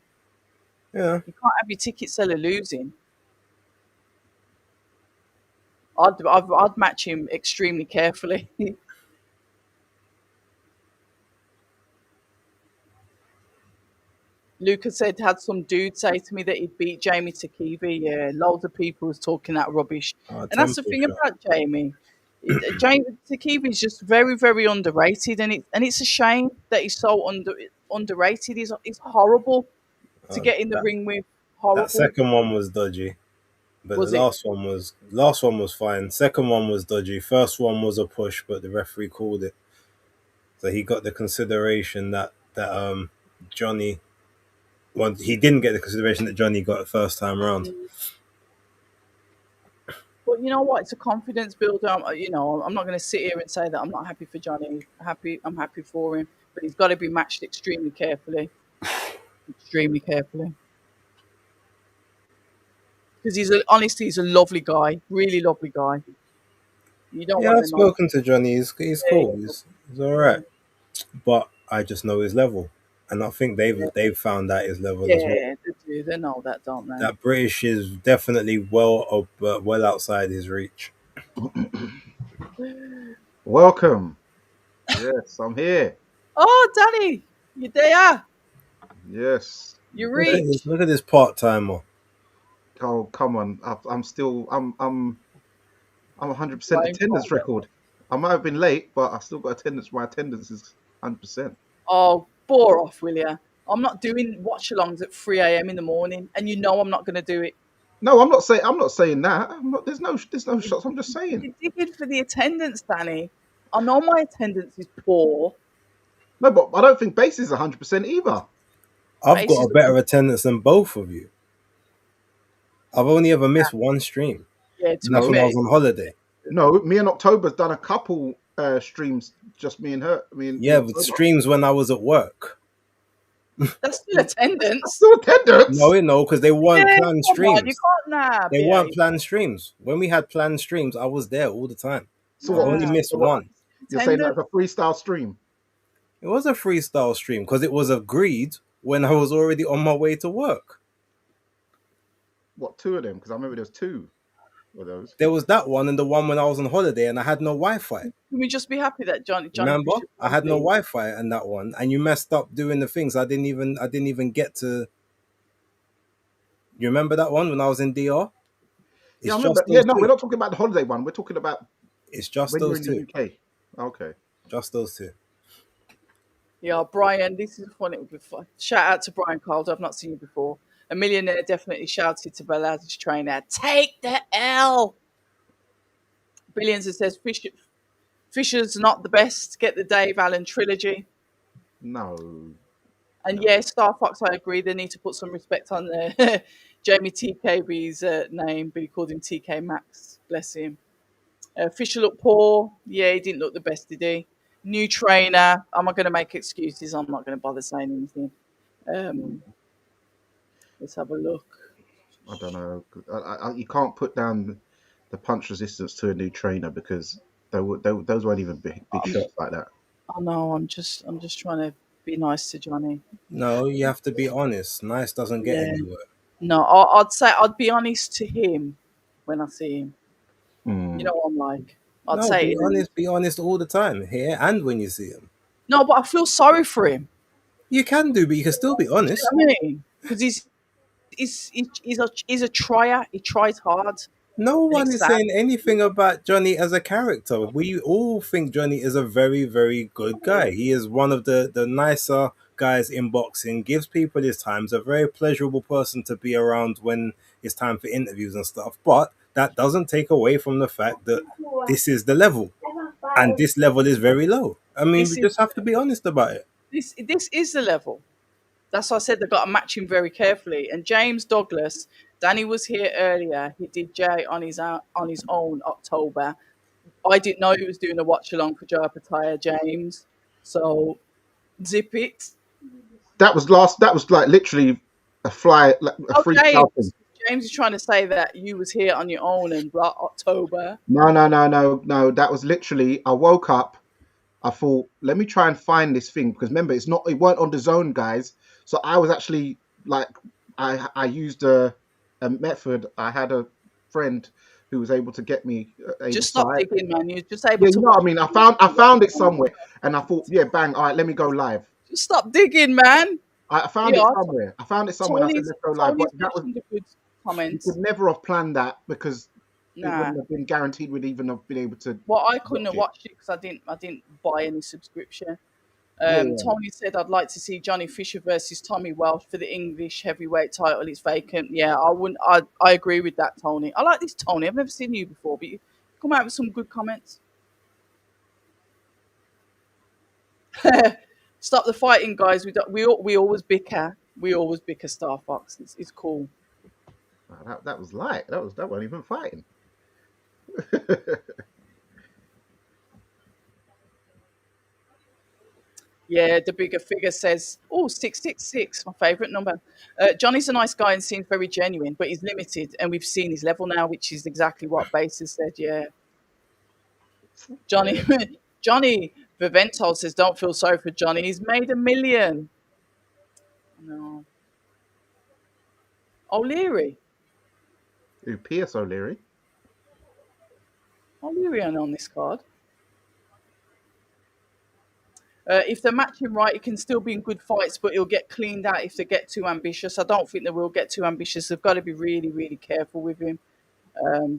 Yeah, You can't have your ticket seller losing. I'd match him extremely carefully. Lucas said had some dude say to me that he'd beat Jamie Takivi. Yeah, loads of people was talking that rubbish, and that's the temple thing shot. about Jamie. Jamie Takivi is just very, very underrated, and it's a shame that he's so underrated. He's horrible to get in the That ring with. that Horrible, second one was dodgy, but the was it? last one was fine. Second one was dodgy. First one was a push, but the referee called it, so he got the consideration that Johnny. Well, he didn't get the consideration that Johnny got the first time round. But you know what? It's a confidence builder. I'm not going to sit here and say that I'm not happy for Johnny. I'm happy for him, but he's got to be matched extremely carefully. Extremely carefully. Because honestly, he's a lovely guy, really lovely guy. You don't Yeah, want I've to know. spoken to Johnny. He's cool. He's all Yeah, right, but I just know his level, and I think yeah, they've found out his level as well. yeah, they do. They know that, don't they? That British is definitely well outside his reach. Welcome. Yes, I'm here. Oh, Danny, you there? Yes. You Look at reach. this! Look at this part timer. Oh, come on. I'm still. I'm 100% Flying attendance colder. record. I might have been late, but I still got attendance. My attendance is 100%. Oh, bore off, will you? I'm not doing watch-alongs at 3 a.m. in the morning, and you know I'm not going to do it. No, I'm not saying. I'm not saying that. I'm not. There's no shots. I'm just saying. You're digging for the attendance, Danny. I know my attendance is poor. No, but I don't think base is 100% either. I've got Bases a better attendance than both of you. I've only ever missed one stream, yeah, to and be that's No, when I fair. was on holiday. no. Me and October's done a couple streams just me and her. I mean, in Yeah, with October. streams when I was at work. That's still attendance. Still attendance. No, because they weren't Yeah, planned come on, you streams. can't nah They weren't behave. planned streams. When we had planned streams, I was there all the time. So I what would only you Nah, say? missed So what, one. you're saying attendance. that's a freestyle stream? It was a freestyle stream because it was agreed when I was already on my way to work. What, two of them? Because I remember there's two of those. There was that one and the one when I was on holiday and I had no Wi-Fi. Can we just be happy that Johnny Remember? Fisher I won, had no please? Wi-Fi and that one, and you messed up doing the things. I didn't even get to. You remember that one when I was in DR? Yeah, I It's remember. just Yeah, those no, we're two. not talking about the holiday one. We're talking about It's just when you're those in the two. UK. Okay. Just those two. Yeah, Brian, this is funny. Shout out to Brian Calder. I've not seen you before. A millionaire definitely shouted to Bella's trainer, "Take the L." Billions, it says Fisher's not the best. Get the Dave Allen trilogy. No, And no. yeah, Star Fox, I agree. They need to put some respect on Jamie TKB's name, but he called him TK Maxx. Bless him. Fisher looked poor. Yeah, he didn't look the best, did he? New trainer. I'm not going to make excuses. I'm not going to bother saying anything. Um, let's have a look. I don't know. You can't put down the punch resistance to a new trainer because those weren't even big I'm, shots like that. I know. I'm just trying to be nice to Johnny. No, you have to be honest. Nice doesn't get Yeah. anywhere. No, I'd say I'd be honest to him when I see him. You Mm. know what I'm like. I'd No, say be it in a honest. Be honest all the time, here and when you see them. no, but I feel sorry for him. You can do, but you can still be Do you honest. know what I mean? Because he's a trier. He tries hard, No and one it's is sad. saying anything about Johnny as a character. We all think Johnny is a very, very good guy. He is one of the nicer guys in boxing, gives people his time, is a very pleasurable person to be around when it's time for interviews and stuff. But that doesn't take away from the fact that this is the level. And this level is very low. I mean, we This is just have to be honest about it. this is the level. That's why I said they've got to match him very carefully. And James Douglas, Danny was here earlier. He did Jay on his own October. I didn't know he was doing a watch along for Joe Pataya, James. So zip it. That was last. That was like literally like a Oh, freestyle thing. James is trying to say that you was here on your own and blah, October. No. That was literally. I woke up. I thought, let me try and find this thing because remember, it weren't on the zone, guys. So I was actually like, I used a method. I had a friend who was able to get me a Just stop site. digging, man. You're just able Yeah, to you know what watch. I mean. I found it somewhere, and I thought, yeah, bang. All right, let me go live. Just stop digging, man. I found it Yeah, somewhere. And I said, let's go live. But Tony's that was mentioned the good you could comments. never have planned that because it Nah. wouldn't have been guaranteed we'd even have been able to Well, I couldn't watch have it. watched it because I didn't buy any subscription. Yeah, yeah. Tony said I'd like to see Johnny Fisher versus Tommy Welsh for the English heavyweight title. It's vacant. Yeah, I wouldn't. I agree with that, Tony. I like this Tony. I've never seen you before, but you come out with some good comments. Stop the fighting, guys. We always bicker. We always bicker. Star Fox. It's cool. Wow, that was light. That wasn't even fighting. Yeah, the bigger figure says, oh, 666, my favourite number. Johnny's a nice guy and seems very genuine, but he's limited, and we've seen his level now, which is exactly what Bass has said, yeah. Johnny Yeah. Johnny Vivento says, don't feel sorry for Johnny. He's made $1 million. No. O'Leary. Who, Pierce O'Leary? O'Leary on this card. If they match him right, he can still be in good fights, but he'll get cleaned out if they get too ambitious. I don't think they will get too ambitious. They've got to be really, really careful with him.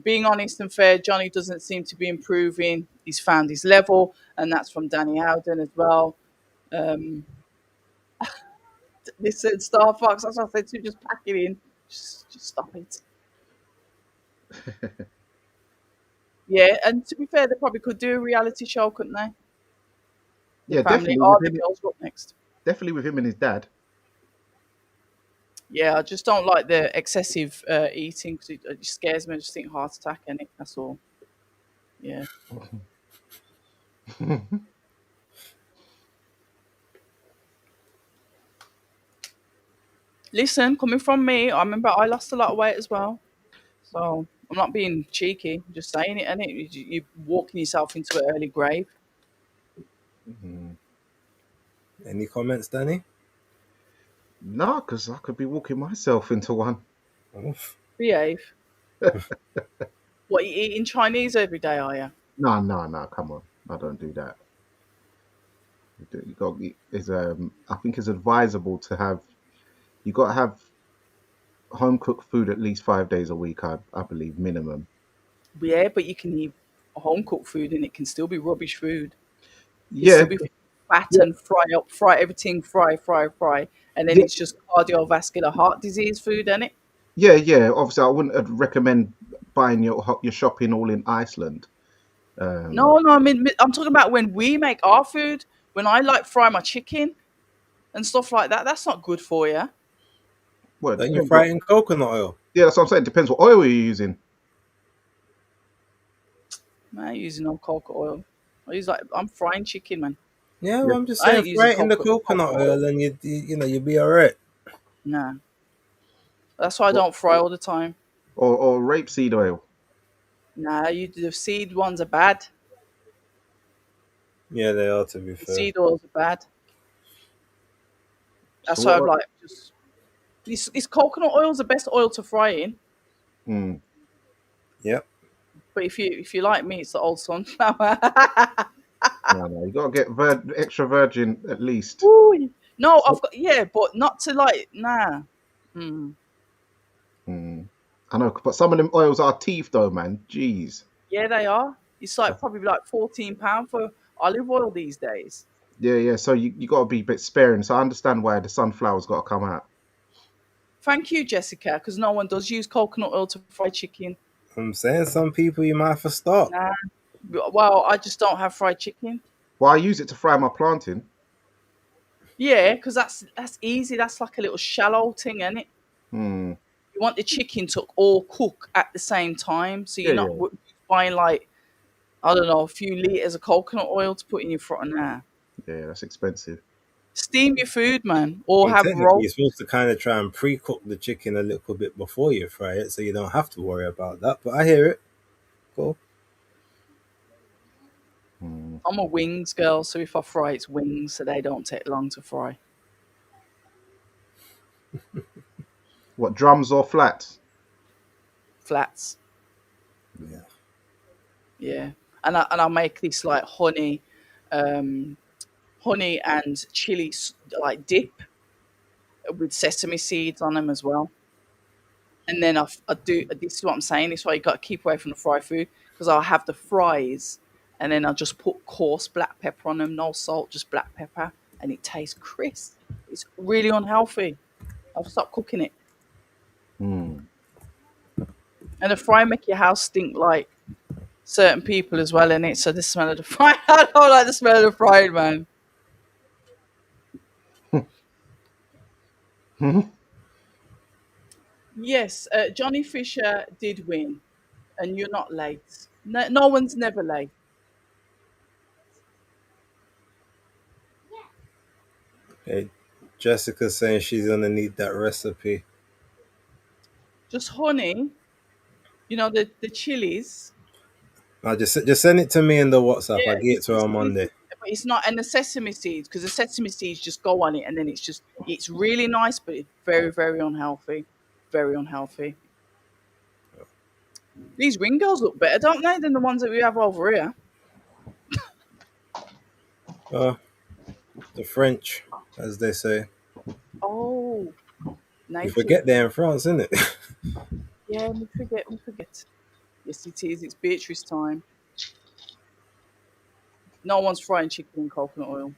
Being honest and fair, Johnny doesn't seem to be improving. He's found his level, and that's from Danny Howden as well. Listen, Star Fox, that's what I said to you, just pack it in. Just stop it. Yeah, and to be fair, they probably could do a reality show, couldn't they? The Yeah, family definitely or with the him. girls were up next. Definitely with him and his dad. Yeah, I just don't like the excessive eating because it scares me. I just think heart attack in it. That's all. Yeah. Listen, coming from me, I remember I lost a lot of weight as well. So I'm not being cheeky, I'm just saying it, and you're walking yourself into an early grave. Mm. Any comments, Danny? No, because I could be walking myself into one. Oof. Behave. What, you eating Chinese every day, are you? No, no, no. Come on, I don't do that. You got is I think it's advisable to have. You got to have home cooked food at least 5 days a week. I believe minimum. Yeah, but you can eat home cooked food and it can still be rubbish food. It Yeah, still be fat yeah, and fry everything, fry, and then yeah, it's just cardiovascular heart disease food, isn't it? yeah. Obviously, I wouldn't recommend buying your shopping all in Iceland. Um, No, I mean I'm talking about when we make our food. When I like fry my chicken and stuff like that, that's not good for you. well, it Don't you depends fry what. it in coconut oil? Yeah, that's what I'm saying. Depends what oil you're using. Man, I ain't using no coconut oil. I'm frying chicken, man. Yeah, Yeah, well, I'm just I saying, ain't using fry it in the coconut coconut oil. oil, and you'd be all right. Nah, that's why I or, don't fry all the time. or rapeseed oil. Nah, the seed ones are bad. Yeah, they are, to be The fair. seed oils are bad. So That's why I'm what? like just this coconut oil is the best oil to fry in. Mm, Yep. But if you like me, it's the old sunflower. no, no, you gotta get extra virgin at least. Ooh. No, So, but not to like nah. Mm. mm, I know, but some of them oils are teeth though, man. Jeez. Yeah, they are. It's like probably like £14 for olive oil these days. Yeah, yeah. So you got to be a bit sparing. So I understand why the sunflower's got to come out. Thank you, Jessica, because no one does use coconut oil to fry chicken. I'm saying some people you might have to stop. Nah. Well, I just don't have fried chicken. Well, I use it to fry my plantain. Yeah, because that's easy. That's like a little shallow thing, isn't it? Hmm. You want the chicken to all cook at the same time, so Yeah, you're not yeah, buying like I don't know a few liters of coconut oil to put in your front. Nah, yeah. That's expensive. steam your food, man, or Well, have technically, you're roast. supposed to kind of try and pre-cook the chicken a little bit before you fry it, so you don't have to worry about that. But I hear it. Cool. Hmm. I'm a wings girl, so if I fry, it's wings, so they don't take long to fry. What, drums or flats? Flats, Yeah. yeah, and I make this like um, honey and chili like dip with sesame seeds on them as well. And then I do. This is what I'm saying. This is why you got to keep away from the fried food because I'll have the fries, and then I'll just put coarse black pepper on them, no salt, just black pepper, and it tastes crisp. It's really unhealthy. I've stopped cooking it, Hmm. and the fry make your house stink like certain people as well in it. So the smell of the fry, I don't like the smell of the fried man. Yes, Johnny Fisher did win, and you're not late. No one's never late. Hey, Jessica's saying she's gonna need that recipe. Just honey, the chilies. Now just send it to me in the WhatsApp. Yeah, I get it to her on Monday. but it's not, and the sesame seeds, because the sesame seeds just go on it, and then it's really nice, but it's very, very unhealthy. Very unhealthy. These ring girls look better, don't they, than the ones that we have over here? Uh, the French, as they say. Oh, You native. forget they're in France, isn't it? Yeah, we forget, we forget. Yes, it is. It's Beatrice time. No one's frying chicken in coconut oil.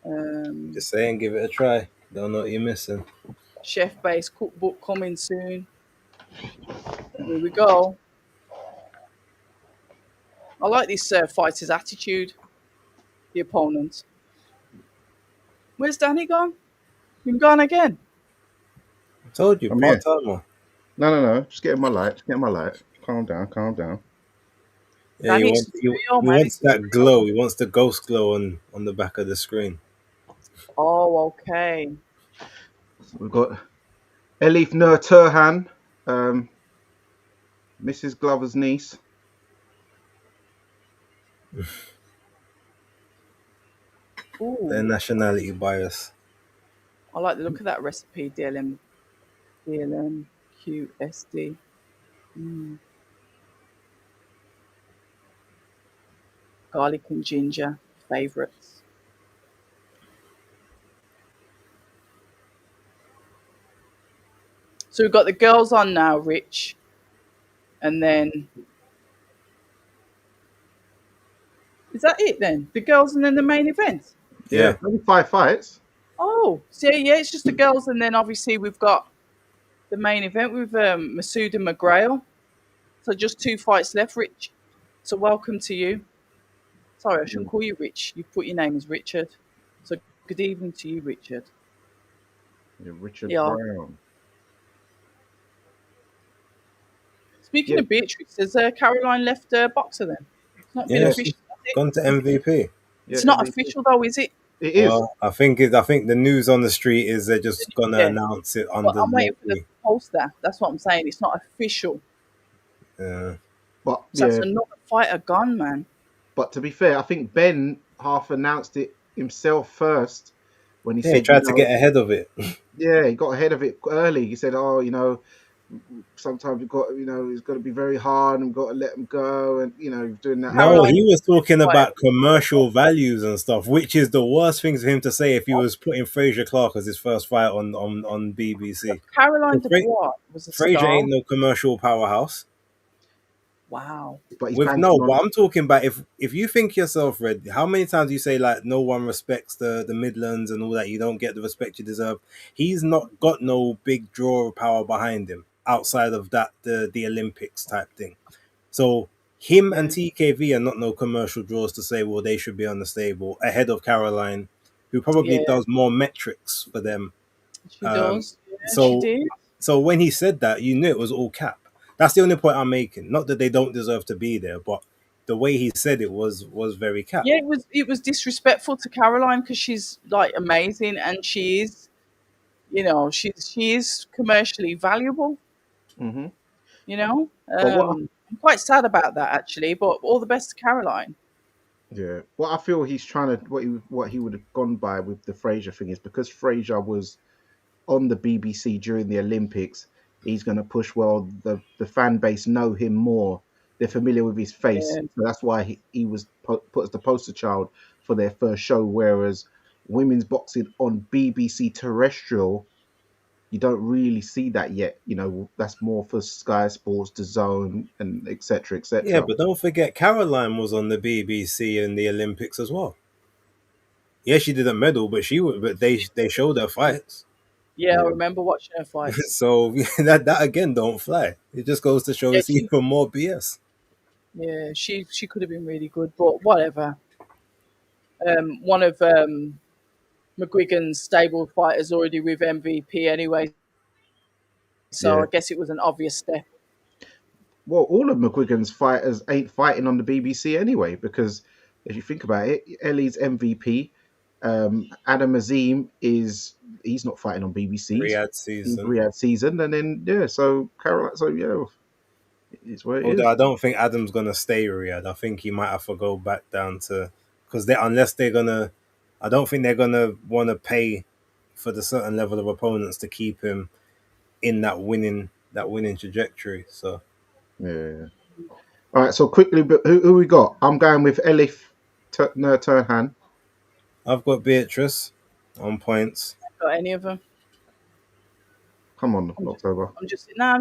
Um, Just saying, give it a try. Don't know what you're missing. chef-based cookbook coming soon. Here we go. I like this fighter's attitude. The opponent. Where's Danny gone? Been gone again. I told you, I'm part here. timer. No, no, no. Just getting my light. Just getting my light. Calm down. Calm down. Yeah, That is real, he man. wants This is that real. glow. He wants the ghost glow on the back of the screen. Oh, okay. So we've got Elif Nur Turhan, um, Mrs. Glover's niece. Their Ooh, nationality bias. I like the look of that recipe, DLMQSD. Mm, garlic and ginger, favourites. So we've got the girls on now, Rich, and then is that it then? The girls and then the main event. Yeah, Yeah, only 5 fights. Oh, so yeah, it's just the girls, and then obviously we've got the main event with Masoud and McGrail. So just two fights left, Rich. So welcome to you. Sorry, I Yeah, shouldn't call you Rich. You put your name as Richard. So good evening to you, Richard. yeah, Richard Yeah. Brown. Speaking Yeah, of Beatrice, has Caroline left Boxer then? It's not been yeah, yeah, she's official, has it? gone to Is it? MVP. yeah. It's not MVP. official though, is it? It is. Well, I think the news on the street is they're just gonna Yeah. announce it But under I'm waiting for the local. poster. That's what I'm saying. It's not official. Yeah, But So that's yeah, another fighter gone, man. but to be fair, I think Ben half announced it himself first when he yeah, he said, tried to get ahead of it. yeah, he got ahead of it early. He said, "Oh, sometimes you've got, it's got to be very hard, and we've got to let them go, and doing that No, whole." Caroline he was talking fighter. about commercial values and stuff, which is the worst thing for him to say if he was putting Fraser Clark as his first fight on BBC. Caroline So Dubois was a Fraser star. ain't no commercial powerhouse. Wow. But he's With banking no, on. but I'm talking about if you think yourself, Red, how many times you say like no one respects the Midlands and all that, you don't get the respect you deserve. He's not got no big draw power behind him outside of that the Olympics type thing. So him and Yeah. TKV are not no commercial draws to say, well, they should be on the stable ahead of Caroline, who probably Yeah. does more metrics for them. She Um, does. Yeah, she so did. so when he said that, you knew it was all cap. That's the only point I'm making. Not that they don't deserve to be there, but the way he said it was very cap. Yeah, it was disrespectful to Caroline because she's like amazing and she is, she is commercially valuable. Hmm. You know, But what? I'm quite sad about that actually. But all the best to Caroline. Yeah, what I feel he's trying to what he would have gone by with the Fraser thing is because Fraser was on the BBC during the Olympics. He's going to push. Well, the fan base know him more. They're familiar with his face, Yeah, so that's why he was put as the poster child for their first show. Whereas women's boxing on BBC terrestrial, you don't really see that yet. That's more for Sky Sports, DAZN, and etc. Yeah, etc. but don't forget Caroline was on the BBC in the Olympics as well. Yeah, she didn't medal, but they showed her fights. yeah. I Yeah, remember watching her fights. So that again don't fly. It just goes to show Yeah, it's even more BS. she could have been really good, but whatever. One of McGuigan's stable fighters already with MVP anyway, so yeah. I guess it was an obvious step. Well, all of McGuigan's fighters ain't fighting on the BBC anyway, because if you think about it, Ellie's MVP. Adam Azim he's not fighting on BBC. Riyadh He's season. Riyadh season, and then yeah, so Caroline, so yeah, it's what it Although is. I don't think Adam's gonna stay Riyadh. I think he might have to go back down to because they unless they're gonna, I don't think they're gonna want to pay for the certain level of opponents to keep him in that winning trajectory. So Yeah. All right, so quickly, but who we got? I'm going with Elif Turhan. I've got Beatrice on points. Got any of them? Come on, I'm just, October. I'm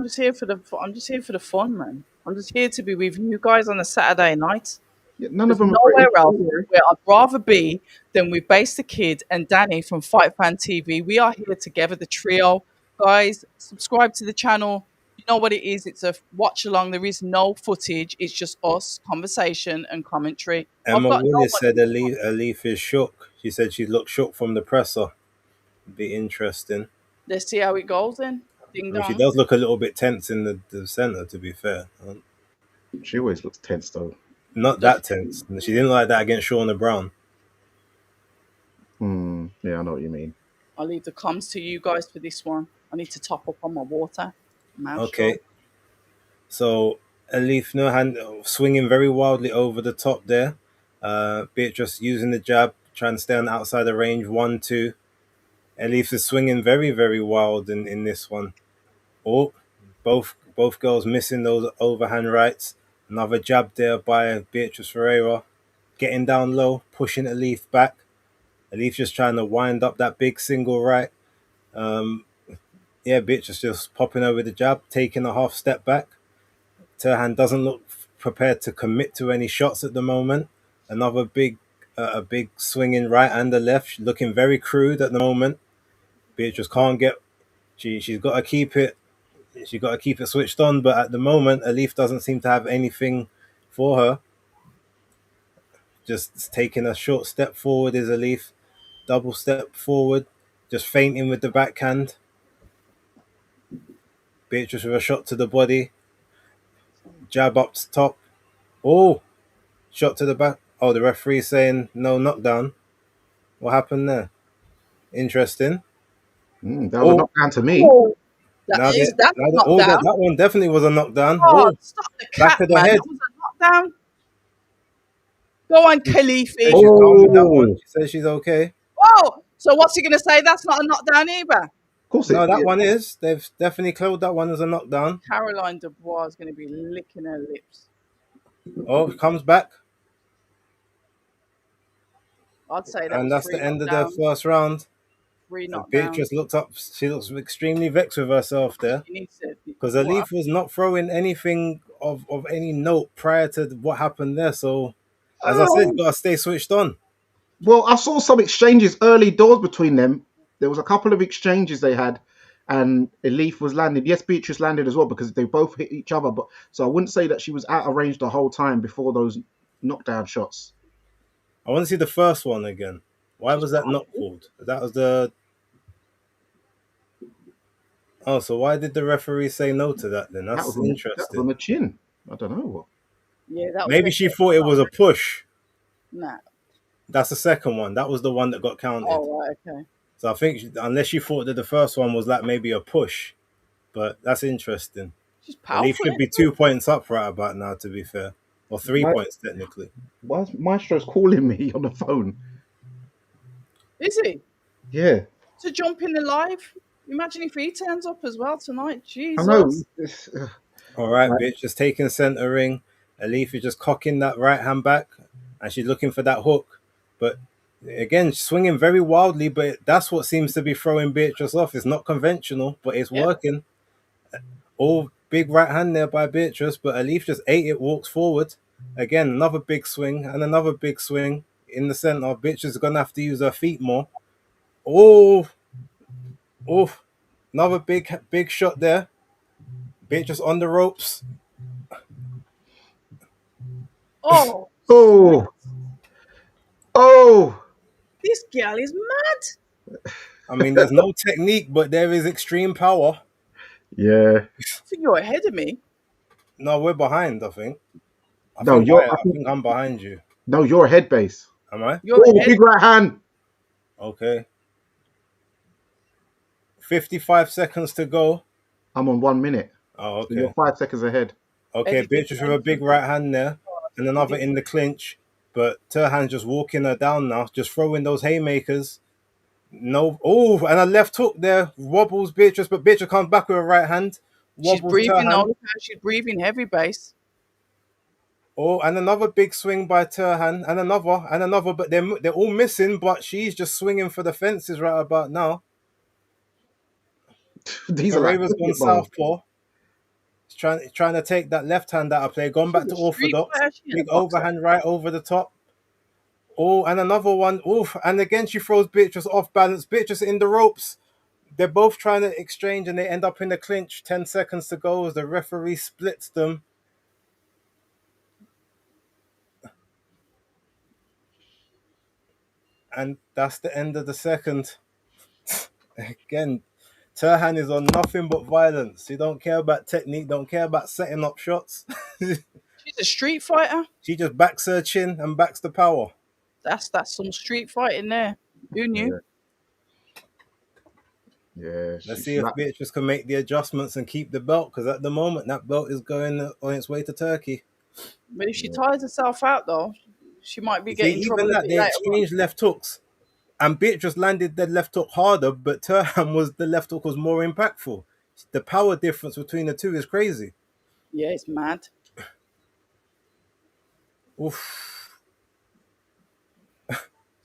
just here for I'm just here for the fun, man. I'm just here to be with you guys on a Saturday night. Yeah, none of There's them are nowhere British. else Don't worry. where I'd rather be than with Base the Kid and Danny from Fight Fan TV. We are here together, the trio. Guys, subscribe to the channel. You know what it is. It's a watch along. There is no footage. It's just us, conversation and commentary. I've Emma got no Willis one. said Alif is shook. She said she looked shook from the presser. Be interesting. Let's see how it goes then. Ding I mean, she dong. does look a little bit tense in the center, to be fair. She always looks tense though. Not Just, that tense. She didn't like that against Shauna Brown. Yeah, I know what you mean. I'll leave the comms to you guys for this one. I need to top up on my water. Mouth dry. Okay, so Elif Nurhan swinging very wildly over the top there. Beatrice using the jab, trying to stay on the outside of range. 1, 2. Elif is swinging very, very wild in this one. Oh, both girls missing those overhand rights. Another jab there by Beatrice Ferreira. Getting down low, pushing Elif back. Elif just trying to wind up that big single right. Um, yeah, Beatrice just popping over the jab, taking a half step back. Turhan doesn't look prepared to commit to any shots at the moment. Another a big swinging right and the left, looking very crude at the moment. Beatrice can't get. She's got to keep it. She got to keep it switched on. But at the moment, Elif doesn't seem to have anything for her. Just taking a short step forward is Elif. Double step forward, just feinting with the backhand. Beatrice with a shot to the body. Jab up to top. Oh, shot to the back. Oh, the referee saying no knockdown. What happened there? Interesting. That was a Oh, knockdown to me. Oh, that's a oh, knockdown. that one definitely was a knockdown. Oh, Oh, stop the back cat, of the man. head. That was a knockdown. Go on, Says Khalifi. she's calm with that one. Oh, She says she's okay. Oh, so what's he going to say? That's not a knockdown either. of course No, it that is. one is. They've definitely called that one as a knockdown. Caroline Dubois is going to be licking her lips. Oh, comes back, I'd say that and was that's three the end of the knockdowns. first round. Three knockdowns. Beatrice looked up. She looks extremely vexed with herself there. She needs to. Because What? Alif was not throwing anything of any note prior to what happened there. So, as I said, Oh, gotta stay switched on. well, I saw some exchanges early doors between them. There was a couple of exchanges they had, and Elif was landed. Yes, Beatrice landed as well because they both hit each other. But so I wouldn't say that she was out of range the whole time before those knockdown shots. I want to see the first one again. Why She's was that not powerful. called? That was the. Oh, so why did the referee say no to that then? That was That's on interesting. the chin. I don't know what. Yeah, that was Maybe she thought it was a push. nah. That's the second one. That was the one that got counted. Oh, right, okay. So I think unless she thought that the first one was like maybe a push, but that's interesting. She's Leaf powerful, should isn't be 2 points up right about now, to be fair, or three Why? points technically. Why is Maestro's calling me on the phone? Is he? Yeah, To jump in the live? Imagine if he turns up as well tonight. I know. Jesus. All right, Right. bitch, just taking center ring. Alif is just cocking that right hand back, and she's looking for that hook. But again, swinging very wildly. But that's what seems to be throwing Beatrice off. It's not conventional, but it's Yeah. working. All big right hand there by Beatrice, but Alif just ate it, walks forward. Again, another big swing and another big swing in the center. Beatrice is gonna have to use her feet more. Oh, oh, another big shot there. Beatrice on the ropes. Oh, Oh, oh, this girl is mad. I mean, there's no technique, but there is extreme power. yeah. I think you're ahead of me. No, we're behind, I think. No, I think I'm behind you. no, you're a head base. Am I? You're Oh, ahead. big right hand. Okay. 55 seconds to go. I'm on 1 minute. Oh, So you're okay. 5 seconds ahead. Okay, Eddie did Beatrice with a big right hand there. And another in the clinch. But Turhan's just walking her down now, just throwing those haymakers. No. Oh, and a left hook there. Wobbles Beatrice, but Beatrice comes back with a right hand. She's Wobbles breathing now. Turhan. Look how she's breathing heavy base. Oh, and another big swing by Turhan, and another, but they're all missing. But she's just swinging for the fences right about now. These are like Ferreira's gone cricket balls. southpaw. He's trying to take that left hand out of play. Gone back She's to a street orthodox. fighter. She ain't a Big boxer. overhand right over the top. Oh, and another one. Oof, and again she throws Beatrice off balance. Beatrice in the ropes. They're both trying to exchange, and they end up in the clinch. 10 seconds to go as the referee splits them. And that's the end of the second. Again, Turhan is on nothing but violence. He don't care about technique, don't care about setting up shots. She's She's a street fighter. She just backs her chin and backs the power. That's some street fighting there. Who knew? Yeah, yeah. Let's She see if like, Beatrice can make the adjustments and keep the belt, because at the moment that belt is going on its way to Turkey. But if she yeah. tires herself out, though, she might be You see, getting in even trouble a that bit they later on. exchanged left hooks, and Beatrice landed the left hook harder, but Turhan was the left hook was more impactful. The power difference between the two is crazy. Yeah, it's mad. Oof.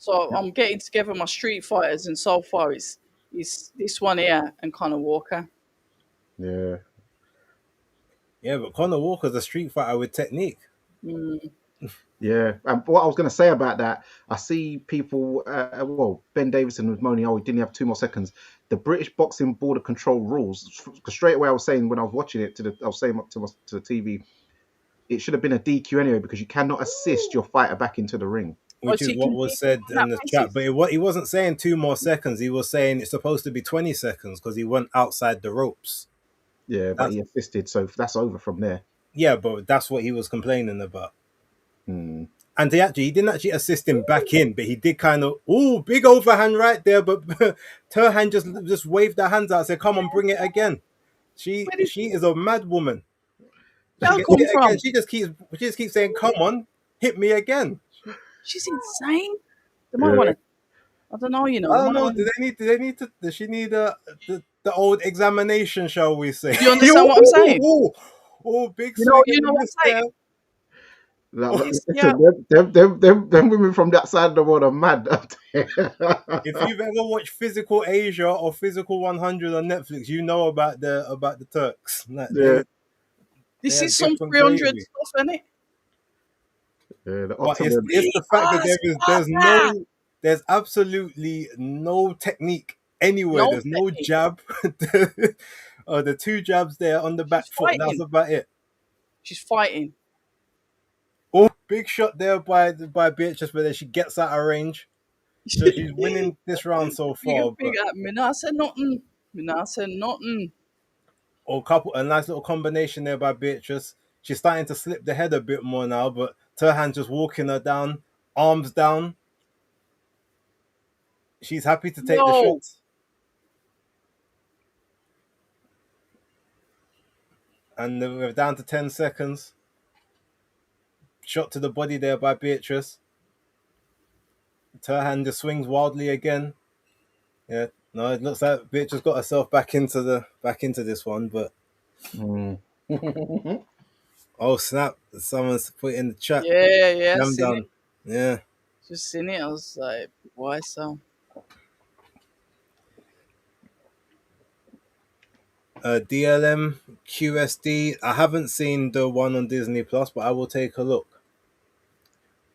So I'm getting together my street fighters, and so far it's this one here and Conor Walker. Yeah. Yeah, but Conor Walker's a street fighter with technique. Mm. Yeah, and what I was going to say about that, I see people. Well, Ben Davison was moaning, "Oh, he didn't have 2 more seconds." The British Boxing Board of Control rules. Because straight away, I was saying when I was watching it, I was saying up to the TV, it should have been a DQ anyway because you cannot assist your fighter back into the ring. Oh, Which so is you what can was leave said on in that the chat. basis. But he wasn't saying 2 more seconds. He was saying it's supposed to be 20 seconds because he went outside the ropes. Yeah, but That's he assisted, so that's over from there. Yeah, but that's what he was complaining about. Hmm. And he didn't actually assist him back in, but he did kind of big overhand right there. But Turhan just waved her hands out and said, "Come on, bring it again." She Where did she is a mad woman. She that gets come hit again. from? She just keeps saying, "Come on, hit me again." She's insane. They might want Yeah. to. I don't know. You know, I they don't might know. want. Does she need the old examination, shall we say? Do you understand what I'm saying? Big swing You and know a what miss I'm saying. there. Oh, Yeah, Listen, them women from that side of the world are mad. if you've ever watched Physical Asia or Physical 100 on Netflix, you know about the Turks. Like, Yeah, this they're is some different 300 gravy. stuff, isn't it? yeah, the But it's Ottoman. it's the fact that Jesus, brother. there's absolutely no technique anywhere. No There's no technique. jab. The two jabs there on the She's back foot, and that's fighting. about it. She's fighting. Oh, big shot there by Beatrice, but then she gets out of range. So she's winning this round so far, Big but at me. Not say nothing. Me not say nothing. a nice little combination there by Beatrice. She's starting to slip the head a bit more now, but Turhan just walking her down, arms down. She's happy to take the Yo, shots. And we're down to 10 seconds. Shot to the body there by Beatrice. Turhan just swings wildly again. Yeah, no, it looks like Beatrice got herself back into this one, but Mm. oh snap! Someone's put in the chat. yeah, Jam seen it. down. Yeah. Just seen it. I was like, why so? DLM QSD. I haven't seen the one on Disney Plus, but I will take a look.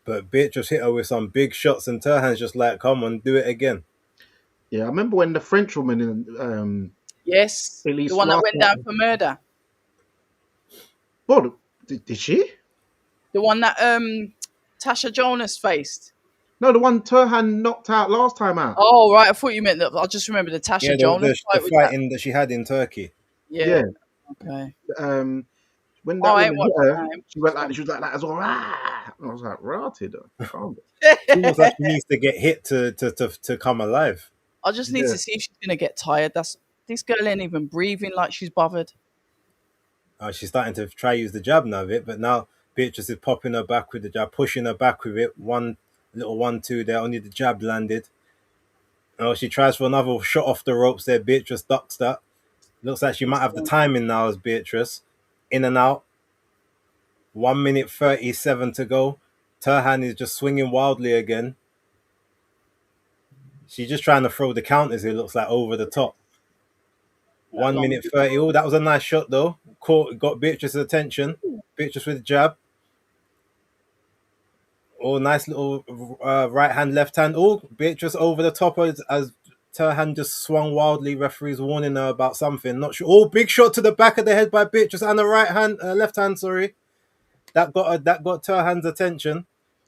But Beatrice hit her with some big shots, and Turhan's just like, "Come on, do it again." Yeah, I remember when the French woman in Yes, at the least one that last went down night. for murder. What did she? The one that Tasha Jonas faced. No, the one Turhan knocked out last time out. Oh right, I thought you meant that. I just remember the Yeah, Tasha the Jonas the fight with that. fighting that she had in Turkey. Yeah. Yeah. Okay. When Oh, that I ain't woman hit watched her, that. she went like that as well. Rah! And I was like, rotted. Calm It's almost like she needs to get hit to come alive. I just need Yeah. to see if she's gonna get tired. That's this girl ain't even breathing like she's bothered. She's starting to try use the jab now of it, but now Beatrice is popping her back with the jab, pushing her back with it. One little 1-2 there, only the jab landed. Oh, she tries for another shot off the ropes there. Beatrice ducks that. Looks like she might have the timing now as Beatrice. In and out. 1 minute 37 to go. Turhan is just swinging wildly again. She's just trying to throw the counters, it looks like, over the top. That 1 long. minute 30. Oh, that was a nice shot though. Got Beatrice's attention. Beatrice with the jab. Oh, nice little right hand, left hand. Oh, Beatrice over the top as Turhan just swung wildly. Referee's warning her about something. Not sure. Oh, big shot to the back of the head by Beatrice and the left hand. Sorry, that got Turhan's attention.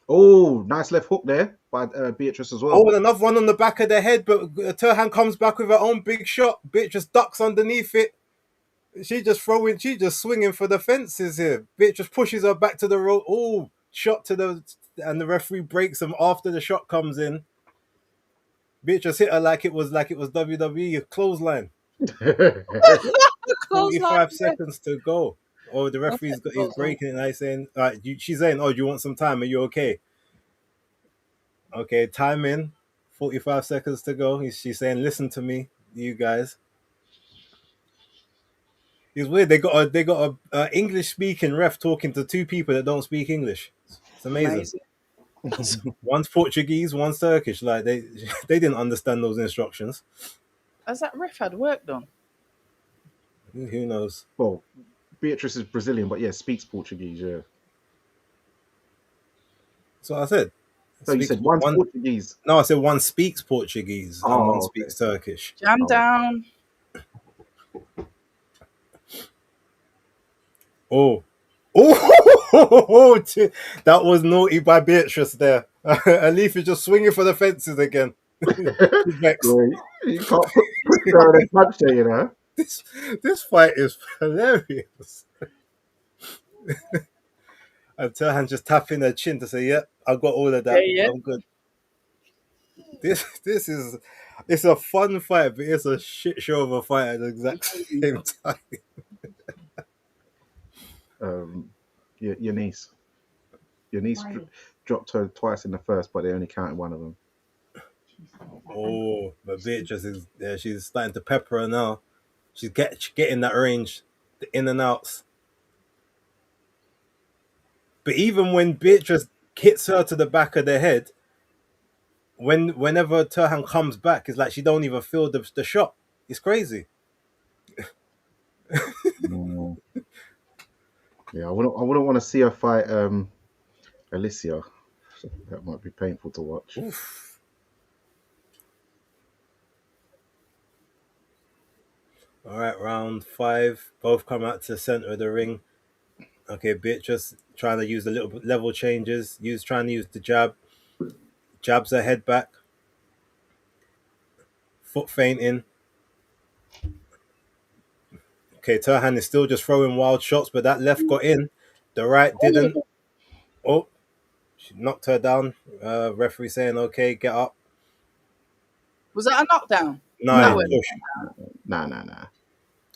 Oh, nice left hook there by Beatrice as well. Oh, and another one on the back of the head, but Turhan comes back with her own big shot. Beatrice ducks underneath it. She just swinging for the fences here. Bitch just pushes her back to the road. Oh, shot to the, and the referee breaks him after the shot comes in. Bitch just hit her like it was WWE clothesline. Close line. 45 seconds to go. Oh, the referee's got he's Yeah. breaking it. And I saying, she's saying, "Oh, do you want some time? Are you okay?" Okay, time in. 45 seconds to go. She's saying, "Listen to me, you guys." It's weird. They got a English speaking ref talking to two people that don't speak English. It's amazing. Amazing. One's Portuguese, one's Turkish. Like they they didn't understand those instructions. Has that ref had work done? Who knows? Well, Beatrice is Brazilian, but yeah, speaks Portuguese. Yeah. So I said, So you speaks said one's one. Portuguese. No, I said one speaks Portuguese and one Oh, okay. speaks Turkish. Jam Oh. down. Oh, oh, that was naughty by Beatrice there. Alif is just swinging for the fences again. She's vexed. Great. You can't put her in a punch there, you know. This this fight is hilarious. And Turhan just tapping her chin to say, "Yep, I got all of Yeah, that. yeah. I'm good." This is it's a fun fight, but it's a shit show of a fight at the exact same time. Your niece. Your niece dropped her twice in the first, but they only counted one of them. Oh, but Beatrice is yeah, she's starting to pepper her now. She's getting that range, the in and outs. But even when Beatrice hits her to the back of the head, whenever Turhan comes back, it's like she don't even feel the shot. It's crazy. Mm. Yeah, I wouldn't want to see her fight Alicia. That might be painful to watch. Oof. All right, round 5. Both come out to the center of the ring. Okay, Beatrice trying to use a little bit level changes. Trying to use the jabs her head back. Foot feinting. Okay, Turhan is still just throwing wild shots, but that left got in. The right didn't. Oh, she knocked her down. Referee saying, "Okay, get up." Was that a knockdown? No, That No, it's was. push. nah.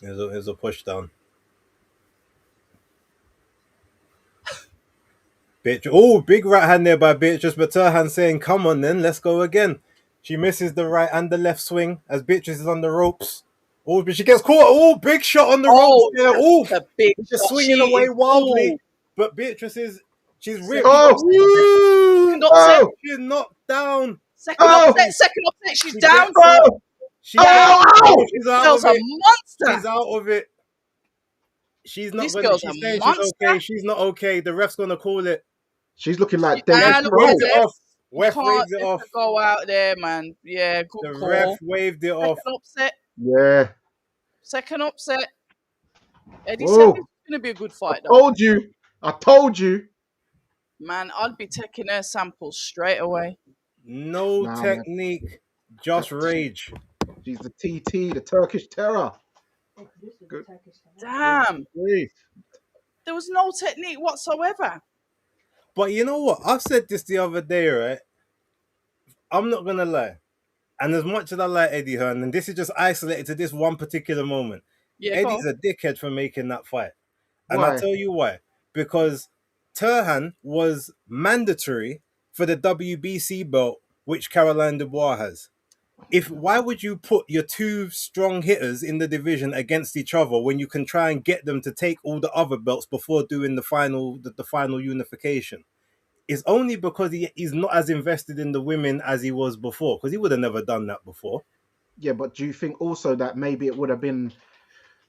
It was a push down. Bitch. Oh, big right hand there by Beatrice, but Turhan saying, "Come on then, let's go again." She misses the right and the left swing as Beatrice is on the ropes. Oh, but she gets caught. Oh, big shot on the ropes Oh, there. Oh, that's a big just shot. swinging She away is. wildly. Oh, But Beatrice is, she's ripped. second Oh, upset. Second upset. oh, She's knocked down. Second oh, upset. Second upset. She's She down. gets up. oh, She gets Down. oh, oh, oh, she's This out girl's of a it. She's monster. out of it. She's not This gonna. girl's a She's saying she's monster. okay. She's not okay. The ref's gonna call it. She's looking like Ref David Look at waved Pro. it Deb. off. You Ref can't waved it let off. her go out there, man. Yeah, good The ref call. waved it off. Second upset. Yeah. Second upset. Eddie said this Whoa. is going to be a good I fight, though. told you. I told you. Man, I'd be taking her samples straight away. No Nah, man. technique, just rage. She's the TT, the Turkish terror. Good. Damn. Grief. There was no technique whatsoever. But you know what? I said this the other day, right? I'm not gonna lie. And as much as I like Eddie Hearn, and this is just isolated to this one particular moment, Yeah, go Eddie's on. a dickhead for making that fight. And I'll Why? tell you why. Because Turhan was mandatory for the WBC belt, which Caroline Dubois has. Why would you put your two strong hitters in the division against each other when you can try and get them to take all the other belts before doing the final unification? It's only because he's not as invested in the women as he was before, because he would have never done that before. Yeah, but do you think also that maybe it would have been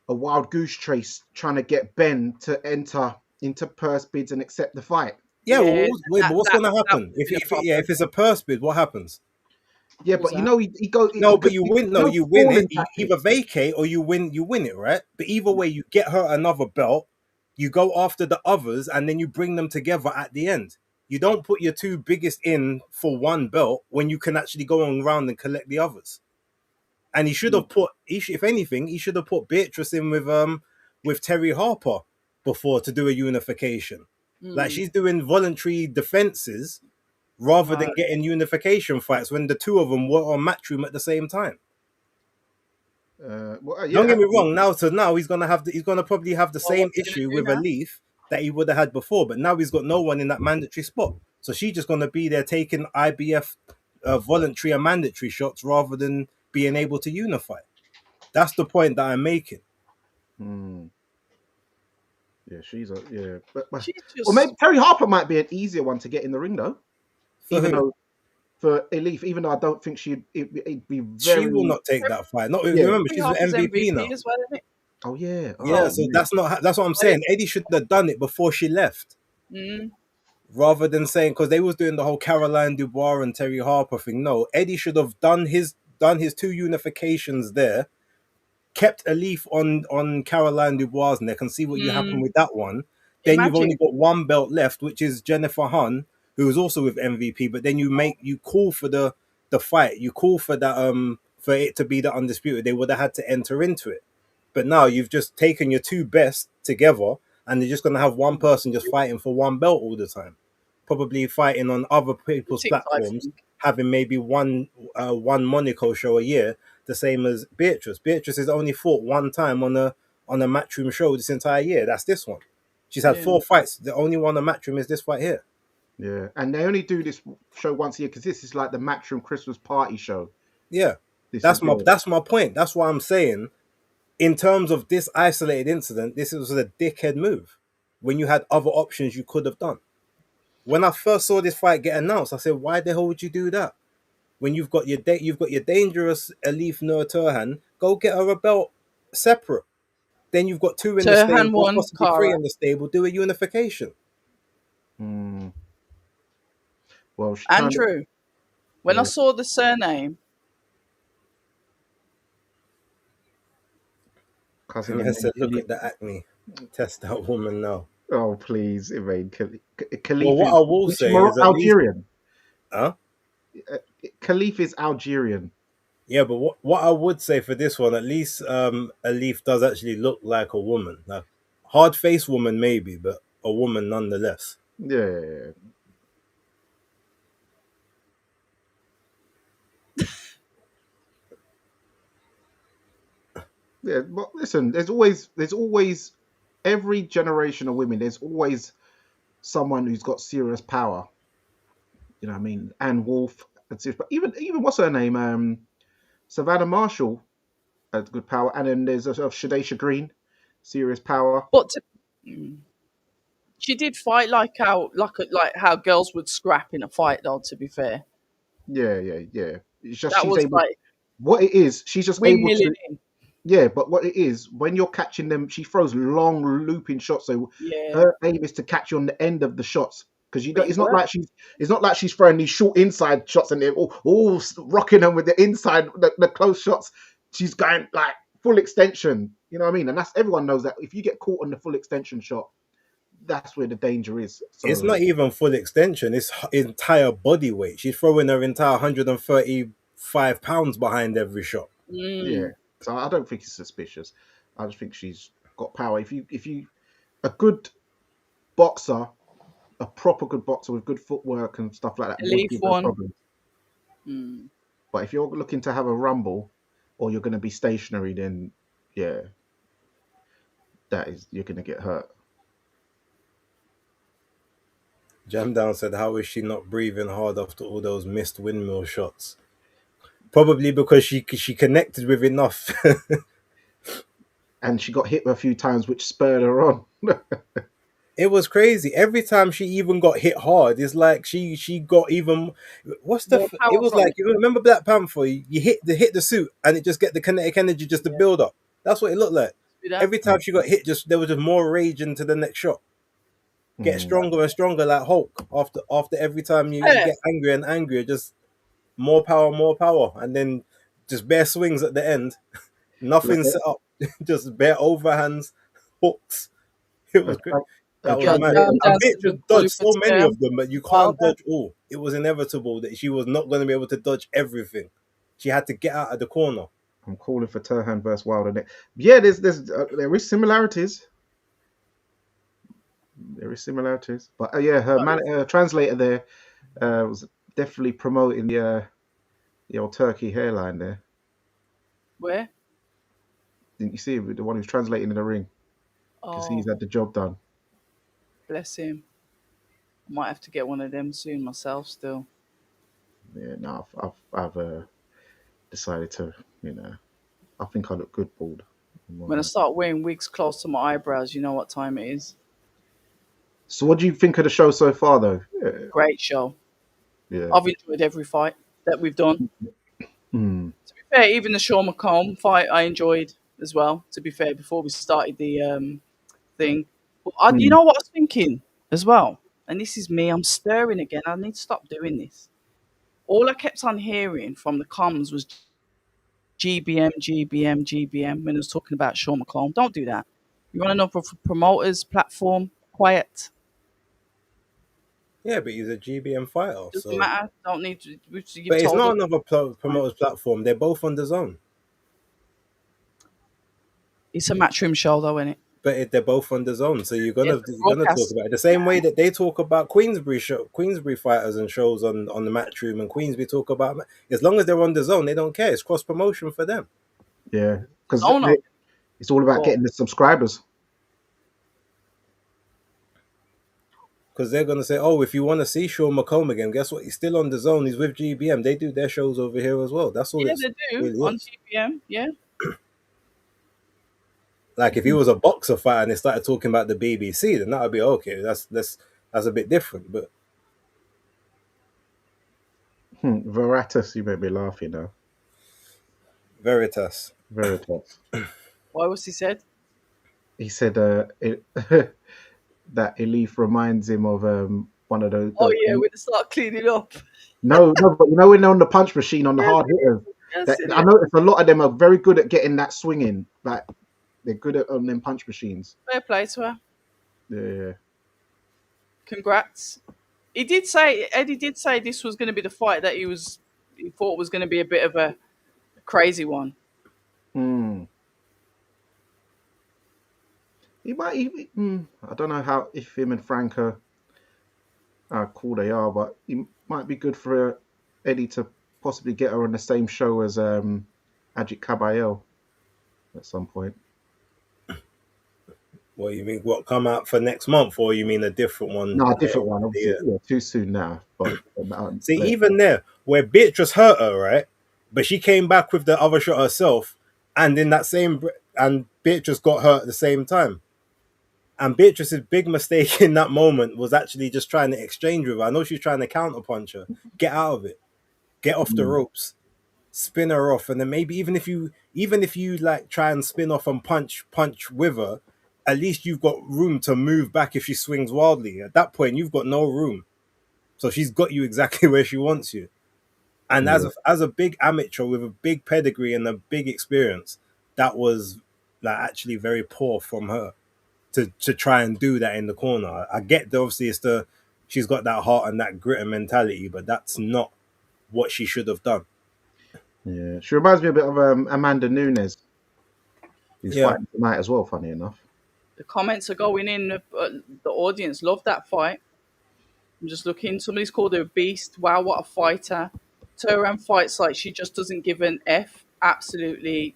a wild goose chase trying to get Ben to enter into purse bids and accept the fight? Yeah, well, Yeah, but what's going to that happen would be a problem. if it's a purse bid? What happens? Yeah, What's but you that? know he goes. No, but you win. No, you win it. falling You tactic. either vacate or you win. You win it, right? But either way, you get her another belt. You go after the others, and then you bring them together at the end. You don't put your two biggest in for one belt when you can actually go on around and collect the others. And he should have put. If anything, he should have put Beatrice in with with Terry Harper before to do a unification. Like Mm, she's doing voluntary defenses rather than no. getting unification fights when the two of them were on Matchroom at the same time. Well, Don't yeah, get me actually, wrong. Now he's gonna probably have the Well, same what's he gonna issue do with a now? Leaf that he would have had before, but now he's got no one in that mandatory spot. So she's just gonna be there taking IBF voluntary and mandatory shots rather than being able to unify. That's the point that I'm making. hmm, yeah, she's a yeah, but She's well, maybe just Terry Harper might be an easier one to get in the ring though. For Even who? though for Elif, even though I don't think it'd be She will very not take that fight. Not yeah. remember, Terry she's with Harper's MVP MVP now. as well, isn't it? Oh yeah. Yeah, Oh So, so yeah. that's not that's what I'm saying. Eddie should have done it before she left, mm, rather than saying because they was doing the whole Caroline Dubois and Terry Harper thing. No, Eddie should have done his two unifications there, kept a leaf on Caroline Dubois' neck and see what you happen mm, with that one. Then you've only imagine. got one belt left, which is Jennifer Hun, who is also with MVP. But then you call for the fight, you call for that for it to be the undisputed. They would have had to enter into it. But now you've just taken your two best together, and you're just gonna have one person just fighting for one belt all the time, probably fighting on other people's Six, I platforms, think. having maybe one Monaco show a year, the same as Beatrice. Beatrice has only fought one time on a Matchroom show this entire year. That's this one. She's had Yeah. 4 fights. The only one on Matchroom is this fight here. Yeah, and they only do this show once a year because this is like the Matchroom Christmas party show. Yeah, This that's is my yeah, that's my point. That's why I'm saying, in terms of this isolated incident, this was a dickhead move. When you had other options you could have done. When I first saw this fight get announced, I said, "Why the hell would you do that? When you've got your dangerous Elif Nur Turhan, go get her a belt separate. Then you've got two in the Turhan stable, won, possibly three Cara. in the stable. Do a unification." mm, well, she kind of Andrew, when I yeah, saw the surname, cousin And I Elaine said, "Look Khalif. at the acne. Test that woman now." Oh please, Elaine Well, Khalif what is I will say is at least, Algerian. huh? Uh, Khalif is Algerian. Yeah, but what I would say for this one, at least Elif does actually look like a woman. Like hard faced woman maybe, but a woman nonetheless. Yeah, yeah. But listen, there's always every generation of women. There's always someone who's got serious power. You know what I mean? Anne Wolf, and serious, but even what's her name? Savannah Marshall has good power, and then there's a Shadesha Green, serious power. but mm, she did fight like how girls would scrap in a fight. Though, to be fair, Yeah. It's just that she's was able. like What it is, she's just able windmilling to. in. Yeah, but what it is, when you're catching them, she throws long looping shots. So Yeah, her aim is to catch you on the end of the shots because you but don't. it It's not like worked. she's throwing these short inside shots and they're all rocking them with the inside the close shots. She's going like full extension. You know what I mean? And that's everyone knows that if you get caught on the full extension shot, that's where the danger is. It's So not even full extension, it's entire body weight. She's throwing her entire 135 pounds behind every shot. yeah. Mm, So I don't think it's suspicious. I just think she's got power. If you a good boxer, a proper good boxer with good footwork and stuff like that would Elif give her won. problems. Mm. But if you're looking to have a rumble or you're going to be stationary, then yeah, you're going to get hurt. Jam Down said, "How is she not breathing hard after all those missed windmill shots?" Probably because she connected with enough. And she got hit a few times, which spurred her on. It was crazy. Every time she even got hit hard, it's like she got even. More It power was from like, it. you remember Black Panther? You hit the suit, and it just get the kinetic energy just to Yeah, build up. That's what it looked like. do that. Every time she got hit, just there was just more rage into the next shot. Get Mm. stronger and stronger, like Hulk. After every time you Yeah, get angrier and angrier, just more power, and then just bare swings at the end. Like Nothing set up, just bare overhands, hooks. It a, was great. a, a That was yeah. mad. transatlantic. Jam And down said Beatrice we'll call you dodged for so many of term. them, but you Well can't done. dodge all. It was inevitable that she was not going to be able to dodge everything. She had to get out of the corner. I'm calling for Turhan versus Wilder next. Yeah, there is similarities. There is similarities, but yeah, her translator there was definitely promoting the old turkey hairline there. Where? Didn't you see him? The one who's translating in the ring because he's Oh, had the job done. bless him. I might have to get one of them soon myself. Still, Yeah, no, I've decided to, you know, I think I look good bald. I'm all when I right. start wearing wigs close to my eyebrows, you know what time it is. So, what do you think of the show so far, though? Great show. Yeah. I've enjoyed every fight that we've done. Hmm. To be fair, even the Sean McComb fight I enjoyed as well. To be fair, before we started the thing, but you Hmm. know what I was thinking as well, and this is me. I'm stirring again. I need to stop doing this. All I kept on hearing from the comms was GBM, GBM, GBM when I was talking about Sean McComb. Don't do that. You want another promoters platform? Quiet. Yeah, but he's a GBM fighter, Doesn't so. matter. Don't need to. You've But it's told us. not another promoter's platform. They're both on the zone. It's a matchroom show, though, isn't it? But they're both on the zone, so you're Yes, gonna the you're gonna talk broadcast. about it the same way that they talk about Queensbury fighters and shows on the Matchroom, and Queensbury talk about as long as they're on the zone, they don't care. It's cross promotion for them Yeah, because Zone, it's all about but getting the subscribers. because they're gonna say, oh, if you want to see Sean McComb again, guess what? He's still on the zone. He's with GBM. They do their shows over here as well. That's all yeah, it's they do really on is. GBM. Yeah, Like if he was a boxer fighter and they started talking about the BBC, then that would be okay. That's a bit different, but. Veratus, you made me laugh. You know, Veritas. Veritas. why was he said? He said that Elif reminds him of one of Oh those. yeah, we're gonna start cleaning up. No, no, but you know when they're on the punch machine on the Yes, hard hitters, yes, that it I is. noticed a lot of them are very good at getting that swinging. Like they're good at on them punch machines. Fair play to her. Yeah, Congrats. He did say Eddie did say this was going to be the fight that he thought was going to be a bit of a crazy one. mm. He might. I don't know how if him and Frank are how cool they are, but he might be good for Eddie to possibly get her on the same show as Ajit Kabayel at some point. What you mean? What come out for next month, or you mean a different one No, a later different on one. in the Obviously, year? yeah, too soon now. But See, later. even there, where Beatrice hurt her, right? But she came back with the other shot herself, and in that and Beatrice got hurt at the same time. And Beatrice's big mistake in that moment was actually just trying to exchange with her. I know she's trying to counterpunch her. Get out of it. Get off the Mm, ropes. Spin her off, and then maybe even if you like try and spin off and punch with her, at least you've got room to move back if she swings wildly. At that point, you've got no room, so she's got you exactly where she wants you. And as yeah, a big amateur with a big pedigree and a big experience, that was like actually very poor from her to try and do that in the corner. I get that obviously she's got that heart and that grit and mentality, but that's not what she should have done. yeah. She reminds me a bit of Amanda Nunes, who's Yeah. fighting tonight as well. Funny enough. The comments are going in. The audience loved that fight. I'm just looking. Somebody's called her a beast. Wow, what a fighter. Turan fights like she just doesn't give an F. Absolutely.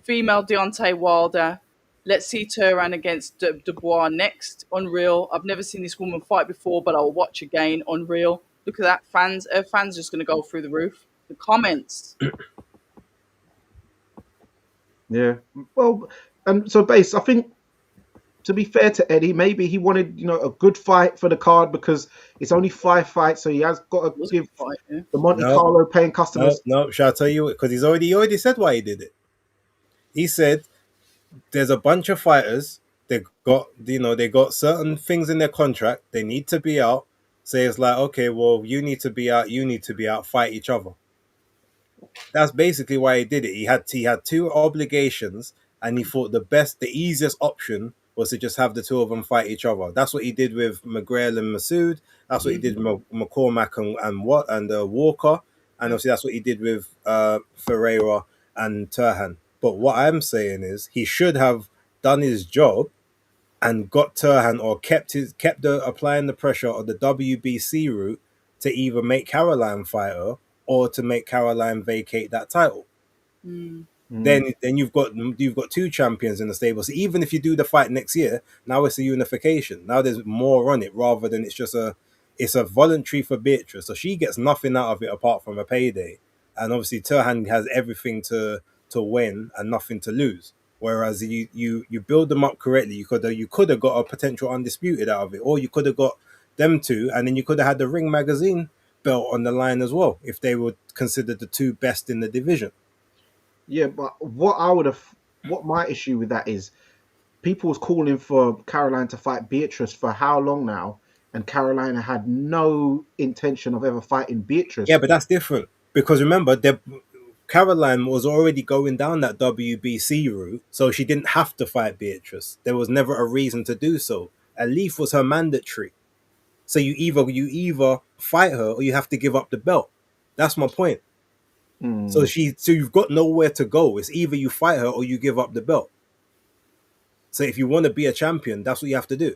Female Deontay Wilder. Let's see Turan against Dubois next. Unreal. I've never seen this woman fight before, but I'll watch again. Unreal. Look at that. Fans just going to go through the roof. The comments. Yeah. Well, and so base. I think to be fair to Eddie, maybe he wanted a good fight for the card because it's only 5 fights, so he has got It to was a give good fight, yeah. the Monte No, Carlo paying no, customers. no. Shall I tell you? Because he already said why he did it. He said there's a bunch of fighters. They got certain things in their contract. They need to be out. So it's like, okay, well, you need to be out. You need to be out. Fight each other. That's basically why he did it. He had two obligations, and he thought the easiest option was to just have the two of them fight each other. That's what he did with McGrail and Masoud. That's what he did with McCormack and Walker, and obviously that's what he did with Ferreira and Turhan. But what I'm saying is he should have done his job and got Turhan or kept the applying the pressure on the WBC route to either make Caroline fight her or to make Caroline vacate that title. Mm. Mm. Then you've got two champions in the stable. So even if you do the fight next year, now it's a unification. Now there's more on it rather than it's a voluntary for Beatrice. So she gets nothing out of it apart from a payday. And obviously Turhan has everything to win and nothing to lose. Whereas you build them up correctly, you could have got a potential undisputed out of it, or you could have got them two, and then you could have had the Ring Magazine belt on the line as well if they were considered the two best in the division. Yeah, but what my issue with that is, people was calling for Caroline to fight Beatrice for how long now, and Carolina had no intention of ever fighting Yeah, Beatrice. but that's different because remember, Caroline was already going down that WBC route, so she didn't have to fight Beatrice. There was never a reason to do so. A leaf was her mandatory, so you either fight her or you have to give up the belt. That's my point. So Mm. you've got nowhere to go. It's either you fight her or you give up the belt. So if you want to be a champion, that's what you have to do. Yeah.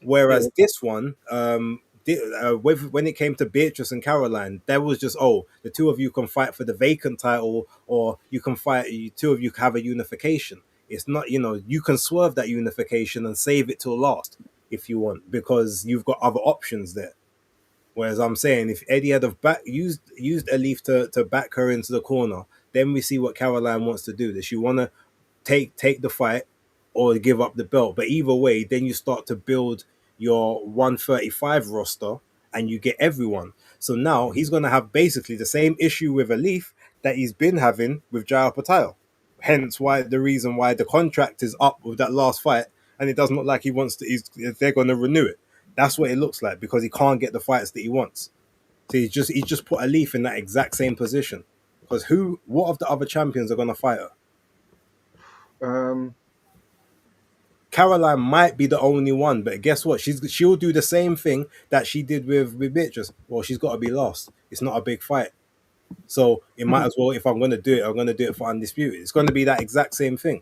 Whereas this one, when it came to Beatrice and Caroline, there was just, oh, the two of you can fight for the vacant title, or you can fight, you two of you have a unification. It's not, you can swerve that unification and save it till last if you want, because you've got other options there. Whereas I'm saying, if Eddie had have used Elif to back her into the corner, then we see what Caroline wants to do. Does she want to take the fight or give up the belt? But either way, then you start to build your 135 roster and you get everyone. So now he's going to have basically the same issue with Elif that he's been having with Jaya Patel. Hence why the reason why the contract is up with that last fight, and it doesn't look like he wants to. They're going to renew it. That's what it looks like because he can't get the fights that he wants. So he's just put Elif in that exact same position. Because what of the other champions are going to fight her? Um. Caroline might be the only one, but guess what? She'll do the same thing that she did with Beatrice. Well, she's got to be lost. It's not a big fight, so it might as well. If I'm going to do it, I'm going to do it for undisputed. It's going to be that exact same thing.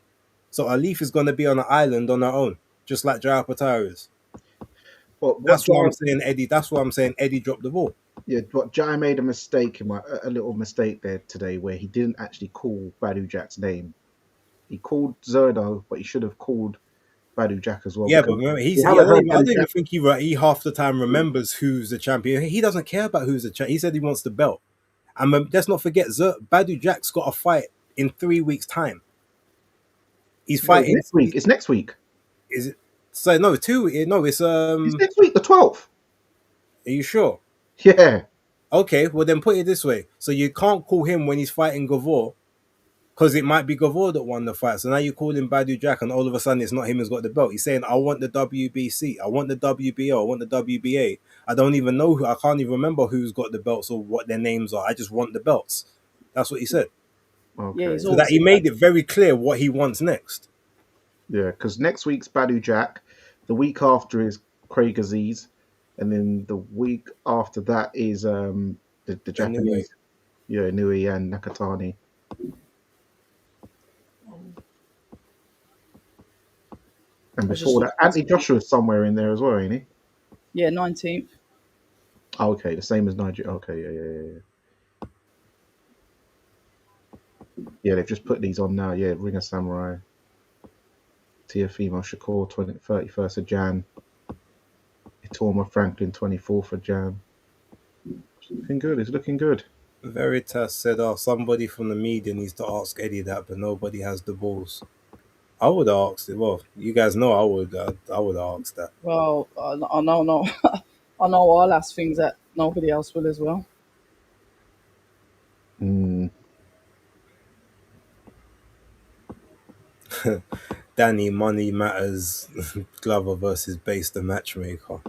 So Alif is going to be on an island on her own, just like Jaya Patel is. But That's why I'm saying Eddie. That's why I'm saying Eddie dropped the ball. yeah, but Jai made a mistake a little mistake there today, where he didn't actually call Badu Jack's name. He called Zerdo, but he should have called Badu Jack as well, Yeah, but because remember, we I haven't don't heard even, I Badu don't even Jack. think he half the time remembers who's the champion. He doesn't care about who's the champion. He said he wants the belt. And let's not forget, Badu Jack's got a fight in 3 weeks' time. He's No, it's fighting. next week. It's next week. Is it? So no, two. No, it's It's next week, the 12th. Are you sure? Yeah. Okay, well then put it this way. So you can't call him when he's fighting Gavor because it might be Gavor that won the fight. So now you call him Badu Jack, and all of a sudden it's not him who's got the belt. He's saying, "I want the WBC, I want the WBO, I want the WBA." I don't even know who. I can't even remember who's got the belts or what their names are. I just want the belts. That's what he said. Yeah, Okay. he's So that always he said that. made it very clear what he wants next. Yeah, because next week's Badu Jack, the week after is Craig Aziz, and then the week after that is the Anyway, Japanese, yeah, Nui and Nakatani, and I was just before that, looking to Anthony Joshua's somewhere in there as well, ain't he? yeah, 19th. Oh, okay, the same as Nigeria. Okay, yeah. Yeah, they've just put these on now. Yeah, Ring of Samurai, Teofimo Shakur, 31st of Jan, Itorma Franklin, 24th of Jan. It's looking good. It's looking good. Veritas said, "Oh, somebody from the media needs to ask Eddie that, but nobody has the balls." I would have asked it. Well, you guys know I would. I would have asked that. Well, I know, no, I know I'll ask things that nobody else will as well. Mm. Danny Money Matters Glover versus Base the Matchmaker.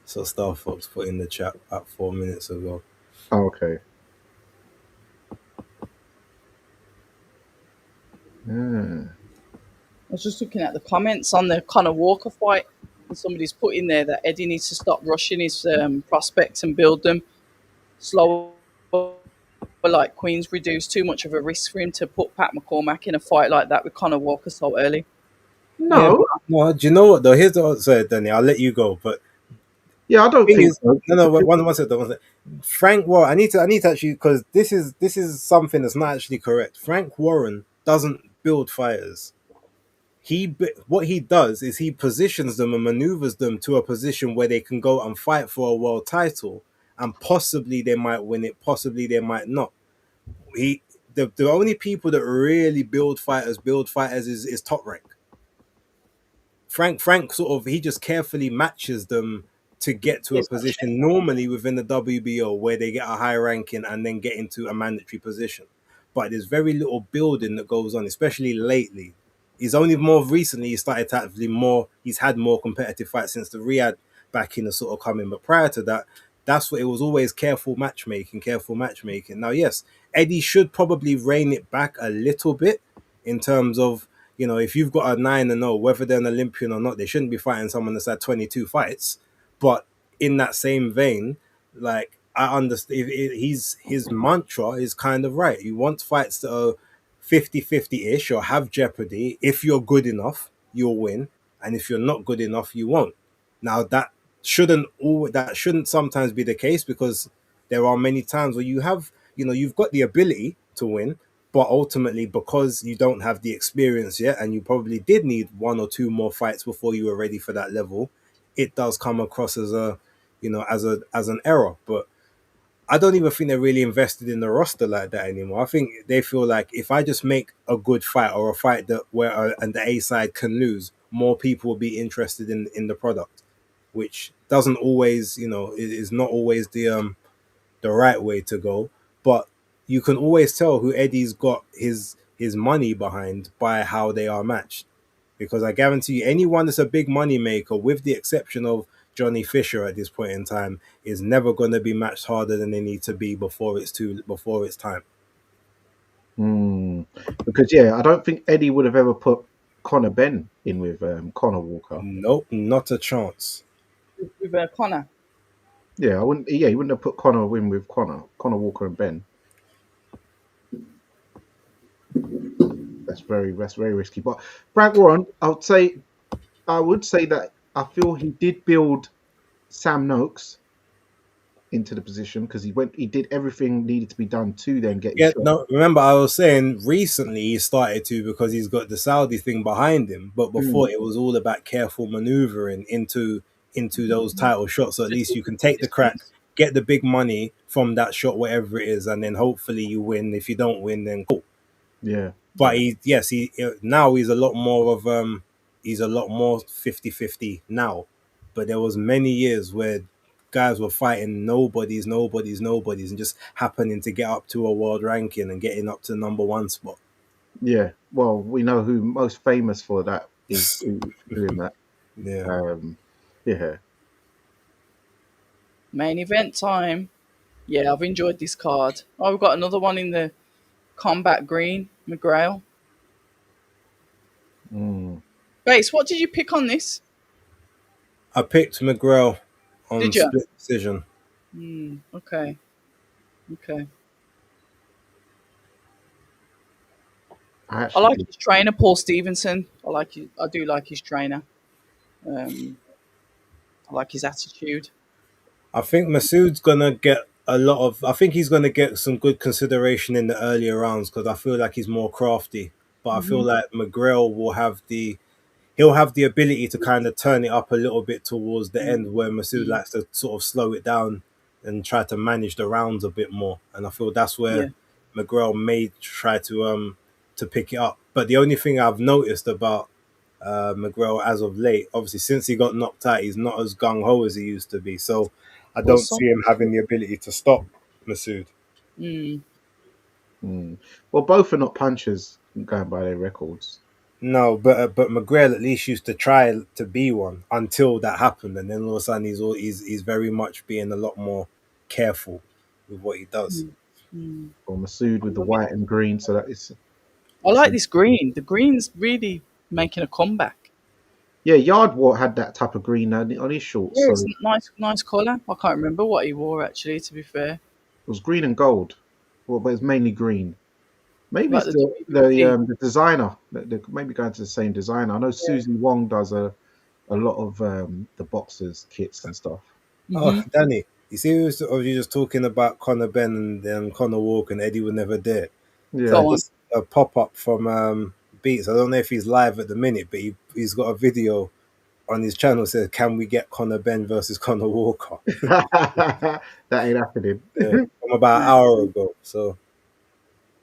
So Star Fox put in the chat about 4 minutes ago. Oh, okay. Yeah. I was just looking at the comments on the Conor Walker fight, and somebody's put in there that Eddie needs to stop rushing his prospects and build them slow But like Queens reduced too much of a risk for him to put Pat McCormack in a fight like that with Conor Walker so early. Yeah, No, but no, do you know what though? Here's the answer, Danny. I'll let you go. But yeah, I don't thing think is, so. no, no, one second, one second. Frank Warren. I need to actually because this is something that's not actually correct. Frank Warren doesn't build fighters. What he does is he positions them and maneuvers them to a position where they can go and fight for a world title, and possibly they might win it, possibly they might not. He the only people that really build fighters is top rank. Frank sort of he just carefully matches them to get to a It's like chess. position normally within the WBO where they get a high ranking and then get into a mandatory position. But there's very little building that goes on, especially lately. He's only more recently he started to actively more. He's had more competitive fights since the Riyadh back in the sort of coming. But prior to that, that's what it was always careful matchmaking, careful matchmaking. Now, yes, Eddie should probably rein it back a little bit in terms of if you've got a 9-0, whether they're an Olympian or not, they shouldn't be fighting someone that's had 22 fights. But in that same vein, like I understand, his mantra is kind of right. You want fights that are 50-50 ish or have jeopardy. If you're good enough, you'll win. And if you're not good enough, you won't. Now, that shouldn't sometimes be the case because there are many times where you've got the ability to win, but ultimately, because you don't have the experience yet, and you probably did need one or two more fights before you were ready for that level, it does come across as as an error. But I don't even think they're really invested in the roster like that anymore. I think they feel like if I just make a good fight or a fight that where and the A side can lose, more people will be interested in the product, which doesn't always, is not always the right way to go. But you can always tell who Eddie's got his money behind by how they are matched. Because I guarantee you, anyone that's a big money maker, with the exception of Johnny Fisher at this point in time, is never going to be matched harder than they need to be before it's time. Hmm. Because yeah, I don't think Eddie would have ever put Conor Ben in with Conor Walker. Nope, not a chance. With Conor. Yeah, I wouldn't. Yeah, he wouldn't have put Conor in with Conor Walker and Ben. That's very risky. But Frank Warren, I would say that I feel he did build Sam Noakes into the position because he did everything needed to be done to then get his Yeah, shot. no. Remember, I was saying recently he started to because he's got the Saudi thing behind him. But before Mm, it was all about careful maneuvering into those title shots. So at least you can take the crack, Systems. get the big money from that shot, whatever it is, and then hopefully you win. If you don't win, then cool. yeah, But yeah, he now he's a lot more of he's a lot more 50-50 now. But there was many years where guys were fighting nobodies and just happening to get up to a world ranking and getting up to number one spot. yeah. Well, we know who most famous for that is doing that. Yeah. Um, yeah. Main event time. Yeah, I've enjoyed this card. Oh, we've got another one in the combat green, McGrail. Mm. Base, what did you pick on this? I picked McGrail on Did you? split decision. Okay. Okay. I I like actually, his trainer, Paul Stevenson. I do like his trainer. Um, I like his attitude. I think Masoud's gonna get a lot of. I think he's gonna get some good consideration in the earlier rounds because I feel like he's more crafty. But I feel Hmm. like McGrail will have he'll have the ability to kind of turn it up a little bit towards the end where Masoud Mm. likes to sort of slow it down and try to manage the rounds a bit more. And I feel that's Yeah. where McGrail may try to pick it up. But the only thing I've noticed about McGrail as of late, obviously since he got knocked out, he's not as gung ho as he used to be. So I Well, don't some. see him having the ability to stop Masoud. Mm. mm. Well, both are not punchers going by their records. No, but McGrail at least used to try to be one until that happened, and then all of a sudden he's very much being a lot more careful with what he does. Mm. Mm. Or Masood with the white and green, so that is. I It's like a, this green. The green's really making a comeback. yeah, Yardwart had that type of green on his shorts, Yeah, so it's it nice, nice colour. I can't remember what he wore actually. To be fair, was green and gold. well, but it's mainly green. Maybe Like it's the the WBC. designer. They're maybe going to the same designer. I know Susie Wong does a lot of the boxers kits and stuff. Oh, Mm-hmm. Danny, you see, you just talking about Conor Ben and Conor Walker and Eddie would never dare. So I Yeah. Go on. just a pop up from Beats. I don't know if he's live at the minute, but he's got a video on his channel says, "Can we get Conor Ben versus Conor Walker?" That ain't happening. From about an hour ago. So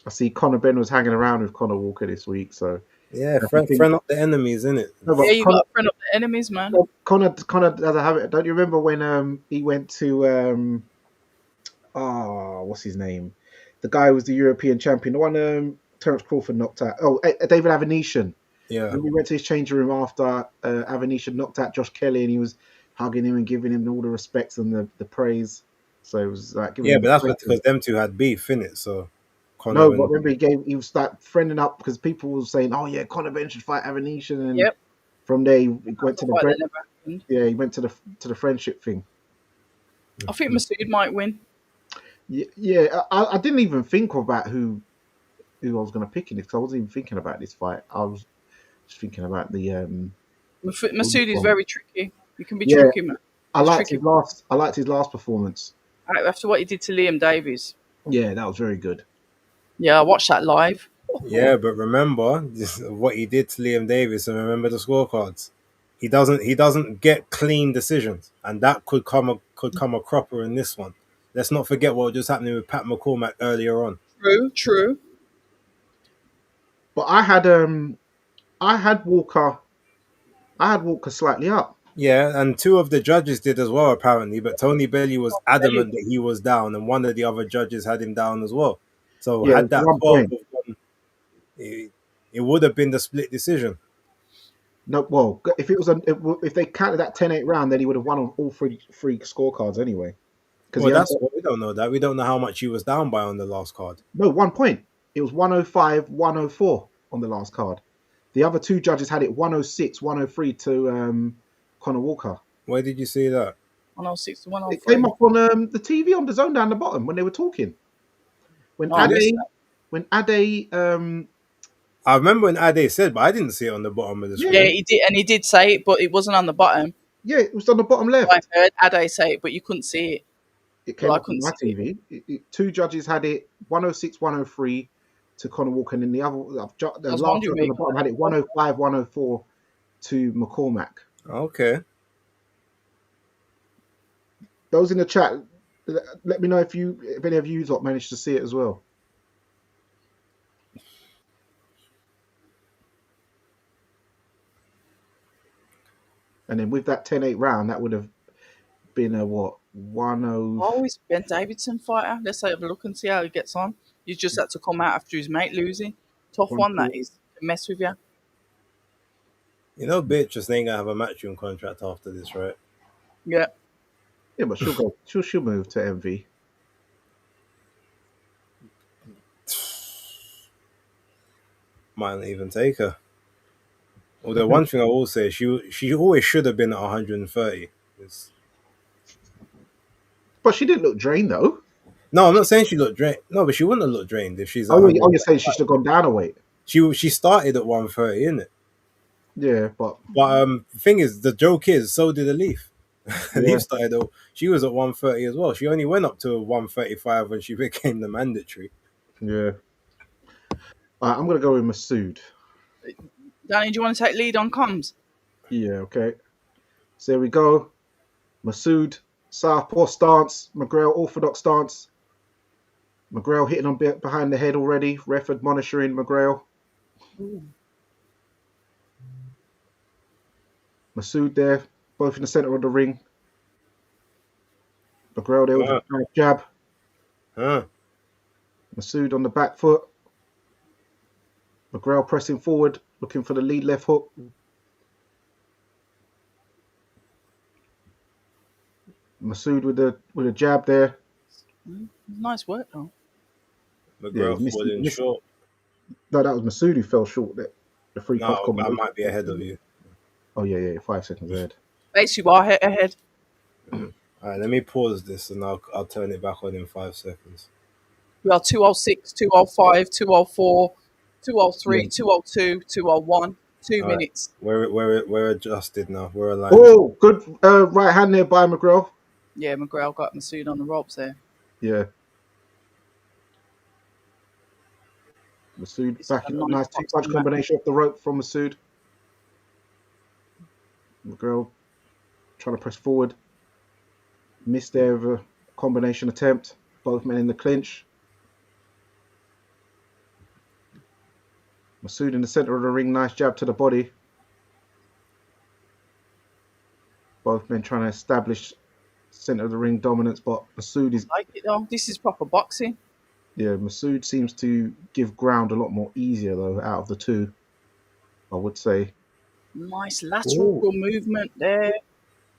I see Conor Ben was hanging around with Conor Walker this week, so yeah, I think friend up the enemies, isn't it? no, Yeah, but you got a friend of the enemies, man. Connor doesn't have it. Don't you remember when he went to what's his name? The guy who was the European champion, the one Terence Crawford knocked out. Oh, David Avenetian. Yeah. When we went to his changing room after Avenetian knocked out Josh Kelly, and he was hugging him and giving him all the respects and the praise. So it was like giving Yeah, him but the that's praise. because them two had beef, innit? So No, Conor but and remember he was like friending up because people were saying, "Oh yeah, Conor Ben should fight Avenetian," and Yep. from there he went That's a to fight that never happened. he went to the friendship thing. I think Masoud might win. Yeah, I didn't even think about who I was going to pick in this because I wasn't even thinking about this fight. I was just thinking about the Masoud is very tricky. You can be yeah. tricky, man. He's tricky. I liked his last performance. After what he did to Liam Davies. Yeah, that was very good. Yeah, I watched that live. yeah, but remember what he did to Liam Davis, and remember the scorecards. He doesn't get clean decisions, and that could come a cropper in this one. Let's not forget what was just happening with Pat McCormack earlier on. True, true. But I had Walker slightly up. Yeah, and two of the judges did as well, apparently. But Tony Bellew was adamant that he was down, and one of the other judges had him down as well. So Yeah, had that one call point. gone, it would have been the split decision. No, well, if it was if they counted that 10-8 round, then he would have won on all three scorecards anyway. Because Well, he only that's what we don't know. That we don't know how much he was down by on the last card. no 1 point. It was 105, 104 on the last card. The other two judges had it 106, 103 to Conor Walker. Where did you see that? 106 to It came 103. up on the TV on the zone down the bottom when they were talking. When Oh, I missed Ade, when Ade, I remember when Ade said, but I didn't see it on the bottom of the yeah, Yeah, screen. he did, and he did say it, but it wasn't on the bottom. yeah, it was on the bottom I left. heard Ade say it, but you couldn't see it. It Well, came I up on couldn't my see it. TV. Two judges had it 106, 103 to Conor Walker, and then the I was last wondering judge where on you the got bottom had it that from. 105, 104 to McCormack. Okay. Those in the chat, let me know if any of you lot managed to see it as well. And then with that 10-8 round, that would have been a what 10. Oh, it's Ben Davidson fighter. Let's have a look and see how he gets on. He's just had to come out after his mate losing. Tough one that is. Mess with you. You know, Beatrice ain't gonna have a matchroom contract after this, right? Yeah. Yeah, but she'll go. She'll move to MV. Might not even take her. Although one thing I will say, she always should have been at 130. But she didn't look drained though. No, I'm not saying she looked drained. No, but she wouldn't have looked drained if she's at Oh, 100. you're saying she should have gone down a weight. She started at 130, isn't it? Yeah, but But the thing is, the joke is, so did Alif. yeah, Alif started at, she was at 130 as well. She only went up to 135 when she became the mandatory. yeah. I'm gonna go with Masood. Danny, do you want to take lead on comms? Yeah, okay. So here we go. Masood, southpaw stance. McGrail, orthodox stance. McGrail hitting on behind the head already. Ref admonishing McGrail. Masood there, both in the center of the ring. McGrail there with a nice jab. Huh. Masood on the back foot. McGrail pressing forward, looking for the lead left hook. Masood with a jab there. Nice work, though. Yeah, McGraw falling missed. short. No, that was Masood who fell short there. The free punch No, I combination. might be ahead of you. Oh yeah, 5 seconds ahead. Basically, you are ahead. All right, let me pause this and I'll turn it back on in 5 seconds. We are 206, 205, 204, Yeah. 203, 202, 201. Two All right. minutes. We're adjusted now. We're aligned. Oh, good right hand there by McGrail. Yeah, McGrail got Masoud on the ropes there. Yeah, Masoud This is back a it up. nice Nice two punch boxing match. combination off the rope from Masoud. McGrail trying to press forward. Missed there with a combination attempt. Both men in the clinch. Masoud in the center of the ring. Nice jab to the body. Both men trying to establish center of the ring dominance, but Masoud is Like it though. This is proper boxing. yeah. Masoud seems to give ground a lot more easier though out of the two. I would say. Nice lateral Oh, movement there.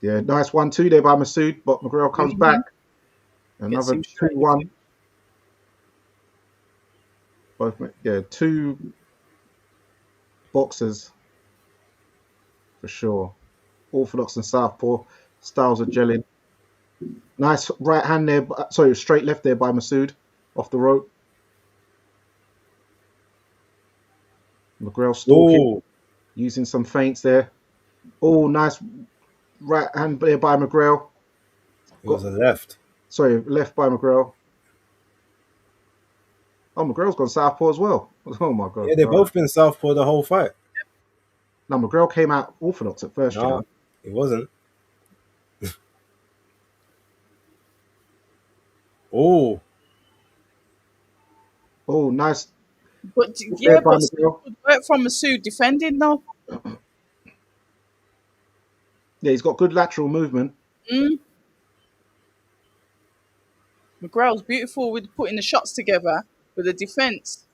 yeah, nice 1-2 there by Masoud, but McGrail comes back. Hmm. Gets Another him two straight into one. Both yeah, two boxers for sure. Orthodox and Southpaw styles are gelling. Nice right hand there. Sorry, straight left there by Masoud off the rope. McGrail stalking, Oh, using some feints there. Oh, nice right hand there by McGrail. it was Got a left. sorry, left by McGrail. Oh, McGrail's gone Southpaw as well. Oh my god. Yeah, they All right. both been southpaw the whole fight. Now McGrail came out Orthodox at first, you know. No, it wasn't. Oh, Oh, nice But there yeah, by but still McGrail. good work from Masoud defending though. Yeah, he's got good lateral movement. Mm. McGrail's beautiful with putting the shots together with the defense.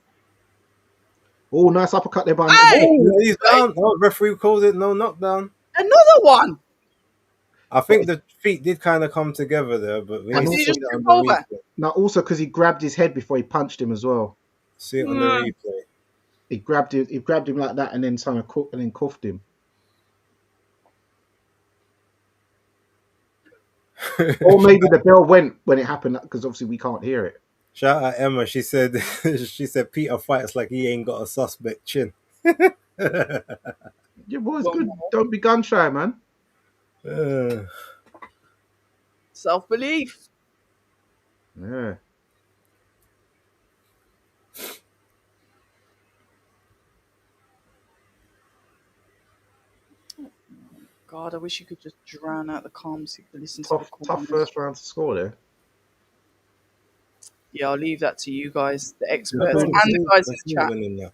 Oh, nice uppercut there by Hey, McGrail. oh, he's down. Oh, referee calls it no knockdown. another one. I think the feet did kind of come together there, but we And need Did to he also see just that trip on the over? replay. now also because he grabbed his head before he punched him as well. See it on the Mm. replay. He grabbed him like that and then kind of and then cuffed him. Or maybe the bell went when it happened because obviously we can't hear it. Shout out Emma. She said she said Peter fights like he ain't got a suspect chin. Yeah, boy, it's One good. more. Don't be gun shy, man. Uh, Self belief. Yeah. God, I wish you could just drown out the comms so you could listen to the Tough corners. first round to score there. Yeah, I'll leave that to you guys, the I experts, thought Masood, and the guys in the Masood chat. winning that.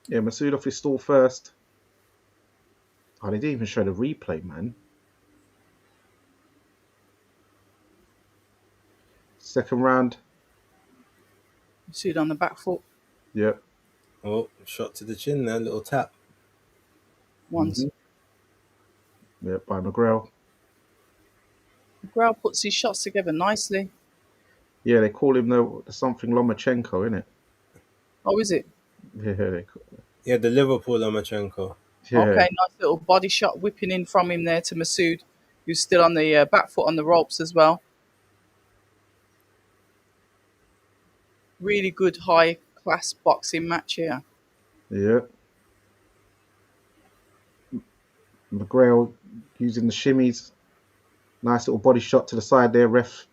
yeah, Masood off his stall first. Oh, they didn't even show the replay, man. Second round. Masoud on the back foot Yeah. Oh, shot to the chin there, little tap. once. Yeah, by McGrail. McGrail puts his shots together nicely. Yeah, they call him the something Lomachenko, innit? Oh, is it? Yeah, Yeah, the Liverpool Lomachenko. yeah, Okay, nice little body shot whipping in from him there to Masoud, who's still on the back foot on the ropes as well. Really good high class boxing match here. yeah. McGrail using the shimmies. Nice little body shot to the side there. Ref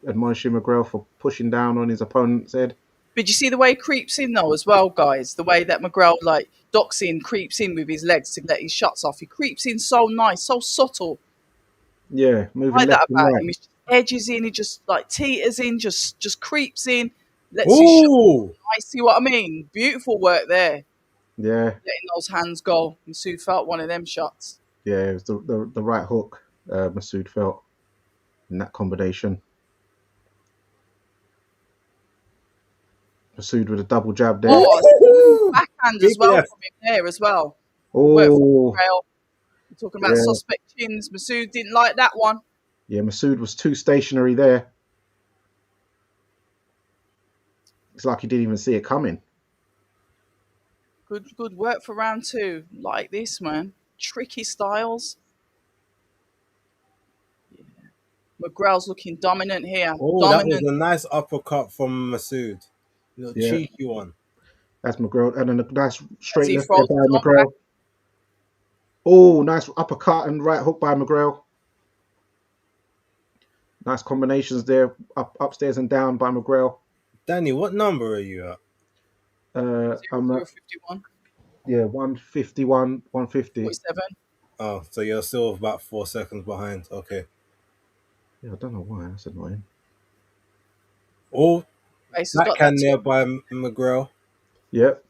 admonishing McGrail for pushing down on his opponent's head. But you see the way he creeps in though as well, guys. The way that McGrail like docks in, creeps in with his legs to let his shots off. He creeps in so nice, so subtle. Yeah, I moving like left that and about right. him. He just edges in. He just like teeters in. Just creeps in. Lets his shot. Oh, I see what I mean. Beautiful work there. Yeah, Letting those hands go. And Sue felt one of them shots. yeah, it was the right hook Masoud felt in that combination. Masoud with a double jab there. Oh, backhand as big well left. from him there as well. Good work from Oh, McGrail. We're talking about yeah, suspect chins. Masoud didn't like that one. yeah. Masoud was too stationary there. It's like he didn't even see it coming. Good work for round two. Like this, man. Tricky styles. McGrail's looking dominant here. Oh, that was Dominant. a nice uppercut from Masoud. Little Yeah, cheeky one. that's McGrail. And then a nice As straight he left there throws by his arm back. McGrail. Oh, nice uppercut and right hook by McGrail. Nice combinations there, upstairs and down by McGrail. Danny, what number are you at? I'm at 0051. yeah 151, 150. 47. Oh, so you're still about 4 seconds behind. Okay. Yeah, I don't know why. That's annoying. Oh, Ace has got that backhand too. there by McGrail. Yep.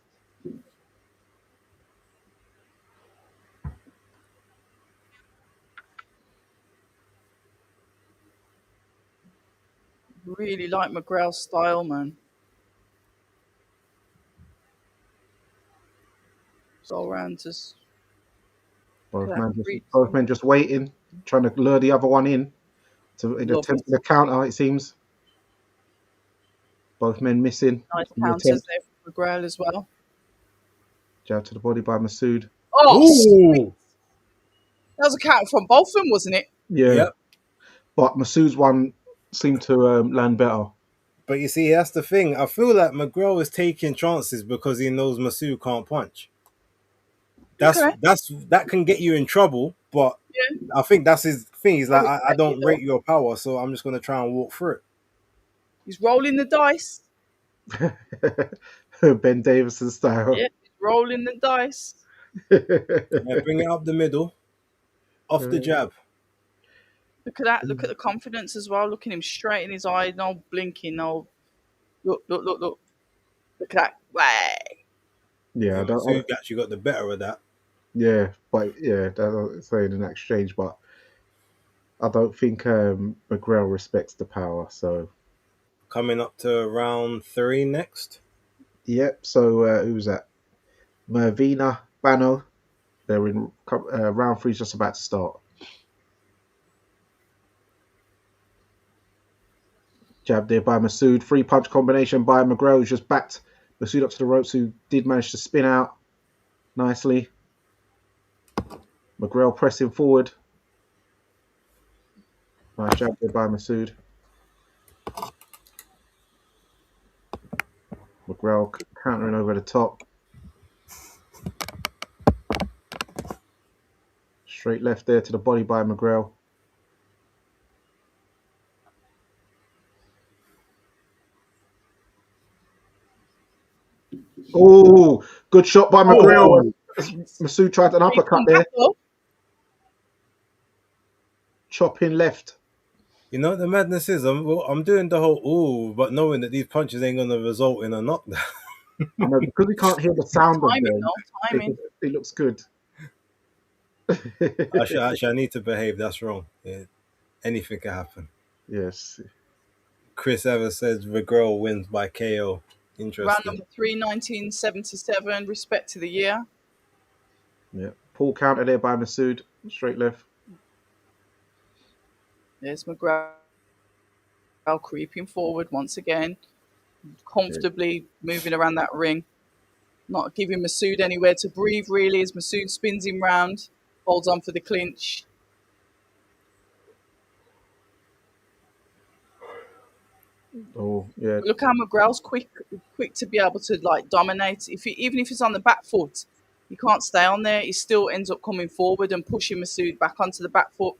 Really like McGrail's style, man. It's all around just that Both creating. men just waiting, trying to lure the other one in Love it. attempt to counter. It seems both men missing Nice on the counters attempt. there for McGrail as well. Jab to the body by Masood. Oh, sweet. Ooh. That was a counter from both of them, wasn't it? Yeah, Yep. but Masood's one seemed to land better. But you see, that's the thing. I feel like McGrail is taking chances because he knows Masoud can't punch. Okay. That can get you in trouble, but Yeah. I think that's his thing. He's I like, I respect it don't though. rate your power, so I'm just gonna try and walk through it. He's rolling the dice. Ben Davison style. Yeah, he's rolling the dice. Yeah, bring it up the middle, off the jab. Look at that. Look at the confidence as well. Looking him straight in his eye. No blinking. No. Look, look, look, look. Look at that. Way. Yeah, Yeah, Masoud actually got the better of that. yeah, but yeah, that's what I'm saying in that exchange. But I don't think McGrail respects the power. So Coming up to round 3 next. yep. So who's that? Mervina Bano. They're in round three's just about to start. Jab there by Masood. Three punch combination by McGrail, who's just backed Masood up to the ropes, who did manage to spin out nicely. McGrail pressing forward. Nice jab there by Masood. McGrail countering over the top. Straight left there to the body by McGrail. Oh, good shot by McGrail. Oh, As Masood tried an He uppercut come there. back though. Chopping left. you know what the madness is? I'm doing the whole ooh, but knowing that these punches ain't gonna result in a knockdown. I know because we can't hear the sound of Timing them. though. Timing. It looks good. I need to behave. That's wrong. Yeah, anything can happen. Yes. Chris Evans says McGrail wins by KO. Round Interesting. number 3, 1977. Respect to the year. Yeah. Pull counter there by Masood. Straight left. There's McGrail creeping forward once again, comfortably moving around that ring, not giving Masood anywhere to breathe really as Masood spins him round, holds on for the clinch. Oh, yeah. Look how McGrail's quick to be able to like dominate. Even if he's on the back foot, he can't stay on there. He still ends up coming forward and pushing Masood back onto the back foot.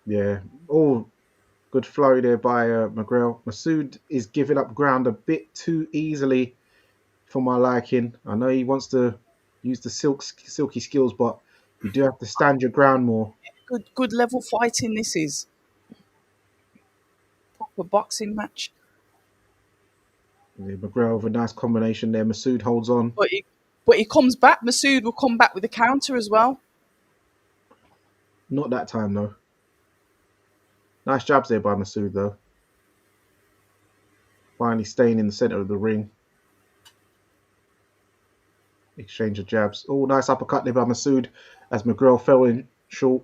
Yeah. Oh, good flurry there by McGrail. Masood is giving up ground a bit too easily for my liking. I know he wants to use the silky skills, but you do have to stand your ground more. Good level fighting. This is proper boxing match. Yeah, McGrail with a nice combination there. Masood holds on. But he comes back. Masood will come back with a counter as well. Not that time though. Nice jabs there by Masood though. Finally staying in the center of the ring. Exchange of jabs. Oh, nice uppercut there by Masood as McGrail fell in short.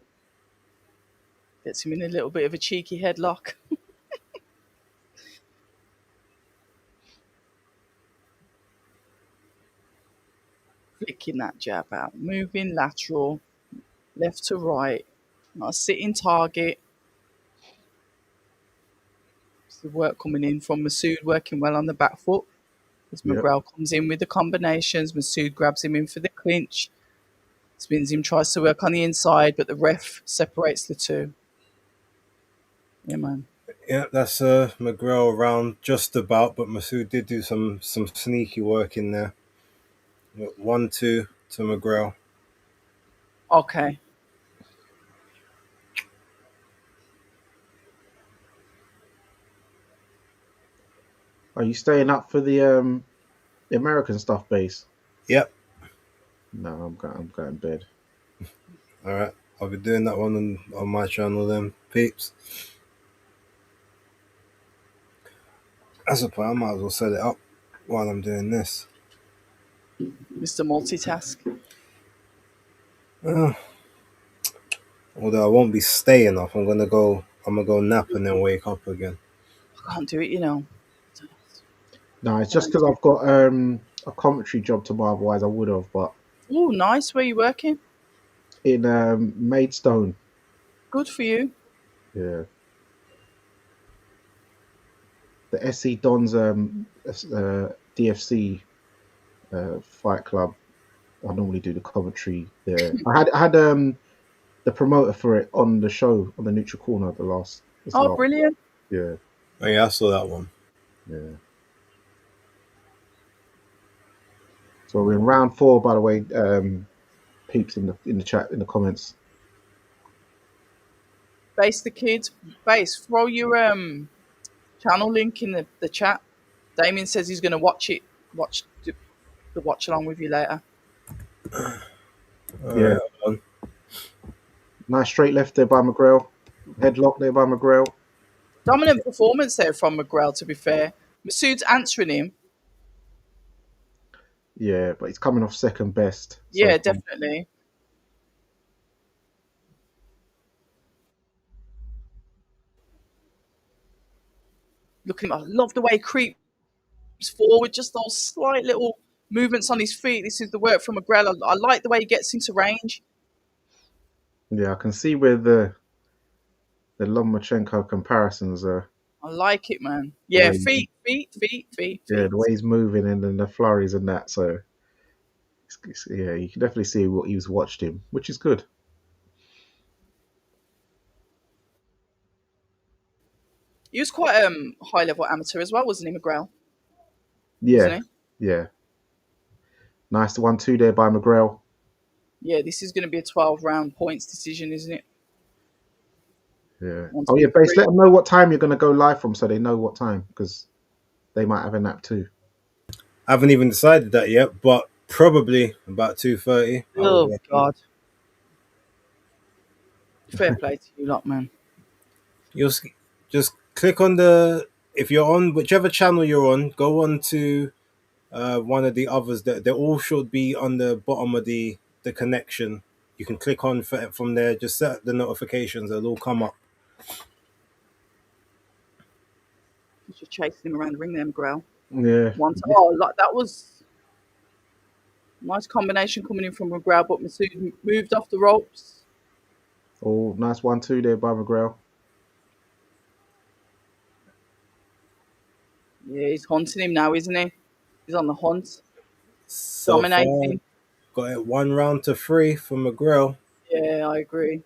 Gets him in a little bit of a cheeky headlock. Flicking that jab out. Moving lateral. Left to right. Not a sitting target. The work coming in from Masoud working well on the back foot. As Yep. McGrail comes in with the combinations, Masoud grabs him in for the clinch. Spins him, tries to work on the inside, but the ref separates the two. Yeah, man. Yeah, that's McGrail around just about, but Masoud did do some sneaky work in there. 1-2 to McGrail. Okay. Are you staying up for the American stuff, base? Yep. No, I'm going to bed. All right. I'll be doing that one on my channel then, peeps. As a plan, I might as well set it up while I'm doing this. Mr. Multitask. Uh, Although I won't be staying up, I'm gonna go. I'm gonna go nap and then wake up again. I can't do it, you know. No, it's just because I've got a commentary job tomorrow. Otherwise, I would have. But Oh, nice. Where you working? in Maidstone, Good for you. yeah, the SC Dons DFC fight club. I normally do the commentary there. I had the promoter for it on the show on the Neutral Corner this Oh, last brilliant. yeah, Oh yeah, I saw that one. yeah. So we're in round 4, by the way. Peeps in the chat in the comments. Base the kids. Base, throw your channel link in the chat. Damien says he's going to watch the watch along with you later. All Yeah, right, hold nice straight left there by McGrail. Headlock there by McGrail. Dominant performance there from McGrail, to be fair. Masoud's answering him. Yeah, but he's coming off second best. So Yeah, far. definitely. Look at him. I love the way he creeps forward, just those slight little movements on his feet. This is the work from McGrail. I like the way he gets into range. Yeah, I can see where the Lomachenko comparisons are. I like it, man. The Yeah, way, feet. the way he's moving and then the flurries and that. So yeah, you can definitely see what he's watched him, which is good. He was quite high level amateur as well, wasn't he, McGrail? Yeah, Wasn't yeah. Nice 1-2 there by McGrail. he? Yeah, this is going to be a 12-round points decision, isn't it? Yeah. One, Oh two, yeah, base. three. Let them know what time you're going to go live from, so they know what time, because they might have a nap too. I haven't even decided that yet, but probably about 2:30. I will Oh, be up. God. Fair play to you lot, man. You'll just click on the if you're on whichever channel you're on. Go on to one of the others. That they all should be on the bottom of the connection. You can click on from there. Just set the notifications. It'll all come up. Just chasing him around the ring there, McGrail. Yeah. Like that was nice combination coming in from McGrail, but Masoud moved off the ropes. Oh, nice 1-2 there by McGrail. Yeah, he's haunting him now, isn't he? He's on the hunt, So far, dominating. got it 1 round to 3 for McGrail. Yeah, I agree.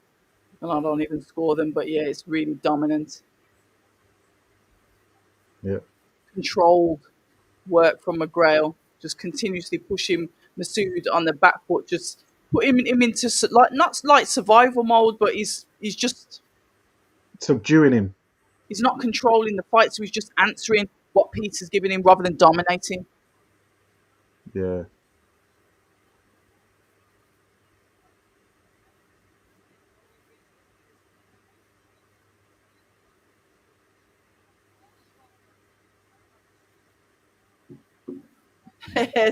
And I don't even score them, but yeah, it's really dominant. Yeah. Controlled work from McGrail, just continuously pushing Masoud on the back foot, just put him into like not like survival mode, but he's just Subduing him. he's not controlling the fight, so he's just answering what Peter's giving him rather than dominating. Yeah.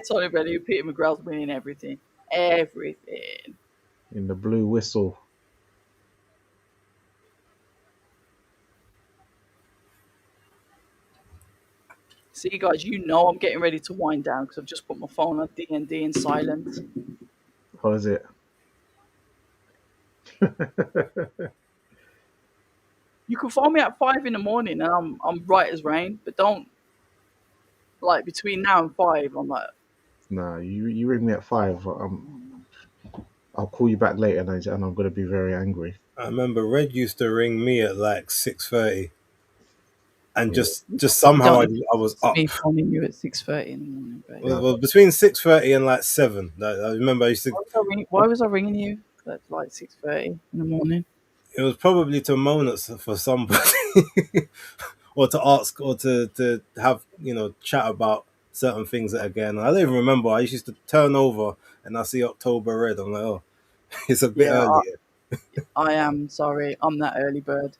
Tony Benny, Peter McGrail's winning everything. Everything. In the blue whistle. See, guys, you know I'm getting ready to wind down because I've just put my phone on D&D in silent. How is it? You can phone me at 5 in the morning, and I'm right as rain. But don't like between now and 5. I'm like, Nah, you ring me at 5. I'll call you back later, and I'm gonna be very angry. I remember Red used to ring me at like 6:30, and Yeah. just you somehow don't I, know if I was it's up. me phoning you at 6:30 in the morning, babe. Well, No. well, between 6:30 and like 7. I remember I used to. Why was I ringing you at like 6:30 in the morning? It was probably to moan for somebody, or to ask, or to have chat about certain things again. I don't even remember. I used to turn over and I see October Red. I'm like, oh, it's a bit Yeah, early. I am sorry. I'm that early bird.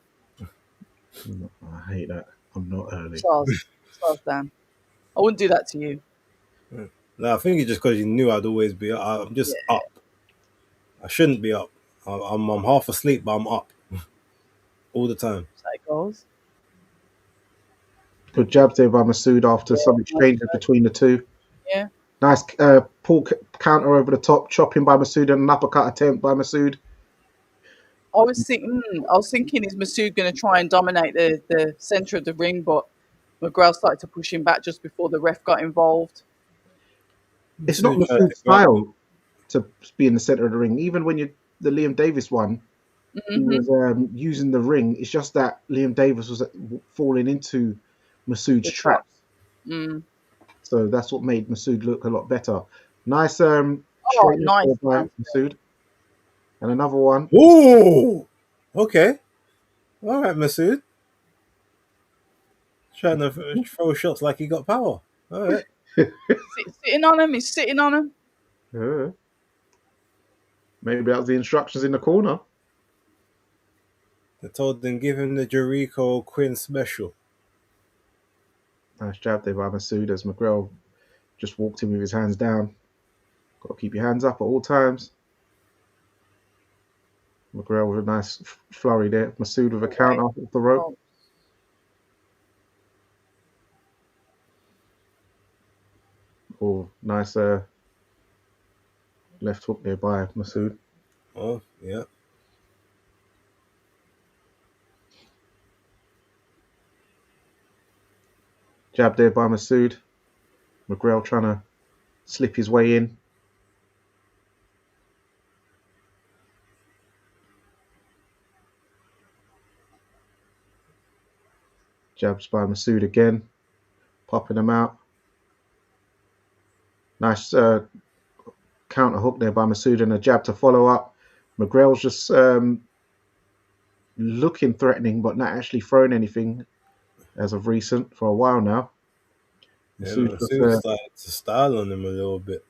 No, I hate that. I'm not early. Stars, Dan. I wouldn't do that to you. No, I think it's just because you knew I'd always be up. I'm just Yeah, up. I shouldn't be up. I'm half asleep, but I'm up all the time. so it goes. Good jab there by Masood after Yeah, some nice exchanges bird. between the two. Yeah. Nice pull counter over the top, chopping by Masood, and an uppercut attempt by Masood. I was thinking, is Masood going to try and dominate the center of the ring? But McGrail started to push him back just before the ref got involved. It's not Sue tried to Masood's grab him. style to be in the center of the ring. Even when you the Liam Davis one, he Hmm. was using the ring. It's just that Liam Davis was falling into Masood's The trap. traps, Mm. so that's what made Masood look a lot better. Nice Oh, straight left nice, there by man. Masood, and another one. Ooh, okay, all right, Masood. Trying to throw shots like he got power. All right. Sitting on him. He's sitting on him. Yeah, maybe that was the instructions in the corner. They told them give him the Jericho Quinn special. Nice jab there by Masood as McGrail just walked in with his hands down. Got to keep your hands up at all times. McGrail with a nice flurry there. Masood with a counter off the rope. Oh, Oh, nice left hook there by Masood. Oh, yeah. Jab there by Masood. McGrail trying to slip his way in. Jabs by Masood again. Popping them out. Nice counter hook there by Masood and a jab to follow up. McGrail's just looking threatening, but not actually throwing anything as of recent for a while now. Yeah, Masood's just, Masood started to style on him a little bit.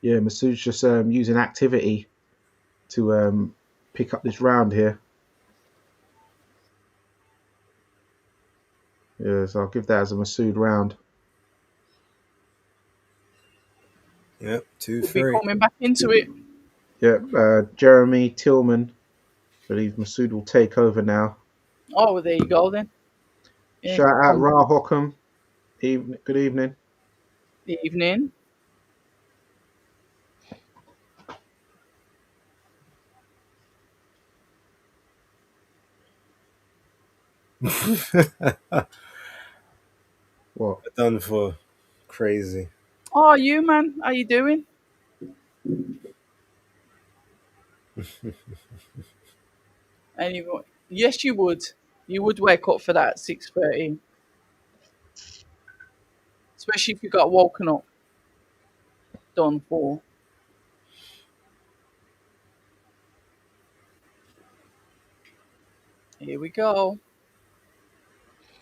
Masood's just using activity to pick up this round here. Yeah, so I'll give that as a Masood round. Yep, two, we'll be three. coming back into it. Yeah, Jeremy Tillman. I believe Masood will take over now. Oh, well, there you go then. Yeah, Shout out come Ra Hockham. Good evening. evening. What? Done for crazy. Oh, you man, how you doing? Yes, you would. You would wake up for that at 6:30, especially if you got woken up. Done for. Here we go.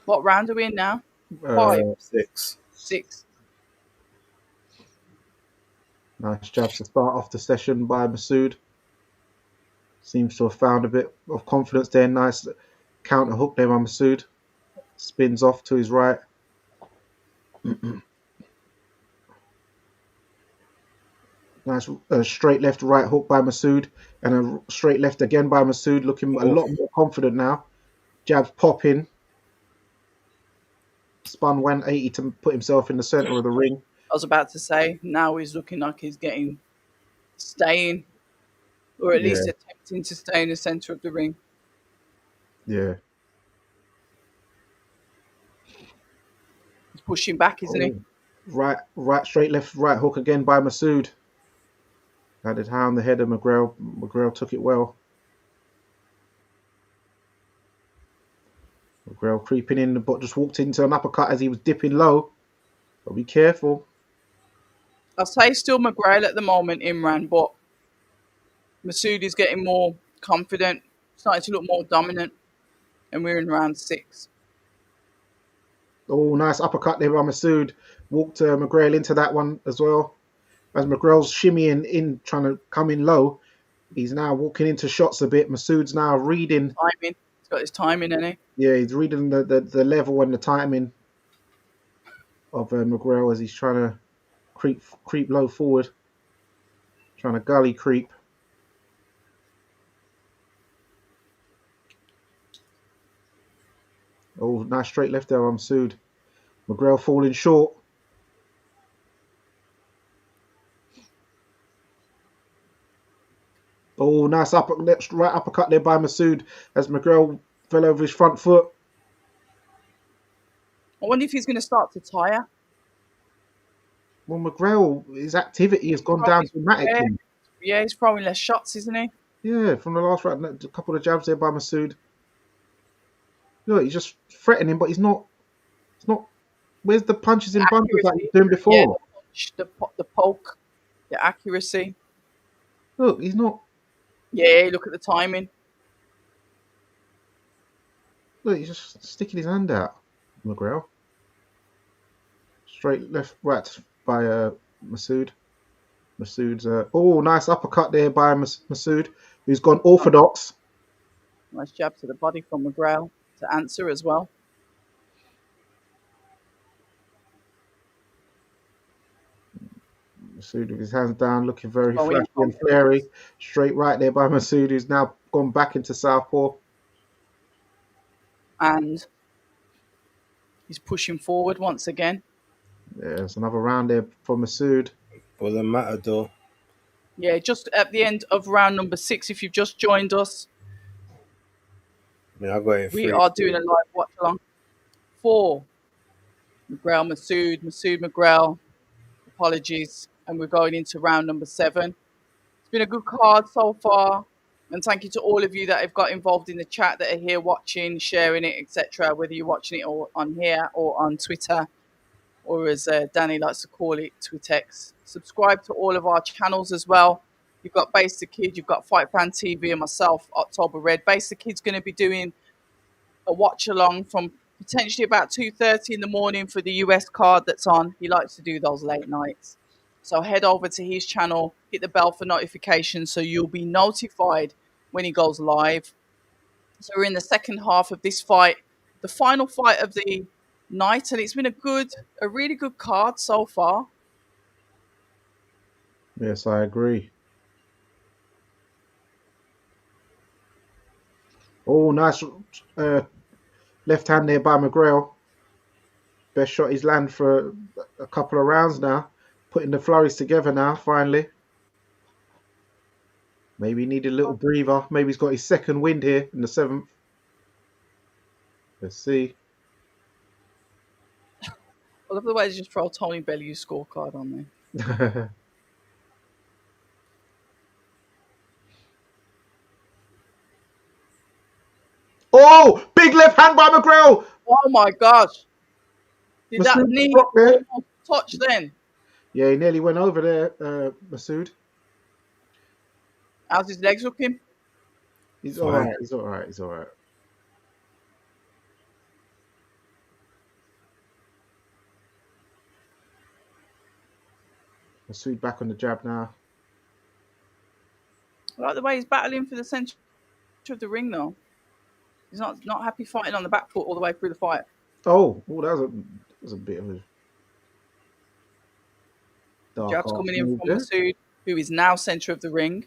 What round are we in now? 5, Uh, 6. 6. nice jabs to start off the session by Masood. Seems to have found a bit of confidence there. Nice counter hook there by Masood. Spins off to his right. Nice straight left, right hook by Masood. And a straight left again by Masood. Looking a Oh, lot more confident now. Jabs popping. Spun 180 to put himself in the center of the ring. I was about to say, now he's looking like he's staying, or at Yeah, least attempting to stay in the center of the ring. yeah. pushing back, isn't he? Oh, right, straight, left, right hook again by Masoud. Landed high on the head of McGrail. McGrail took it well. McGrail creeping in, but just walked into an uppercut as he was dipping low. But be careful. I'll say still McGrail at the moment, Imran, but Masoud is getting more confident, starting to look more dominant, and we're in round 6. Oh, nice uppercut there by Masoud. Walked McGrail into that one as well. As McGrail's shimmying in, trying to come in low. He's now walking into shots a bit. Masoud's now reading. Timing. He's got his timing, isn't he? Yeah, he's reading the level and the timing of McGrail as he's trying to creep low forward. Trying to gully creep. Oh, nice straight left there on Masoud. McGrail falling short. Oh, nice right uppercut there by Masoud as McGrail fell over his front foot. I wonder if he's going to start to tire. Well, McGrail, his activity has gone down dramatically. Yeah, he's throwing less shots, isn't he? Yeah, from the last round, a couple of jabs there by Masoud. Look, he's just threatening, but he's not. It's not. Where's the punches in bunches like he was doing before? Yeah, the poke, the accuracy. Look, he's not. Yeah, look at the timing. Look, he's just sticking his hand out. McGrail. Straight left, right by Masoud. Masoud's. Oh, nice uppercut there by Masoud, who's gone orthodox. Nice jab to the body from McGrail to answer as well. Masoud with his hands down, looking very flashy and flary. Straight right there by Masoud, who's now gone back into southpaw. And he's pushing forward once again. Yeah, there's another round there for Masoud. For the Matador. Yeah, just at the end of round number 6, if you've just joined us. I got it. We are doing a live watch along for McGrail, Masoud, McGrail. Apologies. And we're going into round number 7. It's been a good card so far. And thank you to all of you that have got involved in the chat, that are here watching, sharing it, etc. Whether you're watching it on here or on Twitter, or as Danny likes to call it, Twitex. Subscribe to all of our channels as well. You've got Base the Kid, you've got Fight Fan TV, and myself, October Red. Base the Kid's going to be doing a watch along from potentially about 2:30 in the morning for the US card that's on. He likes to do those late nights. So head over to his channel, hit the bell for notifications so you'll be notified when he goes live. So we're in the second half of this fight, the final fight of the night, and it's been a really good card so far. Yes, I agree. Oh, nice left hand there by McGrail. Best shot he's landed for a couple of rounds now. Putting the flurries together now, finally. Maybe he needed a little breather. Maybe he's got his second wind here in the 7th. Let's see. I love the way they just throw Tony Bellew's scorecard on there. Oh, big left hand by McGrail. Oh my gosh. Did that knee touch then? Yeah, he nearly went over there, Masoud. How's his legs looking? He's all right. He's all right. He's all right. Masoud back on the jab now. I like the way he's battling for the centre of the ring, though. He's not happy fighting on the back foot all the way through the fight. Oh, that was a bit of a dark. Jabs coming in from Masoud, who is now centre of the ring.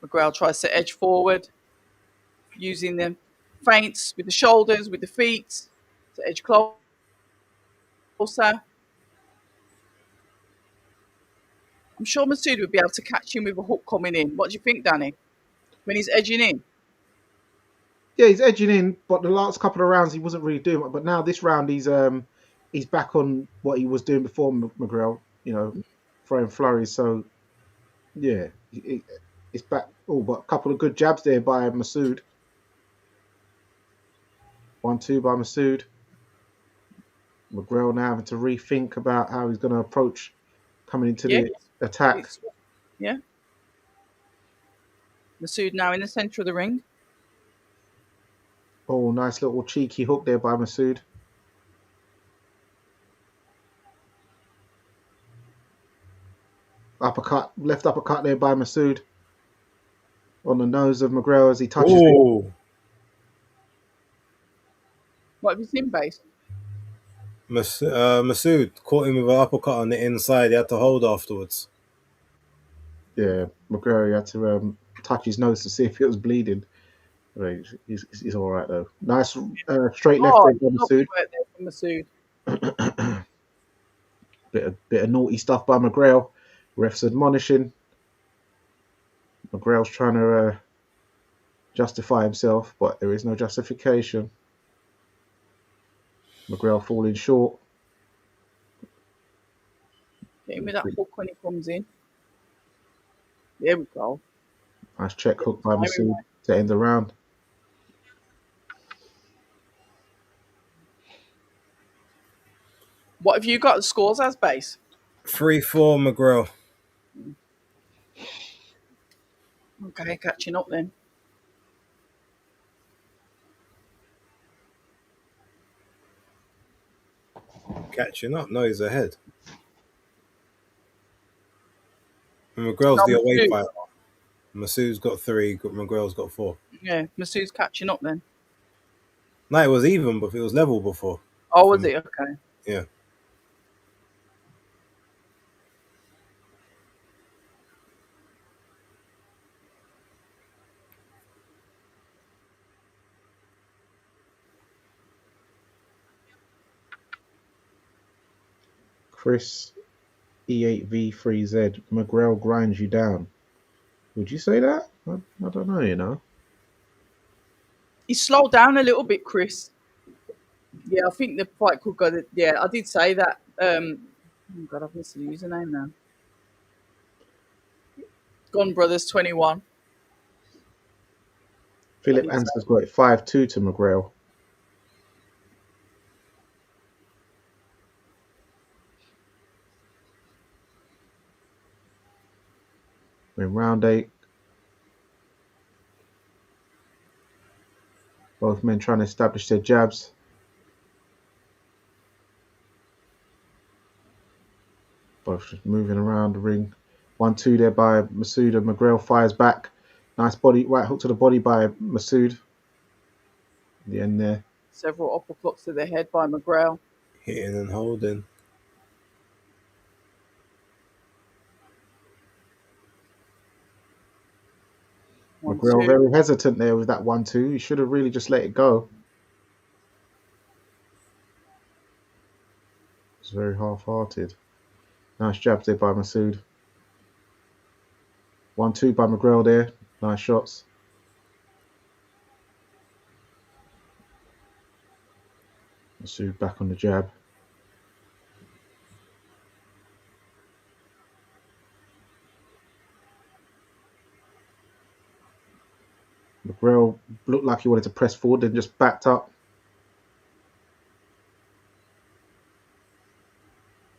McGrail tries to edge forward, using the feints with the shoulders, with the feet, to edge closer. I'm sure Masoud would be able to catch him with a hook coming in. What do you think, Danny? When he's edging in? Yeah, he's edging in, but the last couple of rounds he wasn't really doing it. But now this round he's he's back on what he was doing before McGrail. Throwing flurries. So yeah, it's back. Oh, but a couple of good jabs there by Masoud. 1-2 by Masoud. McGrail now having to rethink about how he's going to approach coming into Yeah, the attack. it's yeah. Masoud now in the centre of the ring. Oh, nice little cheeky hook there by Masoud. Uppercut, left uppercut there by Masoud on the nose of McGrail as he touches it. Oh, What have you seen, base? Masoud caught him with an uppercut on the inside. He had to hold afterwards. Yeah, McGrail had to touch his nose to see if it was bleeding. Right, he's all right though. Nice straight left Oh, there by lovely Masoud. work there from Masoud. bit of naughty stuff by McGrail. Refs admonishing. McGrail's trying to justify himself, but there is no justification. McGrail falling short. Get him with that hook when he comes in. There we go. Nice check hook by Timing, Masoud mate. to end the round. What have you got the scores as, base? 3-4 McGrail. Okay, catching up then. Catching up. No, he's ahead. And McGrail's No, the away Masoud. fighter. Masoud's got 3. McGrail's got 4. Yeah, Masoud's catching up then. No, it was even, but it was level before. Oh, was it? Okay. Yeah. Chris E8V3Z. McGrail grinds you down. Would you say that? I don't know. He slowed down a little bit, Chris. Yeah, I think the fight could go. Yeah, I did say that. Oh God, I've missed the username now. Gone Brothers 21. Philip Answer's got it 5-2 to McGrail. In round 8, both men trying to establish their jabs. Both just moving around the ring. 1-2 there by Masoud and McGrail fires back. Nice body, right hook to the body by Masoud. The end there. Several uppercuts to the head by McGrail. Hitting and holding. McGrail very hesitant there with that 1-2. He should have really just let it go. It's very half-hearted. Nice jabs there by Masoud. 1-2 by McGrail there. Nice shots. Masoud back on the jab. McGrail looked like he wanted to press forward, then just backed up.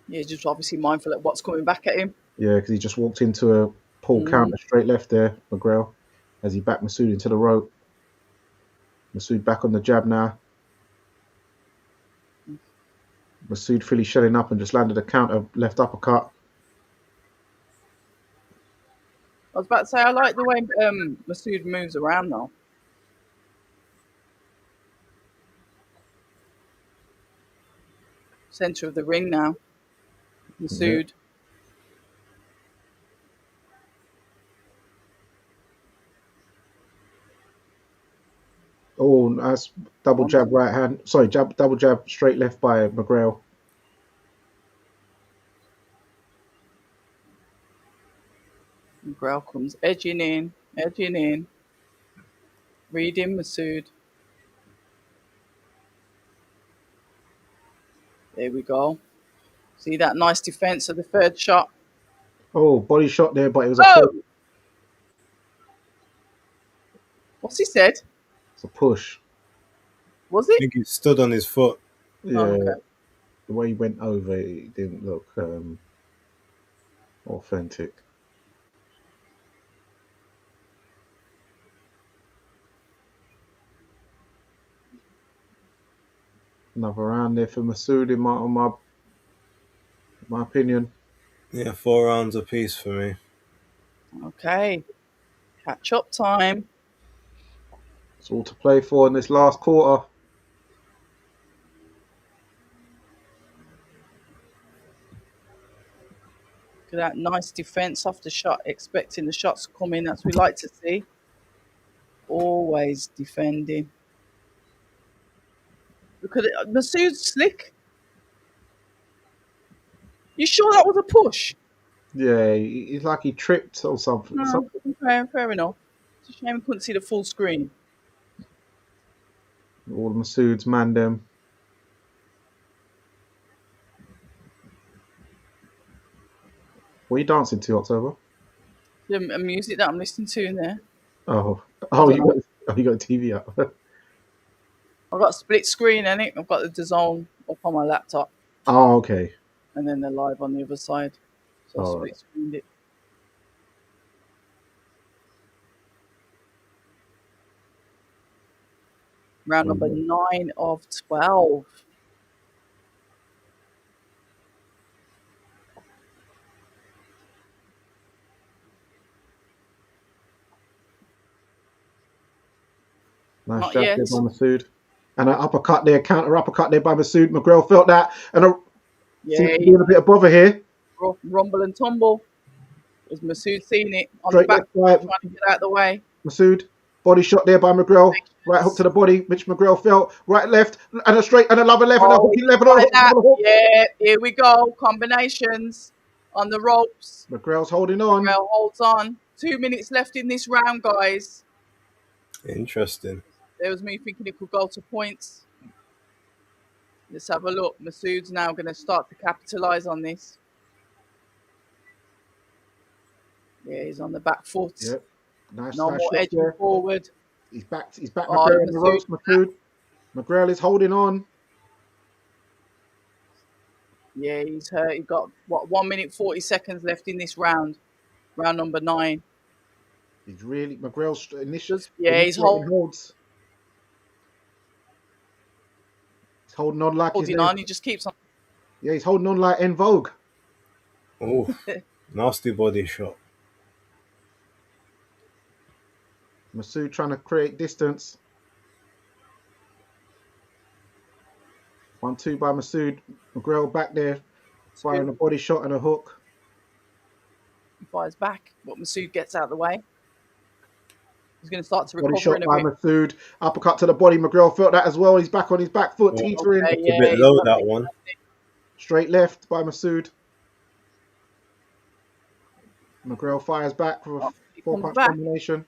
Yeah, just obviously mindful of what's coming back at him. Yeah, because he just walked into a pull counter straight left there, McGrail, as he backed Masoud into the rope. Masoud back on the jab now. Masoud fully shelling up and just landed a counter left uppercut. I was about to say, I like the way Masoud moves around though. Centre of the ring now. Masoud. Oh, nice double jab right hand. Sorry, double jab straight left by McGrail. McGrail comes edging in. Reading Masoud. There we go. See that nice defense of the third shot. Oh, body shot there, but it was a Oh, push. what's he said? It's a push. Was I it? think he stood on his foot. Oh, Yeah, okay. the way he went over, it didn't look authentic. Another round there for Masoud in my opinion. Yeah, 4 rounds apiece for me. Okay. Catch up time. It's all to play for in this last quarter. Look at that nice defense off the shot, expecting the shots to come in as we like to see. Always defending. Look at it. Masood's slick. You sure that was a push? Yeah, it's like he tripped or something. No, fair enough. It's a shame we couldn't see the full screen. All Masoud's man them. What are you dancing to, October? The music that I'm listening to in there. Oh, I oh, don't know. you got the TV up. I've got a split screen in it. I've got the DAZN up on my laptop, Oh, okay. and then they're live on the other side. So I All right. split screened it. Round number 9 of 12. Nice Not jab yet. there by Masoud. And an uppercut there, counter uppercut there by Masoud. McGrail felt that. And seems Yeah, to be in a bit of bother here. rumble and tumble. Was Masood seeing it on the Straight back, left right. trying to get out of the way? Masoud. Body shot there by McGrail. Right hook to the body, which McGrail felt. Right left. And a straight and another left. And a Oh, hooky he left. And tried a that. hook. Yeah, here we go. Combinations on the ropes. McGrail's holding on. Rail holds on. 2 minutes left in this round, guys. Interesting. There was me thinking it could go to points. Let's have a look. Masood's now going to start to capitalise on this. Yeah, he's on the back foot. Yep. Nice, No nice more shot edging there. forward. He's back Oh, McGrail on the Masood. ropes, Masoud. McGrail is holding on. Yeah, he's hurt. He's got, 1 minute 40 seconds left in this round. Round number 9. He's really McGrail's Yeah, he's initiating holds. He's holding on like he's holding on. He just keeps on. Yeah, he's holding on like En Vogue. Oh, nasty body shot. Masoud trying to create distance. 1-2 by Masoud. McGrail back there, firing a body shot and a hook. He fires back, but Masood gets out of the way. He's going to start to Body recover shot in a by bit. Masoud. Uppercut to the body. McGrail felt that as well. He's back on his back foot, teetering. Okay, It's a bit low, that one. Straight left by Masoud. McGrail fires back for a 4-punch combination.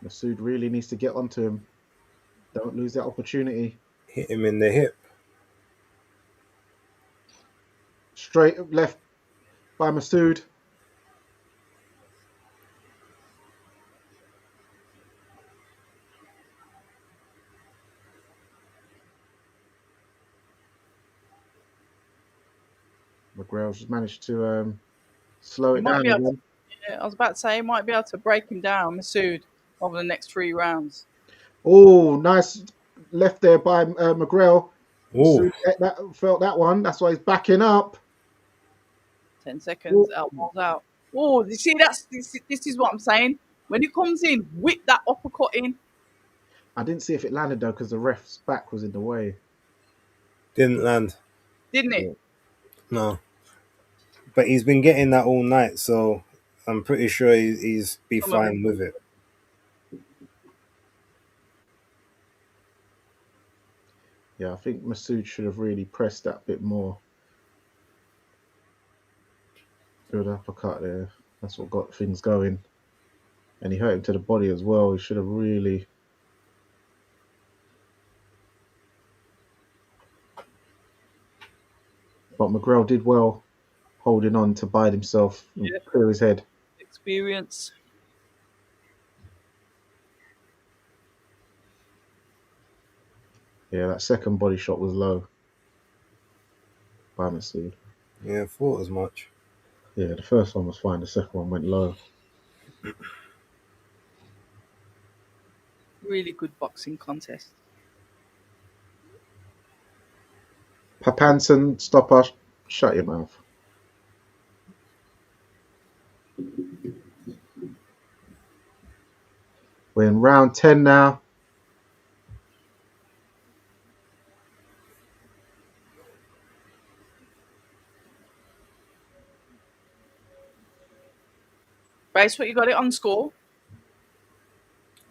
Masoud really needs to get onto him. Don't lose that opportunity. Hit him in the hip. Straight left by Masoud. McGrail's just managed to slow it down again. Yeah, I was about to say he might be able to break him down, Masood, over the next 3 rounds. Oh, nice left there by McGrail. Oh, Felt that one. That's why he's backing up. 10 seconds, elbows out. Oh, you see, this is what I'm saying. When he comes in, whip that uppercut in. I didn't see if it landed though because the ref's back was in the way. didn't land. Didn't it? No. But he's been getting that all night, so I'm pretty sure he's be fine with it. Yeah, I think Masoud should have really pressed that bit more. Good uppercut there. That's what got things going. And he hurt him to the body as well. He should have really... But McGrail did well holding on to bide himself and Yeah, clear his head. experience. Yeah, that second body shot was low by Masoud. Yeah, thought as much. Yeah, the first one was fine. The second one went low. Really good boxing contest. Papanson, stopper, shut your mouth. We're in round 10 now. Base, what you got it on score?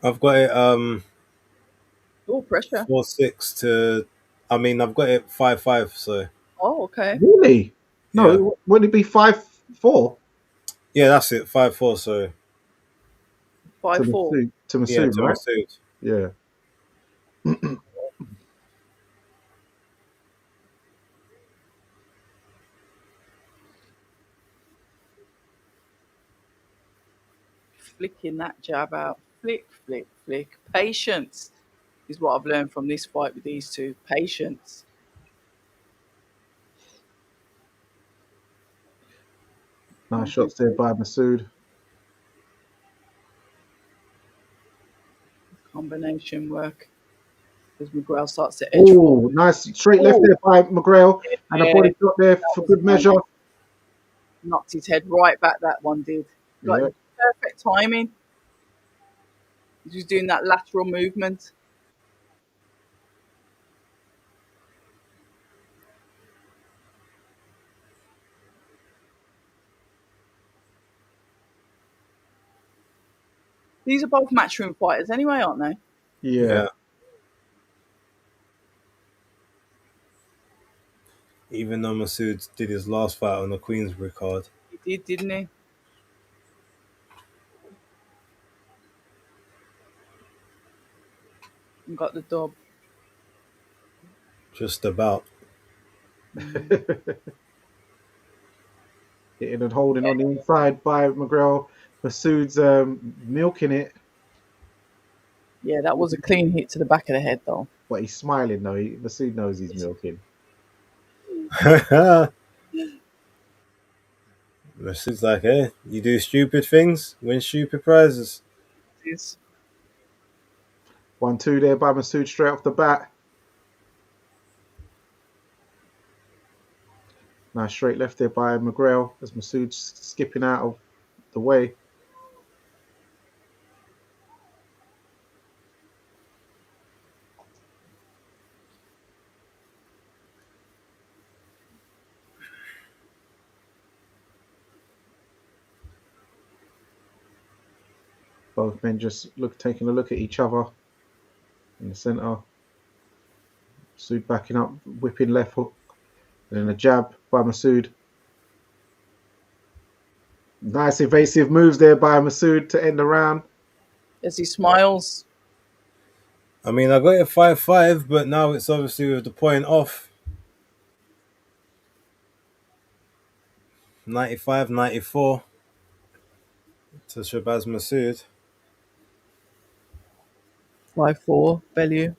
I've got it Oh, pressure. 4-6 to. I mean, I've got it 5-5. So Oh, okay. Really? No, yeah, wouldn't it be 5-4 yeah, that's it. 5-4. So to 5-4. Masood, yeah, to right? Masoud. Yeah. Flicking that jab out. Flick, flick, flick. Patience is what I've learned from this fight with these two. Patience. Nice Can't do shots there by Masood. combination work as McGrail starts to edge Oh, forward. nice straight left Oh, there by McGrail and a yeah, body shot there that for was good nice. measure. Knocked his head right back, that one did. Got Yeah. perfect timing. He was doing that lateral movement. These are both matchroom fighters anyway, aren't they? Yeah. Yeah, even though Masoud did his last fight on the Queensbury card, He did, didn't he? And got the dub. just about. Mm. Hitting and holding on the inside by McGrail. Masood's milking it, Yeah, that was a clean hit to the back of the head, though. but he's smiling though. Masood knows he's milking. Masoud's like, hey, you do stupid things, win stupid prizes. It's 1-2 there by Masood straight off the bat. Nice straight left there by McGrail as Masood's skipping out of the way. Both men just taking a look at each other in the centre. Masood backing up, whipping left hook, and then a jab by Masood. Nice evasive moves there by Masood to end the round. as he smiles. I mean, I got it 5-5, but now it's obviously with the point off. 95-94 to Shabaz Masoud. 5-4, value.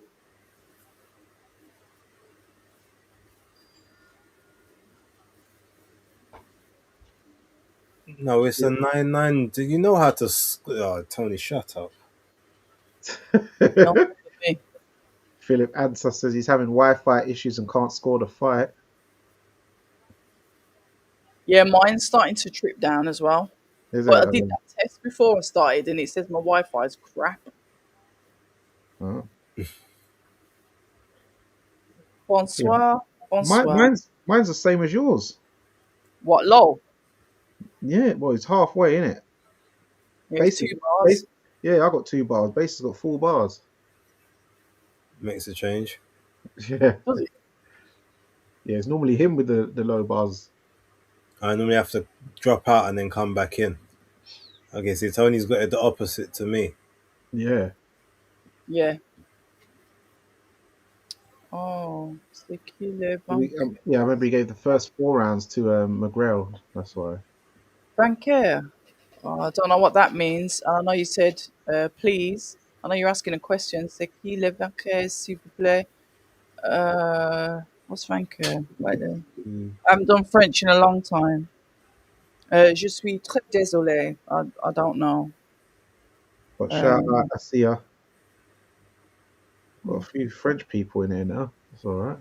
No, it's a 9-9. Do you know how to. Oh, Tony, shut up. No, me. Philip Ansah says he's having Wi-Fi issues and can't score the fight. Yeah, mine's starting to trip down as well. Is But it? I did that test before I started, and it says my Wi-Fi is crap. Oh. Yeah. Bonsoir, bonsoir. Mine's the same as yours. What, low? Yeah, well, it's halfway, isn't it? Here's Basic, 2 bars. base, yeah, I got 2 bars. Base has got 4 bars. Makes a change. Yeah, Does it? yeah. It's normally him with the low bars. I normally have to drop out and then come back in. Okay, see, Tony's got it the opposite to me. Yeah, Yeah. Oh, c'est qui le Yeah, I vainqueur? remember he gave the first 4 rounds to McGrail. That's why. Vainqueur. Oh, I don't know what that means. I know you said please. I know you're asking a question. C'est qui le vainqueur, s'il vous plaît? What's vainqueur? Right there. Mm. I haven't done French in a long time. Je suis très désolé. I don't know. But shout out, Um, I see ya. Got a few French people in here now. That's all right.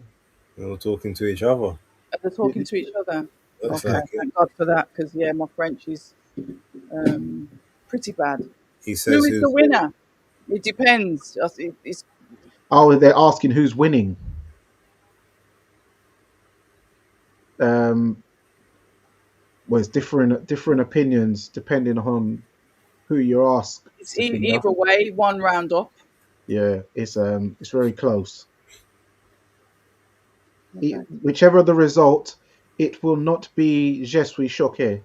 They were talking to each other. they're talking to each other. Looks Okay, like it. thank God for that, because yeah, my French is pretty bad. He Who says is the who's winner? It depends. It's Oh, they're asking who's winning. Um, well, it's different opinions depending on who you ask, it's Sophia. either way, one round up. Yeah, it's very close. Whichever the result, it will not be Je suis choqué.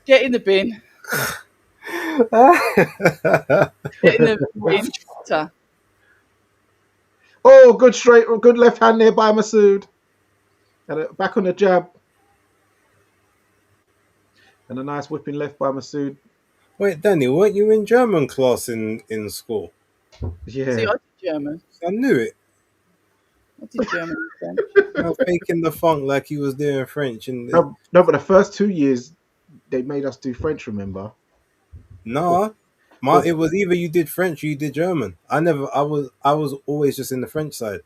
Get in the bin. Get in the bin. Trotter. Oh, good left hand there by Masoud. And back on the jab. And a nice whipping left by Masoud. Wait, Danny, weren't you in German class in school? See, Yeah. I did German. I knew it. I did German and French. I was faking the funk like he was doing French, and No, no, but the first 2 years they made us do French. Remember? nah, Well, it was either you did French or you did German. I was always just in the French side.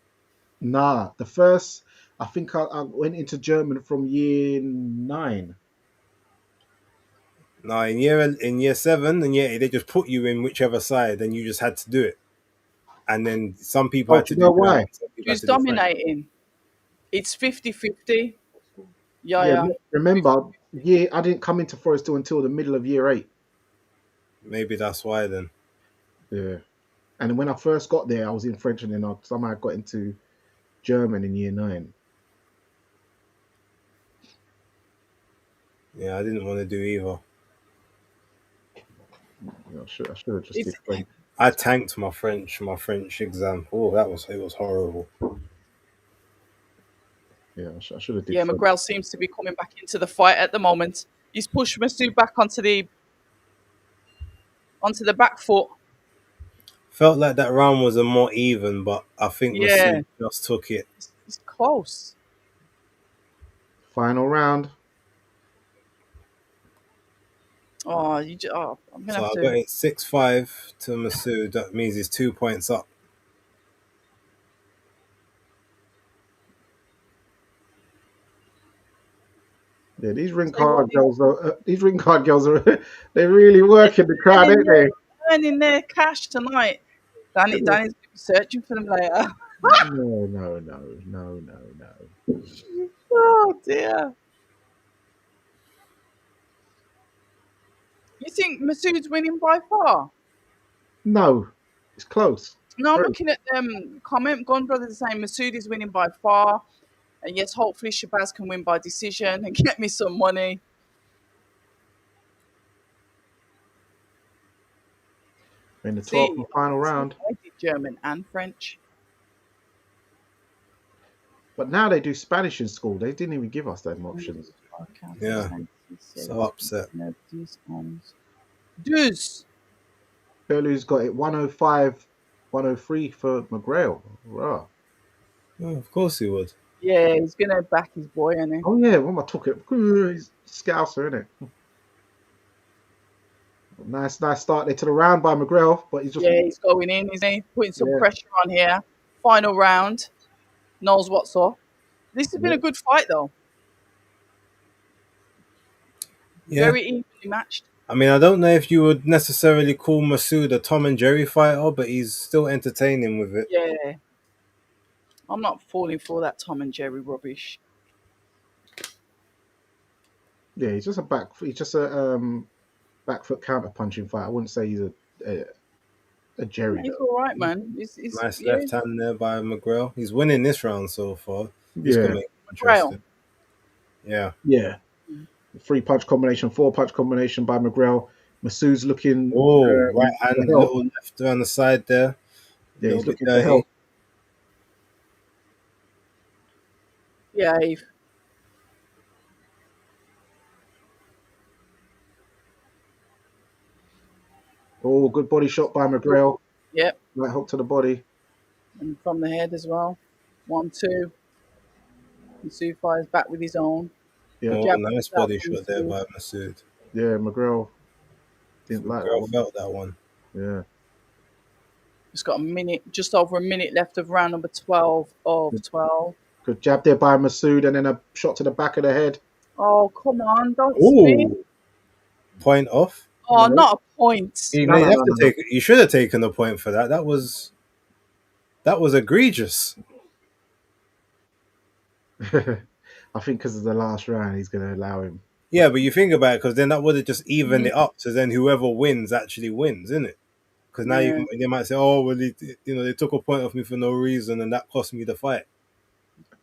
nah. The first, I think I went into German from year 9. Nah, in year seven, and yeah, they just put you in whichever side, and you just had to do it. And then some people Oh, had do to you do know German, why? some people had Who's to do French. dominating? It's 50-50. Yeah, Yeah, yeah. remember, I didn't come into Forest Hill until the middle of year 8. Maybe that's why then. Yeah, and when I first got there, I was in French, and then I somehow got into German in year 9. Yeah, I didn't want to do either. I should have just It's did French. I tanked my French exam. Oh, it was horrible. Yeah, I should have did yeah. French. McGrail seems to be coming back into the fight at the moment. He's pushed Masoud back onto the back foot. Felt like that round was a more even, but I think Yeah, Masood just took it. it's close. Final round. Oh, I'm gonna So have I to. got it 6-5 to Masood. That means he's 2 points up. Yeah, these ring Tell you what, card girls. These ring card girls are they really work in the crowd, ain't they? earning their cash tonight. Danny's gonna be searching for them later. No, no, no, no, no, no. Oh dear. You think Masood's winning by far? No, it's close. No, I'm Very. looking at comment. Gone Brothers are saying Masood is winning by far. And yes, hopefully Shabaz can win by decision and get me some money. In the 12th See, and final see, round. I did German and French. But now they do Spanish in school. They didn't even give us them options. Yeah, so upset. Deuce. Curlew's got it 105, 103 for McGrail. Rah. Oh, of course he would. Yeah, he's gonna back his boy, isn't he? Oh yeah, what am I talking? He's Scouser, isn't it? Nice start there to the round by McGrail, but he's just Yeah, he's going in, isn't he? Putting some yeah, pressure on here. Final round. Knows what's up. This has been yeah, a good fight, though. Yeah. Very evenly matched. I mean, I don't know if you would necessarily call Masood a Tom and Jerry fighter, but he's still entertaining with it. Yeah. I'm not falling for that Tom and Jerry rubbish. yeah. He's just a back foot counter punching fight. I wouldn't say he's a Jerry He's though. all right, man. He's Nice yeah, left hand there by McGrail. He's winning this round so far. This could Yeah, make it McGrail. interesting. Yeah. yeah. 3 punch combination, 4 punch combination by McGrail. Masoud's looking Oh, right for hand, help. little left around the side there, a Yeah, little he's bit looking for dirty. help. Yeah, Eve. Oh, good body shot by McGrail. Yep, Right hook to the body. and from the head as well. 1-2. And Sue fires back with his own. Yeah, Oh, Jab nice comes out body from shot there Sue. by Masoud. yeah, McGrail didn't like that McGrail one. felt that one. Yeah, Just got a minute, just over a minute left of round number 12 of good, 12. good jab there by Masoud, and then a shot to the back of the head. Oh, come on, don't spin. Oh, point off. Oh, No, not a point. You no, know, you no, have no, to no, take. You should have taken a point for that. That was egregious. no. I think because of the last round, he's going to allow him. Yeah, but you think about it, because then that would have just evened Mm, it up. So then whoever wins actually wins, isn't it? Because now yeah, they might say, "Oh, well, they took a point off me for no reason, and that cost me the fight."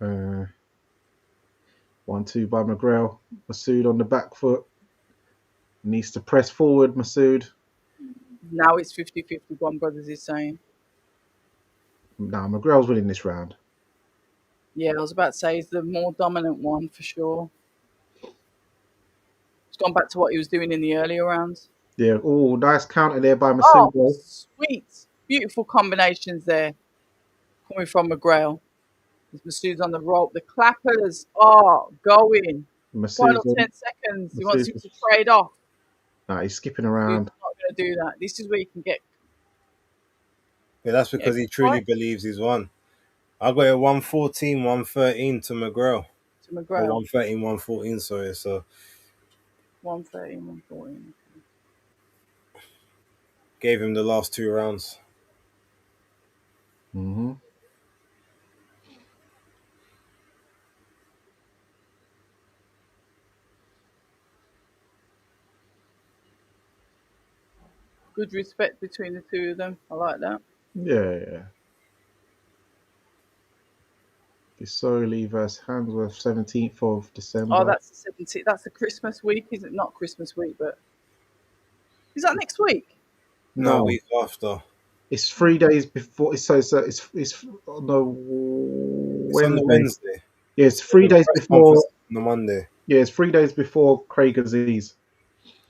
Uh, 1-2 by McGrail. Masoud on the back foot. Needs to press forward, Masoud. now it's 50-50, one brothers is saying. Nah, McGrail's winning this round. Yeah, I was about to say he's the more dominant one for sure. He's gone back to what he was doing in the earlier rounds. Yeah. Oh, nice counter there by Oh, Masoud, though. sweet. Beautiful combinations there coming from McGrail. As Masoud's on the rope. The clappers are going. Final Masoud's 10 on. seconds. He wants him Masoud's. to trade off. Nah, he's skipping Masoud's around. not going to do that. This is where you can get Yeah, that's a because he good truly fight believes he's won. I got it 114, 113 to McGrail. to Or McGrail. 113, 114, sorry. So 113, 114. gave him the last 2 rounds. Mm-hmm. Good respect between the two of them. I like that. Yeah, yeah. Disoli versus Handsworth, 17th of Oh, December. that's the 17th. That's the Christmas week, is it? Not Christmas week, but is that next week? No, No, week after. it's 3 days before. It's on the It's on the Wednesday. Wednesday. Yeah, it's So three the days press before. conference on the Monday. Yeah, it's 3 days before Craig Aziz.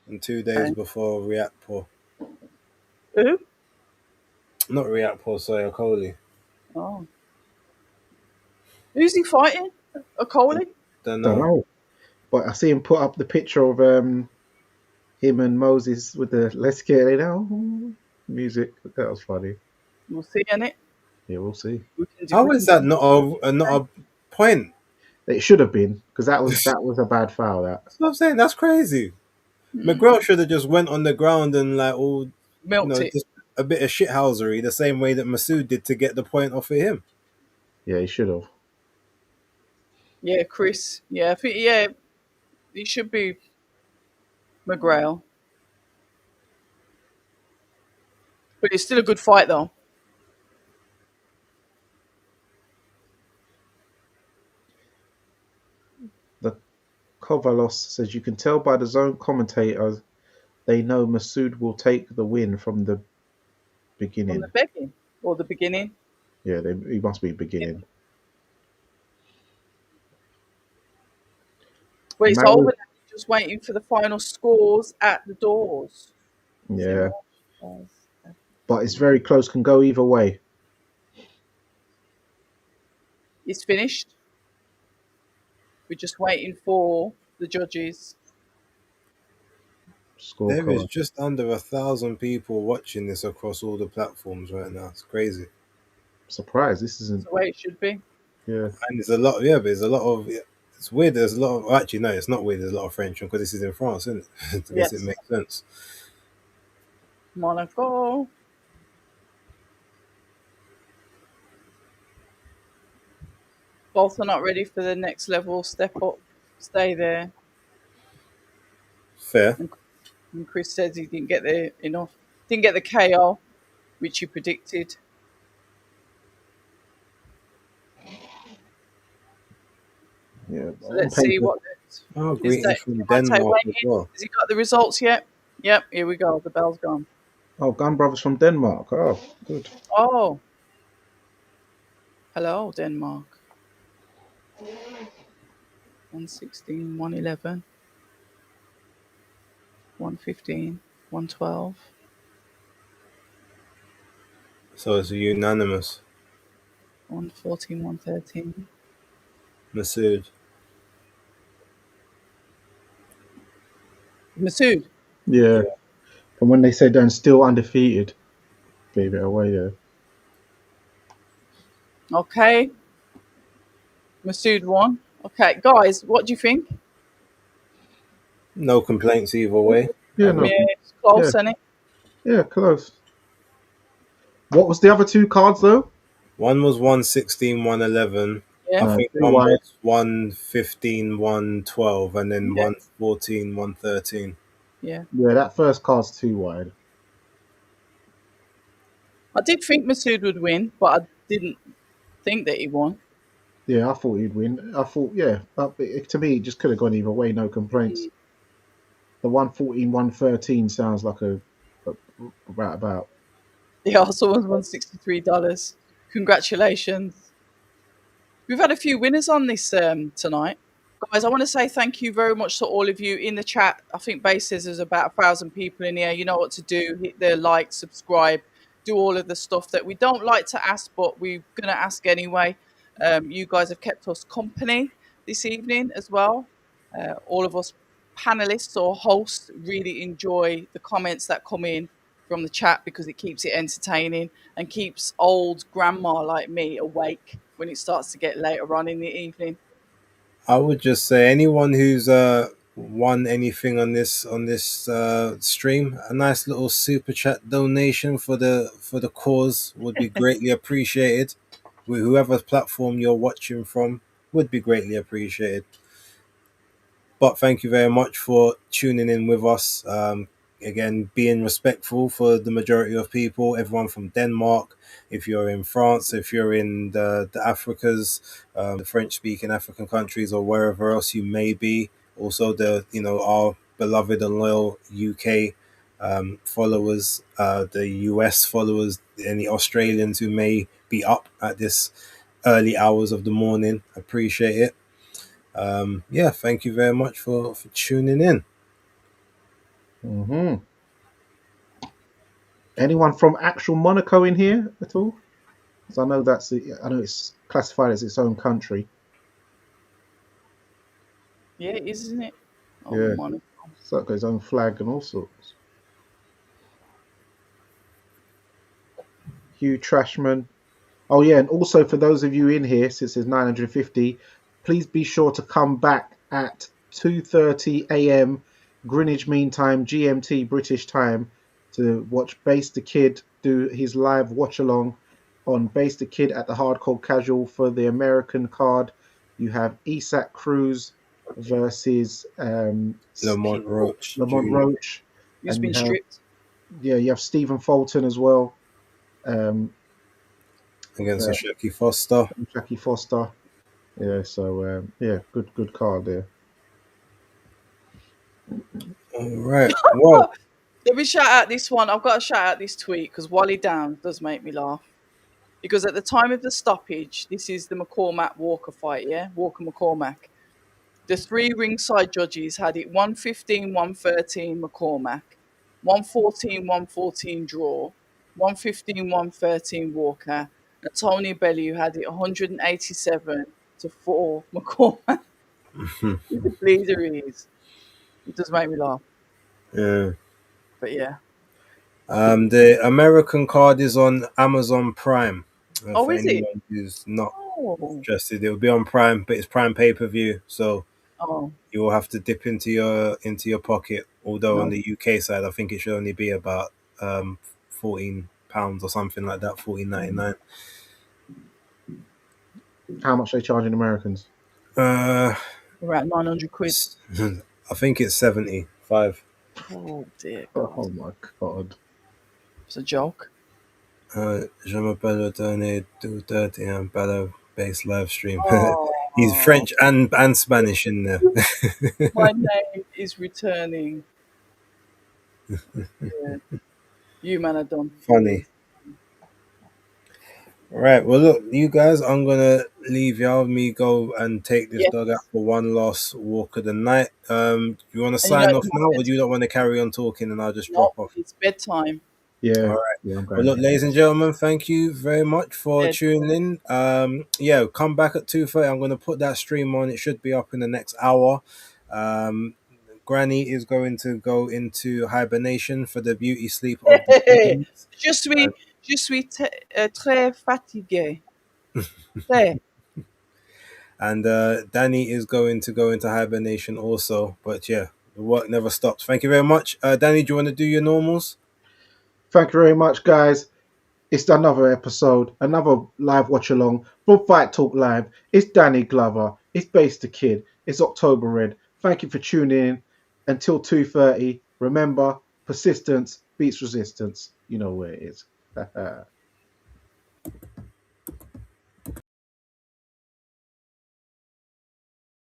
And 2 days Okay. before Reactpo. Who? Not Reactpo, sorry, Okoli. Oh. Who's he fighting? A Coley? Don't Don't know. know, but I see him put up the picture of him and Moses with the "Let's Get It Out" music. That was funny. We'll see in it. Yeah, we'll see. How is that not a point? It should have been because that was a bad foul. That That's what I'm saying. That's crazy. McGrail should have just went on the ground and like all, Milked it. just a bit of shithousery, the same way that Masoud did to get the point off of him. yeah, he should have. Yeah, Chris. Yeah, I think, yeah, it should be McGrail. But it's still a good fight, though. The Kovalos says you can tell by the zone commentators they know Masoud will take the win from the From the beginning. beginning. Or the beginning. Yeah, he must be beginning. But it's over Mario, now. Just waiting for the final scores at the doors. yeah, but it's very close. Can go either way. It's finished. We're just waiting for the judges. There is Scorecard. just under 1,000 people watching this across all the platforms right now. It's crazy. Surprise! This It's isn't. the way it should be. Yeah, And there's a lot, yeah, but there's a lot of. It's weird. There's a lot of. Actually, no, it's not weird. There's a lot of French because this is in France, isn't it? I guess it Yes. makes sense. Monaco. Both are not ready for the next level. Step up. Stay there. Fair. And Chris says he didn't get there enough. Didn't get the KO, which he predicted. yeah. So On let's see paper, what Oh, is greetings that. from Devontae Denmark as waiting. well. Has he got the results yet? Yep, here we go. The bell's gone. Oh, Gun Brothers from Denmark. Oh, good. Oh, hello, Denmark. 116, 111, 115, 112. So it's unanimous. 114, 113. Masood. Masood. Yeah. And when they say they're still undefeated, gave it away there. Okay. Masood won. Okay, guys, what do you think? No complaints either way. Yeah, no. Yeah, it's close, Yeah, isn't it? yeah, close. What was the other two cards though? One was 116, 111. I Yeah, No, think too one wide. was 115, 112, and then yeah, 114, 113. yeah. Yeah, that first card's too wide. I did think Masood would win, but I didn't think that he won. Yeah, I thought he'd win. I thought, yeah, but to me, it just could have gone either way. No complaints. Mm. The 114, 113 sounds like a about. The Arsenal won $63. Congratulations. We've had a few winners on this tonight. Guys, I want to say thank you very much to all of you in the chat. I think Base says there's about 1,000 people in here. You know what to do. Hit the like, subscribe, do all of the stuff that we don't like to ask, but we're going to ask anyway. You guys have kept us company this evening as well. All of us panelists or hosts really enjoy the comments that come in from the chat because it keeps it entertaining and keeps old grandma like me awake when it starts to get later on in the evening. I would just say anyone who's won anything on this stream, a nice little super chat donation for the cause would be greatly appreciated. Whoever platform you're watching from would be greatly appreciated. But thank you very much for tuning in with us. Again, being respectful for the majority of people, everyone from Denmark, if you're in France, if you're in the Africas, the French speaking African countries, or wherever else you may be. Also, our beloved and loyal UK followers, the US followers, any Australians who may be up at this early hours of the morning. Appreciate it. Yeah, thank you very much for tuning in. Hmm. Anyone from actual Monaco in here at all? Because I know it's classified as its own country. Yeah, it is, isn't it? Oh, Yeah, Monaco. so it's got its own flag and all sorts. Hugh Trashman. Oh yeah, and also for those of you in here, since there's 950, please be sure to come back at 2:30 a.m. Greenwich Mean Time, GMT British time, to watch Base the Kid do his live watch along on Base the Kid at the Hardcore Casual. For the American card, you have Isak Cruz versus Lamont Roach Lamont Jr. Roach, He's and been stripped. you have Stephen Fulton as well. Um, against Ashaki Foster. Jackie Foster. Yeah, so yeah, good card there. All right. Well, Let me shout out this one. I've got to shout out this tweet because Wally Downs does make me laugh. Because at the time of the stoppage, this is the McCormack Walker fight, yeah? Walker McCormack. The three ringside judges had it 115, 113 McCormack, 114, 114 draw, 115, 113 Walker, and Tony Bellew had it 187 to 4 McCormack. He's a bleeder he is. It does make me laugh. yeah. But yeah. The American card is on Amazon Prime. Oh, For is it? anyone who's not Oh. interested, it'll be on Prime, but it's Prime pay-per-view, so Oh. you will have to dip into your pocket. Although on No. the UK side, I think it should only be about £14 or something like that, 14.99. How much they charging Americans? Uh, Around 900 quid. I think it's 75. Oh, dear Oh God. my god. It's a joke. Je m'appelle Tony 2:30 and better base live stream. He's Oh. French and Spanish in there. My name is returning. Yeah. You man are done for Funny. years. All right. Well, look, you guys, I'm gonna leave y'all. Me go and take this dog out Yes. for one last walk of the night. You want to And you know sign off it's my now, or do you bedtime. not want to carry on talking, and I'll just No, drop off? it's bedtime. All Yeah, right. yeah, I'm Well, going look, to. ladies and gentlemen, thank you very much for Bed. tuning in. Yeah, come back at 2:30. I'm going to put that stream on. It should be up in the next hour. Um, Granny is going to go into hibernation for the beauty sleep of the evenings. je suis, je suis très fatigué. Très. And Danny is going to go into hibernation also. But yeah, the work never stops. Thank you very much. Danny, do you want to do your normals? Thank you very much, guys. It's another episode, another live watch along from Fight Talk Live. It's Danny Glover. It's Base the Kid. It's October Red. Thank you for tuning in. Until 2:30. Remember, persistence beats resistance. You know where it is.